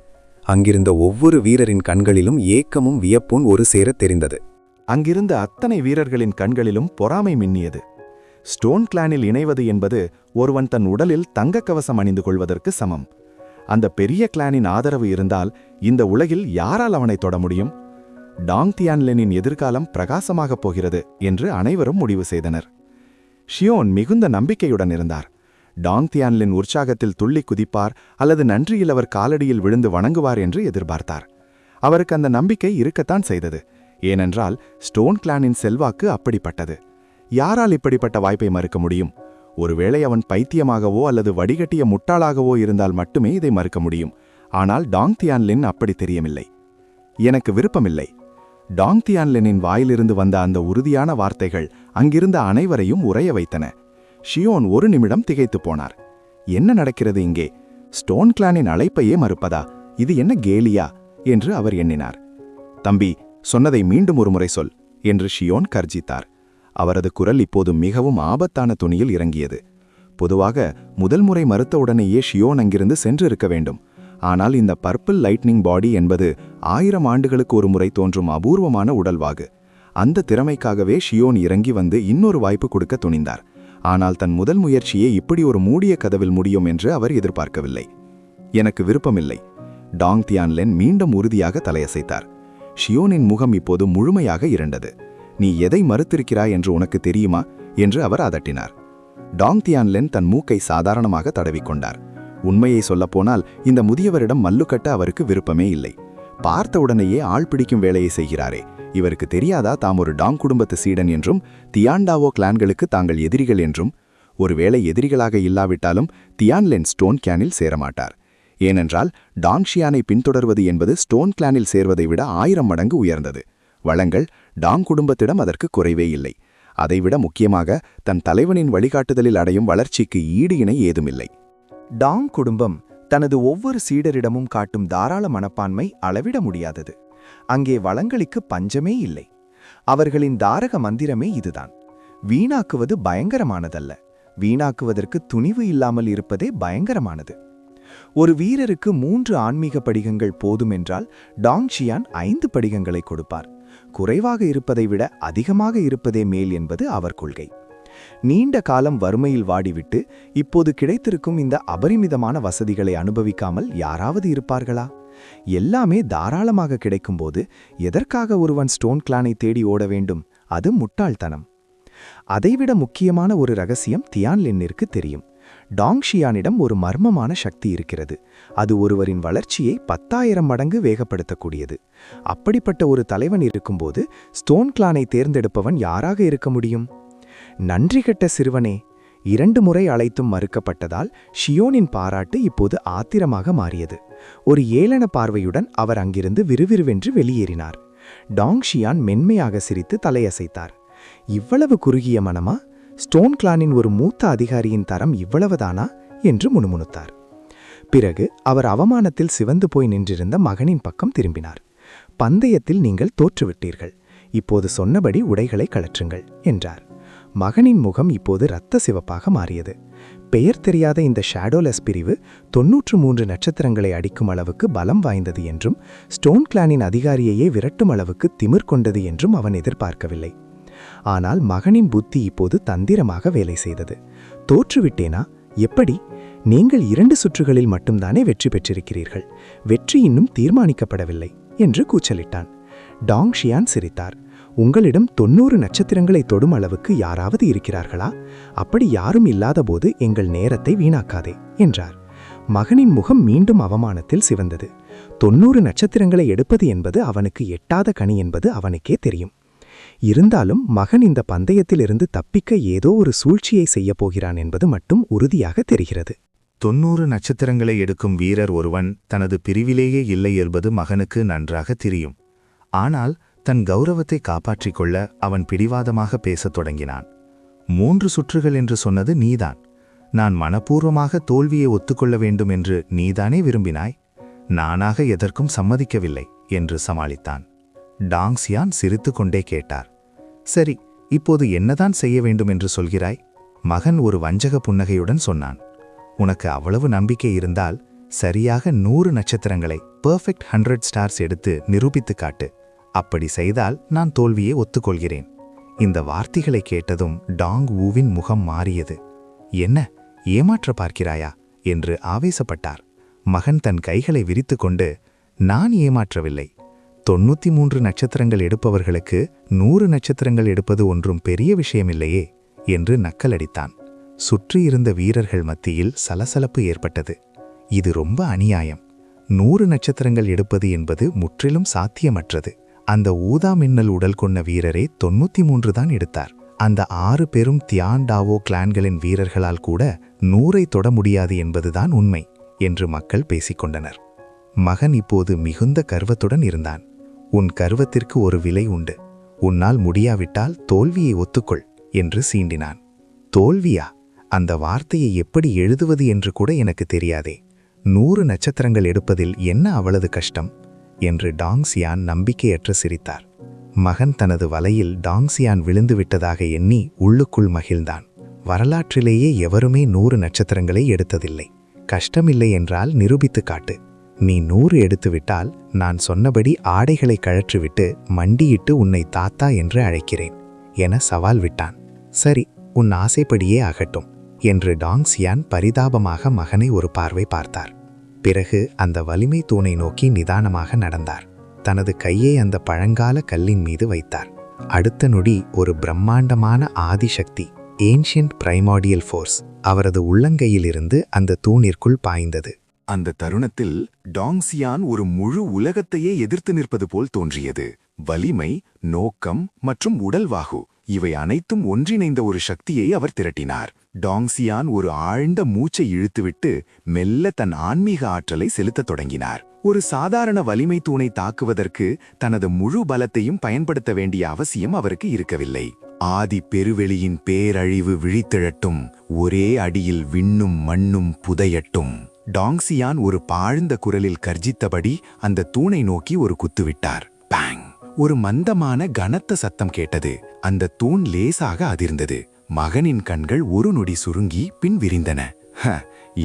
அங்கிருந்த ஒவ்வொரு வீரரின் கண்களிலும் ஏக்கமும் வியப்பும் ஒரு சேரத் தெரிந்தது. அங்கிருந்த அத்தனை வீரர்களின் கண்களிலும் பொறாமை மின்னியது. ஸ்டோன் கிளானில் இணைவது என்பது ஒருவன் தன் உடலில் தங்கக் கவசம் அணிந்து கொள்வதற்கு சமம். அந்த பெரிய கிளானின் ஆதரவு இருந்தால் இந்த உலகில் யாரால் அவனை தொட முடியும்? டாங் தியான்லினின் எதிர்காலம் பிரகாசமாகப் போகிறது என்று அனைவரும் முடிவு செய்தனர். ஷியோன் மிகுந்த நம்பிக்கையுடன் இருந்தார். டாங் தியான்லின் உற்சாகத்தில் துள்ளி குதிப்பார் அல்லது நன்றியில் அவர் காலடியில் விழுந்து வணங்குவார் என்று எதிர்பார்த்தார். அவருக்கு அந்த நம்பிக்கை இருக்கத்தான் செய்தது. ஏனென்றால் ஸ்டோன் கிளானின் செல்வாக்கு அப்படிப்பட்டது. யாரால் இப்படிப்பட்ட வாய்ப்பை மறுக்க முடியும்? ஒருவேளை அவன் பைத்தியமாகவோ அல்லது வடிகட்டிய முட்டாளாகவோ இருந்தால் மட்டுமே இதை மறுக்க முடியும். ஆனால் டாங் தியான்லின் அப்படி தெரியவில்லை. எனக்கு விருப்பமில்லை. டாங் தியான்லினின் வாயிலிருந்து வந்த அந்த உறுதியான வார்த்தைகள் அங்கிருந்த அனைவரையும் உறைய வைத்தன. ஷியோன் ஒரு நிமிடம் திகைத்து போனார். என்ன நடக்கிறது இங்கே? ஸ்டோன் கிளானின் அழைப்பையே மறுப்பதா? இது என்ன கேலியா என்று அவர் எண்ணினார். தம்பி, சொன்னதை மீண்டும் ஒரு முறை சொல் என்று ஷியோன் கர்ஜித்தார். அவரது குரல் இப்போது மிகவும் ஆபத்தான துணியில் இறங்கியது. பொதுவாக முதல் முறை மறுத்தவுடனேயே ஷியோன் அங்கிருந்து சென்றிருக்க வேண்டும். ஆனால் இந்த பர்பிள் லைட்னிங் பாடி என்பது 1000 ஆண்டுகளுக்கு ஒரு முறை தோன்றும் அபூர்வமான உடல்வாகு. அந்த திறமைக்காகவே ஷியோன் இறங்கி வந்து இன்னொரு வாய்ப்பு கொடுக்க துணிந்தார். ஆனால் தன் முதல் முயற்சியே இப்படி ஒரு மூடிய கதவில் முடியும் என்று அவர் எதிர்பார்க்கவில்லை. எனக்கு விருப்பமில்லை. டாங் தியான்லின் மீண்டும் உறுதியாக தலையசைத்தார். ஷியோனின் முகம் இப்போது முழுமையாக இருண்டது. நீ எதை மறுத்திருக்கிறாய் என்று உனக்கு தெரியுமா என்று அவர் அதட்டினார். டாங் தியான்லின் தன் மூக்கை சாதாரணமாக தடவிக்கொண்டார். உண்மையை சொல்லப்போனால் இந்த முதியவரிடம் மல்லுக்கட்ட அவருக்கு விருப்பமே இல்லை. பார்த்தவுடனேயே ஆள் பிடிக்கும் வேலையை செய்கிறாரே, இவருக்கு தெரியாதா தாம் ஒரு டாங் குடும்பத்து சீடன் என்றும் தியான்டாவோ கிளான்களுக்கு தாங்கள் எதிரிகள் என்றும்? ஒருவேளை எதிரிகளாக இல்லாவிட்டாலும் தியான்லின் ஸ்டோன் கிளானில் சேரமாட்டார். ஏனென்றால் டாங் ஷியானை பின்தொடர்வது என்பது ஸ்டோன் கிளானில் சேர்வதை விட 1000 மடங்கு உயர்ந்தது. வளங்கள் டாங் குடும்பத்திடம் அதற்கு குறைவே இல்லை. அதைவிட முக்கியமாக தன் தலைவனின் வழிகாட்டுதலில் அடையும் வளர்ச்சிக்கு ஈடு இணை ஏதுமில்லை. டாங் குடும்பம் தனது ஒவ்வொரு சீடரிடமும் காட்டும் தாராள மனப்பான்மை அளவிட முடியாதது. அங்கே வளங்களுக்கு பஞ்சமே இல்லை. அவர்களின் தாரக மந்திரமே இதுதான். வீணாக்குவது பயங்கரமானதல்ல, வீணாக்குவதற்கு துணிவு இல்லாமல் இருப்பதே பயங்கரமானது. ஒரு வீரருக்கு 3 ஆன்மீக படிகங்கள் போதுமென்றால் டாங் ஷியான் 5 படிகங்களை கொடுப்பார். குறைவாக இருப்பதை விட அதிகமாக இருப்பதே மேல் என்பது அவர் கொள்கை. நீண்ட காலம் வறுமையில் வாடிவிட்டு இப்போது கிடைத்திருக்கும் இந்த அபரிமிதமான வசதிகளை அனுபவிக்காமல் யாராவது இருப்பார்களா? எல்லாமே தாராளமாக கிடைக்கும்போது எதற்காக ஒருவன் ஸ்டோன் கிளானை தேடி ஓட வேண்டும்? அது முட்டாள்தனம். அதைவிட முக்கியமான ஒரு ரகசியம் தியான்லின்னிற்கு தெரியும். டாங் ஷியானிடம் ஒரு மர்மமான சக்தி இருக்கிறது. அது ஒருவரின் வளர்ச்சியை 10,000 மடங்கு வேகப்படுத்தக்கூடியது. அப்படிப்பட்ட ஒரு தலைவன் இருக்கும்போது ஸ்டோன் கிளானை தேர்ந்தெடுப்பவன் யாராக இருக்க முடியும்? நன்றி கெட்ட சிறுவனே! 2 முறை அழைத்தும் மறுக்கப்பட்டதால் ஷியோனின் பாராட்டு இப்போது ஆத்திரமாக மாறியது. ஒரு ஏளன பார்வையுடன் அவர் அங்கிருந்து விறுவிறுவென்று வெளியேறினார். டாங் ஷியான் மென்மையாக சிரித்து தலையசைத்தார். இவ்வளவு குறுகிய மனமா? ஸ்டோன் கிளானின் ஒரு மூத்த அதிகாரியின் தரம் இவ்வளவுதானா என்று முணுமுணுத்தார். பிறகு அவர் அவமானத்தில் சிவந்து போய் நின்றிருந்த மகனின் பக்கம் திரும்பினார். பந்தயத்தில் நீங்கள் தோற்றுவிட்டீர்கள். இப்போது சொன்னபடி உடைகளை கழற்றுங்கள் என்றார். மகனின் முகம் இப்போது இரத்த சிவப்பாக மாறியது. பெயர் தெரியாத இந்த ஷேடோலெஸ் பிரிவு 93 நட்சத்திரங்களை அடிக்கும் அளவுக்கு பலம் வாய்ந்தது என்றும் ஸ்டோன் கிளானின் அதிகாரியையே விரட்டும் அளவுக்கு திமிர் கொண்டது என்றும் அவன் எதிர்பார்க்கவில்லை. ஆனால் மகனின் புத்தி இப்போது தந்திரமாக வேலை செய்தது. தோற்றுவிட்டேனா? எப்படி? நீங்கள் 2 சுற்றுகளில் மட்டும்தானே வெற்றி பெற்றிருக்கிறீர்கள். வெற்றி இன்னும் தீர்மானிக்கப்படவில்லை என்று கூச்சலிட்டான். டாங் ஷியான் சிரித்தார். உங்களிடம் 90 நட்சத்திரங்களை தொடும் அளவுக்கு யாராவது இருக்கிறார்களா? அப்படி யாரும் இல்லாதபோது எங்கள் நேரத்தை வீணாக்காதே என்றார். மகனின் முகம் மீண்டும் அவமானத்தில் சிவந்தது. 90 நட்சத்திரங்களை எடுப்பது என்பது அவனுக்கு எட்டாத கனி என்பது அவனுக்கே தெரியும். இருந்தாலும் மகன் இந்த பந்தயத்திலிருந்து தப்பிக்க ஏதோ ஒரு சூழ்ச்சியை செய்யப் போகிறான் என்பது மட்டும் உறுதியாக தெரிகிறது. 90 நட்சத்திரங்களை எடுக்கும் வீரர் ஒருவன் தனது பிரிவிலேயே இல்லை என்பது மகனுக்கு நன்றாக தெரியும். ஆனால் தன் கௌரவத்தை காப்பாற்றிக் கொள்ள அவன் பிடிவாதமாக பேசத் தொடங்கினான். 3 சுற்றுகள் என்று சொன்னது நீதான். நான் மனப்பூர்வமாக தோல்வியை ஒத்துக்கொள்ள வேண்டும் என்று நீதானே விரும்பினாய். நானாக எதற்கும் சம்மதிக்கவில்லை என்று சமாளித்தான். டாங் சியான் சிரித்துக்கொண்டே கேட்டார். சரி, இப்போது என்னதான் செய்ய வேண்டும் என்று சொல்கிறாய்? மகன் ஒரு வஞ்சக புன்னகையுடன் சொன்னான். உனக்கு அவ்வளவு நம்பிக்கை இருந்தால் சரியாக 100 நட்சத்திரங்களை பெர்ஃபெக்ட் 100 ஸ்டார்ஸ் எடுத்து நிரூபித்து காட்டு. அப்படி செய்தால் நான் தோல்வியை ஒத்துக்கொள்கிறேன். இந்த வார்த்தைகளை கேட்டதும் டாங் வூவின் முகம் மாறியது. என்ன, ஏமாற்ற பார்க்கிறாயா என்று ஆவேசப்பட்டார். மகன் தன் கைகளை விரித்துக்கொண்டு, நான் ஏமாற்றவில்லை. 93 நட்சத்திரங்கள் எடுப்பவர்களுக்கு 100 நட்சத்திரங்கள் எடுப்பது ஒன்றும் பெரிய விஷயமில்லையே என்று நக்கலடித்தான். சுற்றியிருந்த வீரர்கள் மத்தியில் சலசலப்பு ஏற்பட்டது. இது ரொம்ப அநியாயம். 100 நட்சத்திரங்கள் எடுப்பது என்பது முற்றிலும் சாத்தியமற்றது. அந்த ஊதா மின்னல் உடல் கொண்ட வீரரே 93 தான் எடுத்தார். அந்த 6 பேரும் தியான் டாவோ கிளான்களின் வீரர்களால் கூட 100ஐ தொட முடியாது என்பதுதான் உண்மை என்று மக்கள் பேசிக்கொண்டனர். மகன் இப்போது மிகுந்த கர்வத்துடன் இருந்தான். உன் கர்வத்திற்கு ஒரு விலை உண்டு. உன்னால் முடியாவிட்டால் தோல்வியை ஒத்துக்கொள் என்று சீண்டினான். தோல்வியா? அந்த வார்த்தையை எப்படி எழுதுவது என்று கூட எனக்கு தெரியாதே. 100 நட்சத்திரங்கள் எடுப்பதில் என்ன அவ்வளவு கஷ்டம் என்று டாங் சியான் நம்பிக்கையற்று சிரித்தார். மகன் தனது வலையில் டாங் சியான் விழுந்து விட்டதாக எண்ணி உள்ளுக்குள் மகிழ்ந்தான். வரலாற்றிலேயே எவருமே 100 நட்சத்திரங்களை எடுத்ததில்லை. கஷ்டமில்லை என்றால் நிரூபித்து காட்டு. நீ 100 எடுத்துவிட்டால் நான் சொன்னபடி ஆடைகளை கழற்றிவிட்டு மண்டியிட்டு உன்னை தாத்தா என்று அழைக்கிறேன் என சவால் விட்டான். சரி, உன் ஆசைப்படியே ஆகட்டும் என்று டாங் சியான் பரிதாபமாக மகனை ஒரு பார்வை பார்த்தார். பிறகு அந்த வலிமை தூணை நோக்கி நிதானமாக நடந்தார். தனது கையை அந்த பழங்கால கல்லின் மீது வைத்தார். அடுத்த நொடி ஒரு பிரம்மாண்டமான ஆதிசக்தி, ஏன்ஷியன்ட் பிரைமார்டியல் ஃபோர்ஸ், அவரது உள்ளங்கையிலிருந்து அந்த தூணிற்குள் பாய்ந்தது. அந்த தருணத்தில் டாங் சியான் ஒரு முழு உலகத்தையே எதிர்த்து நிற்பது போல் தோன்றியது. வலிமை, நோக்கம் மற்றும் உடல்வாகு இவை அனைத்தும் ஒன்றிணைந்த ஒரு சக்தியை அவர் திரட்டினார். டாங் சியான் ஒரு ஆழ்ந்த மூச்சை இழுத்துவிட்டு மெல்ல தன் ஆன்மீக ஆற்றலை செலுத்தத் தொடங்கினார். ஒரு சாதாரண வலிமை தூணை தாக்குவதற்கு தனது முழு பலத்தையும் பயன்படுத்த வேண்டிய அவசியம் அவருக்கு இருக்கவில்லை. ஆதி பெருவெளியின் பேரழிவு விழித்தெழட்டும், ஒரே அடியில் விண்ணும் மண்ணும் புதையட்டும். டாங் சியான் ஒரு பாழ்ந்த குரலில் கர்ஜித்தபடி அந்த தூணை நோக்கி ஒரு குத்துவிட்டார். பேங்! ஒரு மந்தமான கனத்த சத்தம் கேட்டது. அந்த தூண் லேசாக அதிர்ந்தது. மகனின் கண்கள் ஒரு நொடி சுருங்கி பின் விரிந்தன.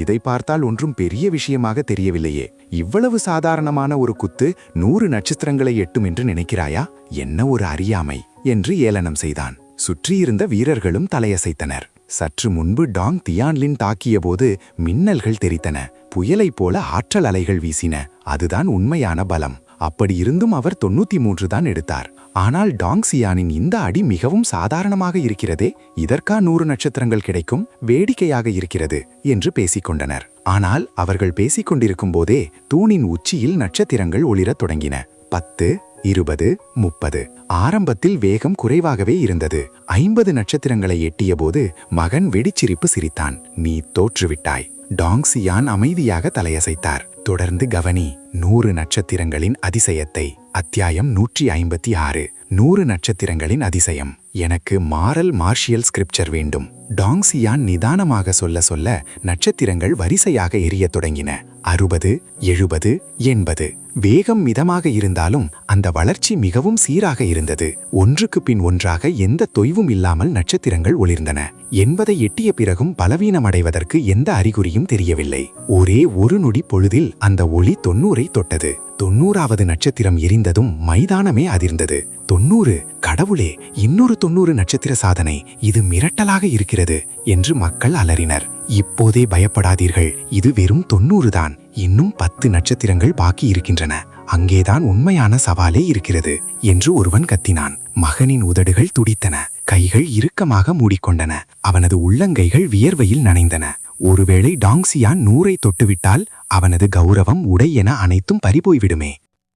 இதை பார்த்தால் ஒன்றும் பெரிய விஷயமாக தெரியவில்லையே. இவ்வளவு சாதாரணமான ஒரு குத்து 100 நட்சத்திரங்களை எட்டும் என்று நினைக்கிறாயா? என்ன ஒரு அறியாமை என்று ஏளனம் செய்தான். சுற்றியிருந்த வீரர்களும் தலையசைத்தனர். சற்று முன்பு டாங் தியான்லின் தாக்கியபோது மின்னல்கள் தெரித்தன. புயலைப் போல ஆற்றல் அலைகள் வீசின. அதுதான் உண்மையான பலம். அப்படியிருந்தும் அவர் 93 தான் எடுத்தார். ஆனால் டாங் சியானின் இந்த அடி மிகவும் சாதாரணமாக இருக்கிறதே, இதற்கா 100 நட்சத்திரங்கள் கிடைக்கும்? வேடிக்கையாக இருக்கிறது என்று பேசிக்கொண்டனர். ஆனால் அவர்கள் பேசிக்கொண்டிருக்கும் போதே தூணின் உச்சியில் நட்சத்திரங்கள் ஒளிரத் தொடங்கின. 10, 20, 30. ஆரம்பத்தில் வேகம் குறைவாகவே இருந்தது. 50 நட்சத்திரங்களை எட்டியபோது மகன் வெடிச்சிரிப்பு சிரித்தான். நீ தோற்றுவிட்டாய். டாங் சியான் அமைதியாக தலையசைத்தார். தொடர்ந்து கவனி. 100 நட்சத்திரங்களின் அதிசயத்தை. அத்தியாயம் 156. 100 நட்சத்திரங்களின் அதிசயம். எனக்கு மாரல் மார்ஷியல் ஸ்கிரிப்சர் வேண்டும். டாங் சியான் நிதானமாக சொல்ல நட்சத்திரங்கள் வரிசையாக எரியத் தொடங்கின. 60, 70, 80. வேகம் மிதமாக இருந்தாலும் அந்த வளர்ச்சி மிகவும் சீராக இருந்தது. ஒன்றுக்கு பின் ஒன்றாக எந்த தொய்வும் இல்லாமல் நட்சத்திரங்கள் ஒளிர்ந்தன. 80 எட்டிய பிறகும் பலவீனமடைவதற்கு எந்த அறிகுறியும் தெரியவில்லை. ஒரே ஒரு நொடி பொழுதில் அந்த ஒளி 90ஐ தொட்டது. 90வது நட்சத்திரம் எரிந்ததும் மைதானமே அதிர்ந்தது. 90! கடவுளே, இன்னொரு 90 நட்சத்திர சாதனை! இது மிரட்டலாக இருக்கிறது என்று மக்கள் அலறினர். இப்போதே பயப்படாதீர்கள், இது வெறும் 90 தான். இன்னும் 10 நட்சத்திரங்கள் பாக்கி இருக்கின்றன. அங்கேதான் உண்மையான சவாலே இருக்கிறது என்று ஒருவன் கத்தினான். மகனின் உதடுகள் துடித்தன. கைகள் இறுக்கமாக மூடிக்கொண்டன. அவனது உள்ளங்கைகள் வியர்வையில் நனைந்தன. ஒருவேளை டாங் சியான் 100ஐ தொட்டுவிட்டால் அவனது கௌரவம், உடை என அனைத்தும் பறிபோய்விடுமே.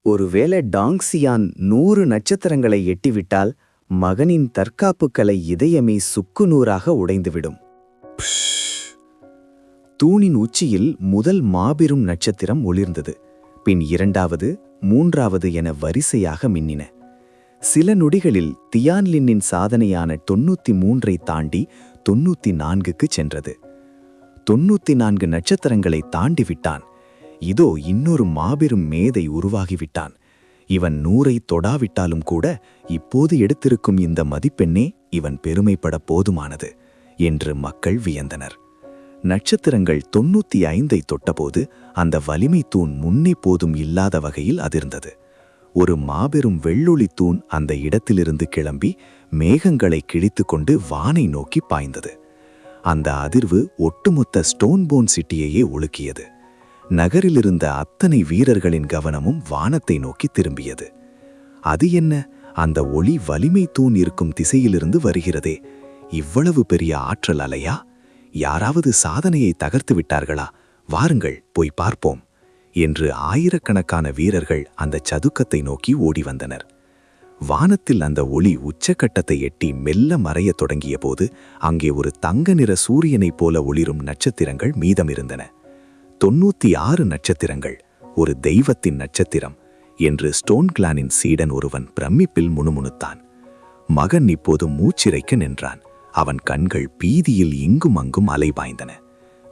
ஒருவேளை டாங் சியான் 100 நட்சத்திரங்களை எட்டிவிட்டால் மகனின் தற்காப்பு கலை இதயமே சுக்குநூறாக உடைந்துவிடும். தூணின் உச்சியில் முதல் மாபெரும் நட்சத்திரம் ஒளிர்ந்தது. பின் 2வது, 3வது என வரிசையாக மின்னின. சில நொடிகளில் தியான்லின்னின் சாதனையான 93ஐ தாண்டி 94க்கு சென்றது. 94 நட்சத்திரங்களை தாண்டிவிட்டான். இதோ இன்னொரு மாபெரும் மேதை உருவாகிவிட்டான். இவன் 100ஐ தொடாவிட்டாலும் கூட இப்போது எடுத்திருக்கும் இந்த மதிப்பெண்ணே இவன் பெருமைப்பட போதுமானது என்று மக்கள் வியந்தனர். நட்சத்திரங்கள் 95ஐ தொட்டபோது அந்த வலிமை தூண் முன்னே போதும் இல்லாத வகையில் அதிர்ந்தது. ஒரு மாபெரும் வெள்ளொளி தூண் அந்த இடத்திலிருந்து கிளம்பி மேகங்களை கிழித்துக்கொண்டு வானை நோக்கி பாய்ந்தது. அந்த அதிர்வு ஒட்டுமொத்த ஸ்டோன்போன் சிட்டியையே உலுக்கியது. நகரிலிருந்த அத்தனை வீரர்களின் கவனமும் வானத்தை நோக்கி திரும்பியது. அது என்ன, அந்த ஒளி வலிமை தூண் இருக்கும் திசையிலிருந்து வருகிறதே, இவ்வளவு பெரிய ஆற்றல் அலையா? யாராவது சாதனையை தகர்த்து விட்டார்களா? வாருங்கள் போய் பார்ப்போம் என்று ஆயிரக்கணக்கான வீரர்கள் அந்த சதுக்கத்தை நோக்கி ஓடி வந்தனர். வானத்தில் அந்த ஒளி உச்சக்கட்டத்தை எட்டி மெல்ல மறையத் தொடங்கிய போது அங்கே ஒரு தங்க நிற சூரியனைப் போல ஒளிரும் நட்சத்திரங்கள் மீதமிருந்தன. 96 நட்சத்திரங்கள், ஒரு தெய்வத்தின் நட்சத்திரம் என்று ஸ்டோன் கிளானின் சீடன் ஒருவன் பிரமிப்பில் முணுமுணுத்தான். மகன் இப்போது மூச்சிறைக்க நின்றான். அவன் கண்கள் பீதியில் இங்கும் அங்கும் அலைபாய்ந்தன.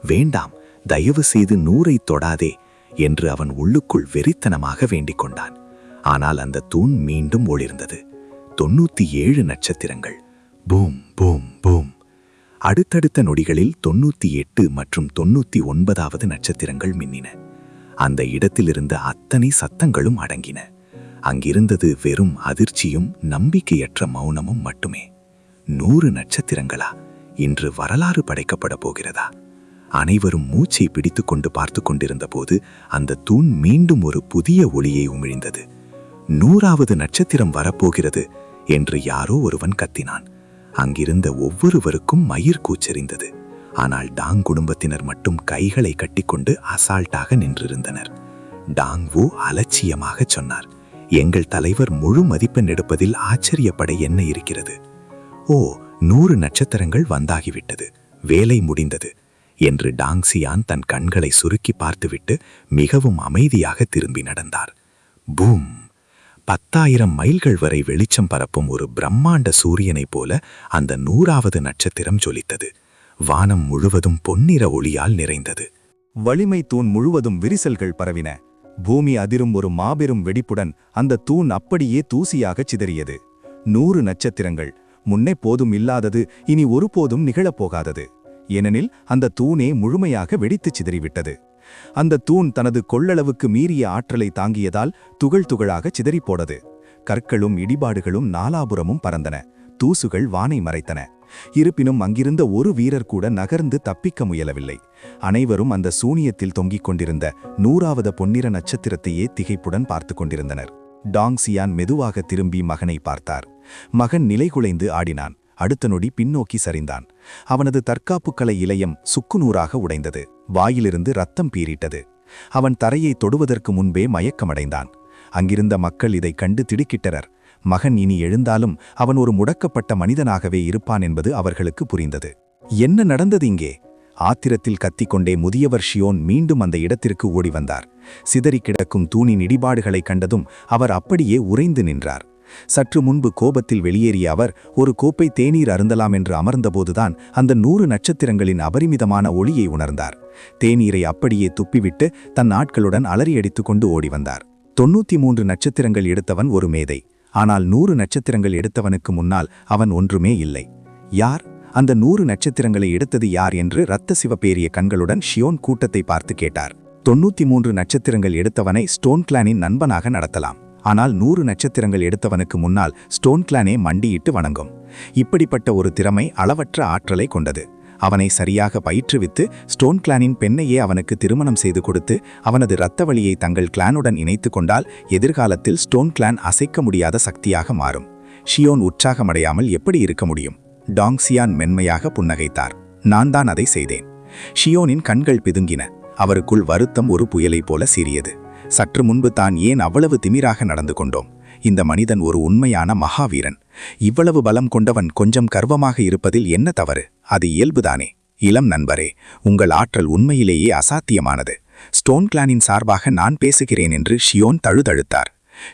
வேண்டாம், தயவு செய்து 100ஐ தொடாதே என்று அவன் உள்ளுக்குள் வெறித்தனமாக வேண்டிக் கொண்டான். ஆனால் அந்த தூண் மீண்டும் ஒளிர்ந்தது. 97 நட்சத்திரங்கள். Boom boom boom. அடுத்தடுத்த நொடிகளில் 98 மற்றும் 99வது நட்சத்திரங்கள் மின்னின. அந்த இடத்திலிருந்த அத்தனை சத்தங்களும் அடங்கின. அங்கிருந்தது வெறும் அதிர்ச்சியும் நம்பிக்கையற்ற மௌனமும் மட்டுமே. 100 நட்சத்திரங்களா? இன்று வரலாறு படைக்கப்பட போகிறதா? அனைவரும் மூச்சை பிடித்துக்கொண்டு பார்த்து கொண்டிருந்த போது அந்த தூண் மீண்டும் ஒரு புதிய ஒளியை உமிழ்ந்தது. 100வது நட்சத்திரம் வரப்போகிறது என்று யாரோ ஒருவன் கத்தினான். அங்கிருந்த ஒவ்வொருவருக்கும் மயிர் கூச்செறிந்தது. ஆனால் டாங் குடும்பத்தினர் மட்டும் கைகளை கட்டிக்கொண்டு அசால்ட்டாக நின்றிருந்தனர். டாங் வு அலட்சியமாக சொன்னார், எங்கள் தலைவர் முழு மதிப்பெண் எடுப்பதில் ஆச்சரியப்பட என்ன இருக்கிறது? ஓ, 100 நட்சத்திரங்கள் வந்தாகிவிட்டது, வேலை முடிந்தது என்று டாங்சியான் தன் கண்களை சுருக்கி பார்த்துவிட்டு மிகவும் அமைதியாக திரும்பி நடந்தார். பூம்! 10,000 மைல்கள் வரை வெளிச்சம் பரப்பும் ஒரு பிரம்மாண்ட சூரியனைப் போல அந்த 100வது நட்சத்திரம் ஜொலித்தது. வானம் முழுவதும் பொன்னிற ஒளியால் நிறைந்தது. வலிமை தூண் முழுவதும் விரிசல்கள் பரவின. பூமி அதிரும் ஒரு மாபெரும் வெடிப்புடன் அந்த தூண் அப்படியே தூசியாகச் சிதறியது. 100 நட்சத்திரங்கள், முன்னே போதும் இல்லாதது, இனி ஒருபோதும் நிகழப்போகாதது. ஏனெனில் அந்த தூணே முழுமையாக வெடித்துச் சிதறிவிட்டது. அந்த தூண் தனது கொள்ளளவுக்கு மீறிய ஆற்றலை தாங்கியதால் துகள் துகளாக சிதறிப்போனது. கற்களும் இடிபாடுகளும் நாலாபுரமும் பறந்தன. தூசுகள் வானை மறைத்தன. இருப்பினும் அங்கிருந்த ஒரு வீரர் கூட நகர்ந்து தப்பிக்க முயலவில்லை. அனைவரும் அந்த சூனியத்தில் தொங்கிக் கொண்டிருந்த 100வது பொன்னிற நட்சத்திரத்தையே திகைப்புடன் பார்த்து கொண்டிருந்தனர். டாங்சியான் மெதுவாக திரும்பி மகனை பார்த்தார். மகன் நிலைகுலைந்து ஆடினான். அடுத்த நொடி பின்னோக்கி சரிந்தான். அவனது தற்காப்பு கலை இலையம் சுக்குநூறாக உடைந்தது. வாயிலிருந்து ரத்தம் பீறிட்டது. அவன் தரையை தொடுவதற்கு முன்பே மயக்கமடைந்தான். அங்கிருந்த மக்கள் இதை கண்டு திடுக்கிட்டனர். மகன் இனி எழுந்தாலும் அவன் ஒரு முடக்கப்பட்ட மனிதனாகவே இருப்பான் என்பது அவர்களுக்கு புரிந்தது. என்ன நடந்தது இங்கே? ஆத்திரத்தில் கத்திக்கொண்டே முதியவர் ஷியோன் மீண்டும் அந்த இடத்திற்கு ஓடி வந்தார். சிதறி கிடக்கும் தூணின் இடிபாடுகளைக் கண்டதும் அவர் அப்படியே உறைந்து நின்றார். சற்று முன்பு கோபத்தில் வெளியேறிய அவர் ஒரு கோப்பை தேநீர் அருந்தலாம் என்று அமர்ந்தபோதுதான் அந்த 100 நட்சத்திரங்களின் அபரிமிதமான ஒளியை உணர்ந்தார். தேநீரை அப்படியே துப்பிவிட்டு தன் ஆட்களுடன் அலறியடித்துக் கொண்டு ஓடி வந்தார். 93 நட்சத்திரங்கள் எடுத்தவன் ஒரு மேதை. ஆனால் 100 நட்சத்திரங்கள் எடுத்தவனுக்கு முன்னால் அவன் ஒன்றுமே இல்லை. யார்? அந்த 100 நட்சத்திரங்களை எடுத்தது யார் என்று இரத்த சிவப்பேறிய கண்களுடன் ஷியோன் கூட்டத்தை பார்த்து கேட்டார். 93 நட்சத்திரங்கள் எடுத்தவனை ஸ்டோன் கிளானின் நண்பனாக நடத்தலாம். ஆனால் 100 நட்சத்திரங்கள் எடுத்தவனுக்கு முன்னால் ஸ்டோன் கிளானே மண்டியிட்டு வணங்கும். இப்படிப்பட்ட ஒரு திறமை அளவற்ற ஆற்றலை கொண்டது. அவனை சரியாக பயிற்றுவித்து ஸ்டோன் கிளானின் பெண்ணையே அவனுக்கு திருமணம் செய்து கொடுத்து அவனது இரத்த வழியை தங்கள் கிளானுடன் இணைத்து கொண்டால் எதிர்காலத்தில் ஸ்டோன் கிளான் அசைக்க முடியாத சக்தியாக மாறும். ஷியோன் உற்சாகமடையாமல் எப்படி இருக்க முடியும்? டாங்சியான் மென்மையாக புன்னகைத்தார். நான் தான் அதை செய்தேன். ஷியோனின் கண்கள் பிதுங்கின. அவருக்குள் வருத்தம் ஒரு புயலை போல சீறியது. சற்று முன்பு தான் ஏன் அவ்வளவு திமிராக நடந்து கொண்டோம்? இந்த மனிதன் ஒரு உண்மையான மகாவீரன். இவ்வளவு பலம் கொண்டவன் கொஞ்சம் கர்வமாக இருப்பதில் என்ன தவறு? அது இயல்புதானே. இளம் நண்பரே, உங்கள் ஆற்றல் உண்மையிலேயே அசாத்தியமானது. ஸ்டோன் கிளானின் சார்பாக நான் பேசுகிறேன் என்று ஷியோன் தழுதழுத்தார்.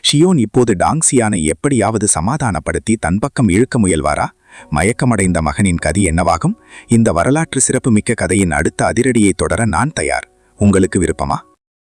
ஷியோன் இப்போது டாங்ஸியானை எப்படியாவது சமாதானப்படுத்தி தன் பக்கம் இழுக்க முயல்வாரா? மயக்கமடைந்த மகனின் கதி என்னவாகும்? இந்த வரலாற்று சிறப்புமிக்க கதையின் அடுத்த அதிரடியை தொடர நான் தயார். உங்களுக்கு விருப்பமா?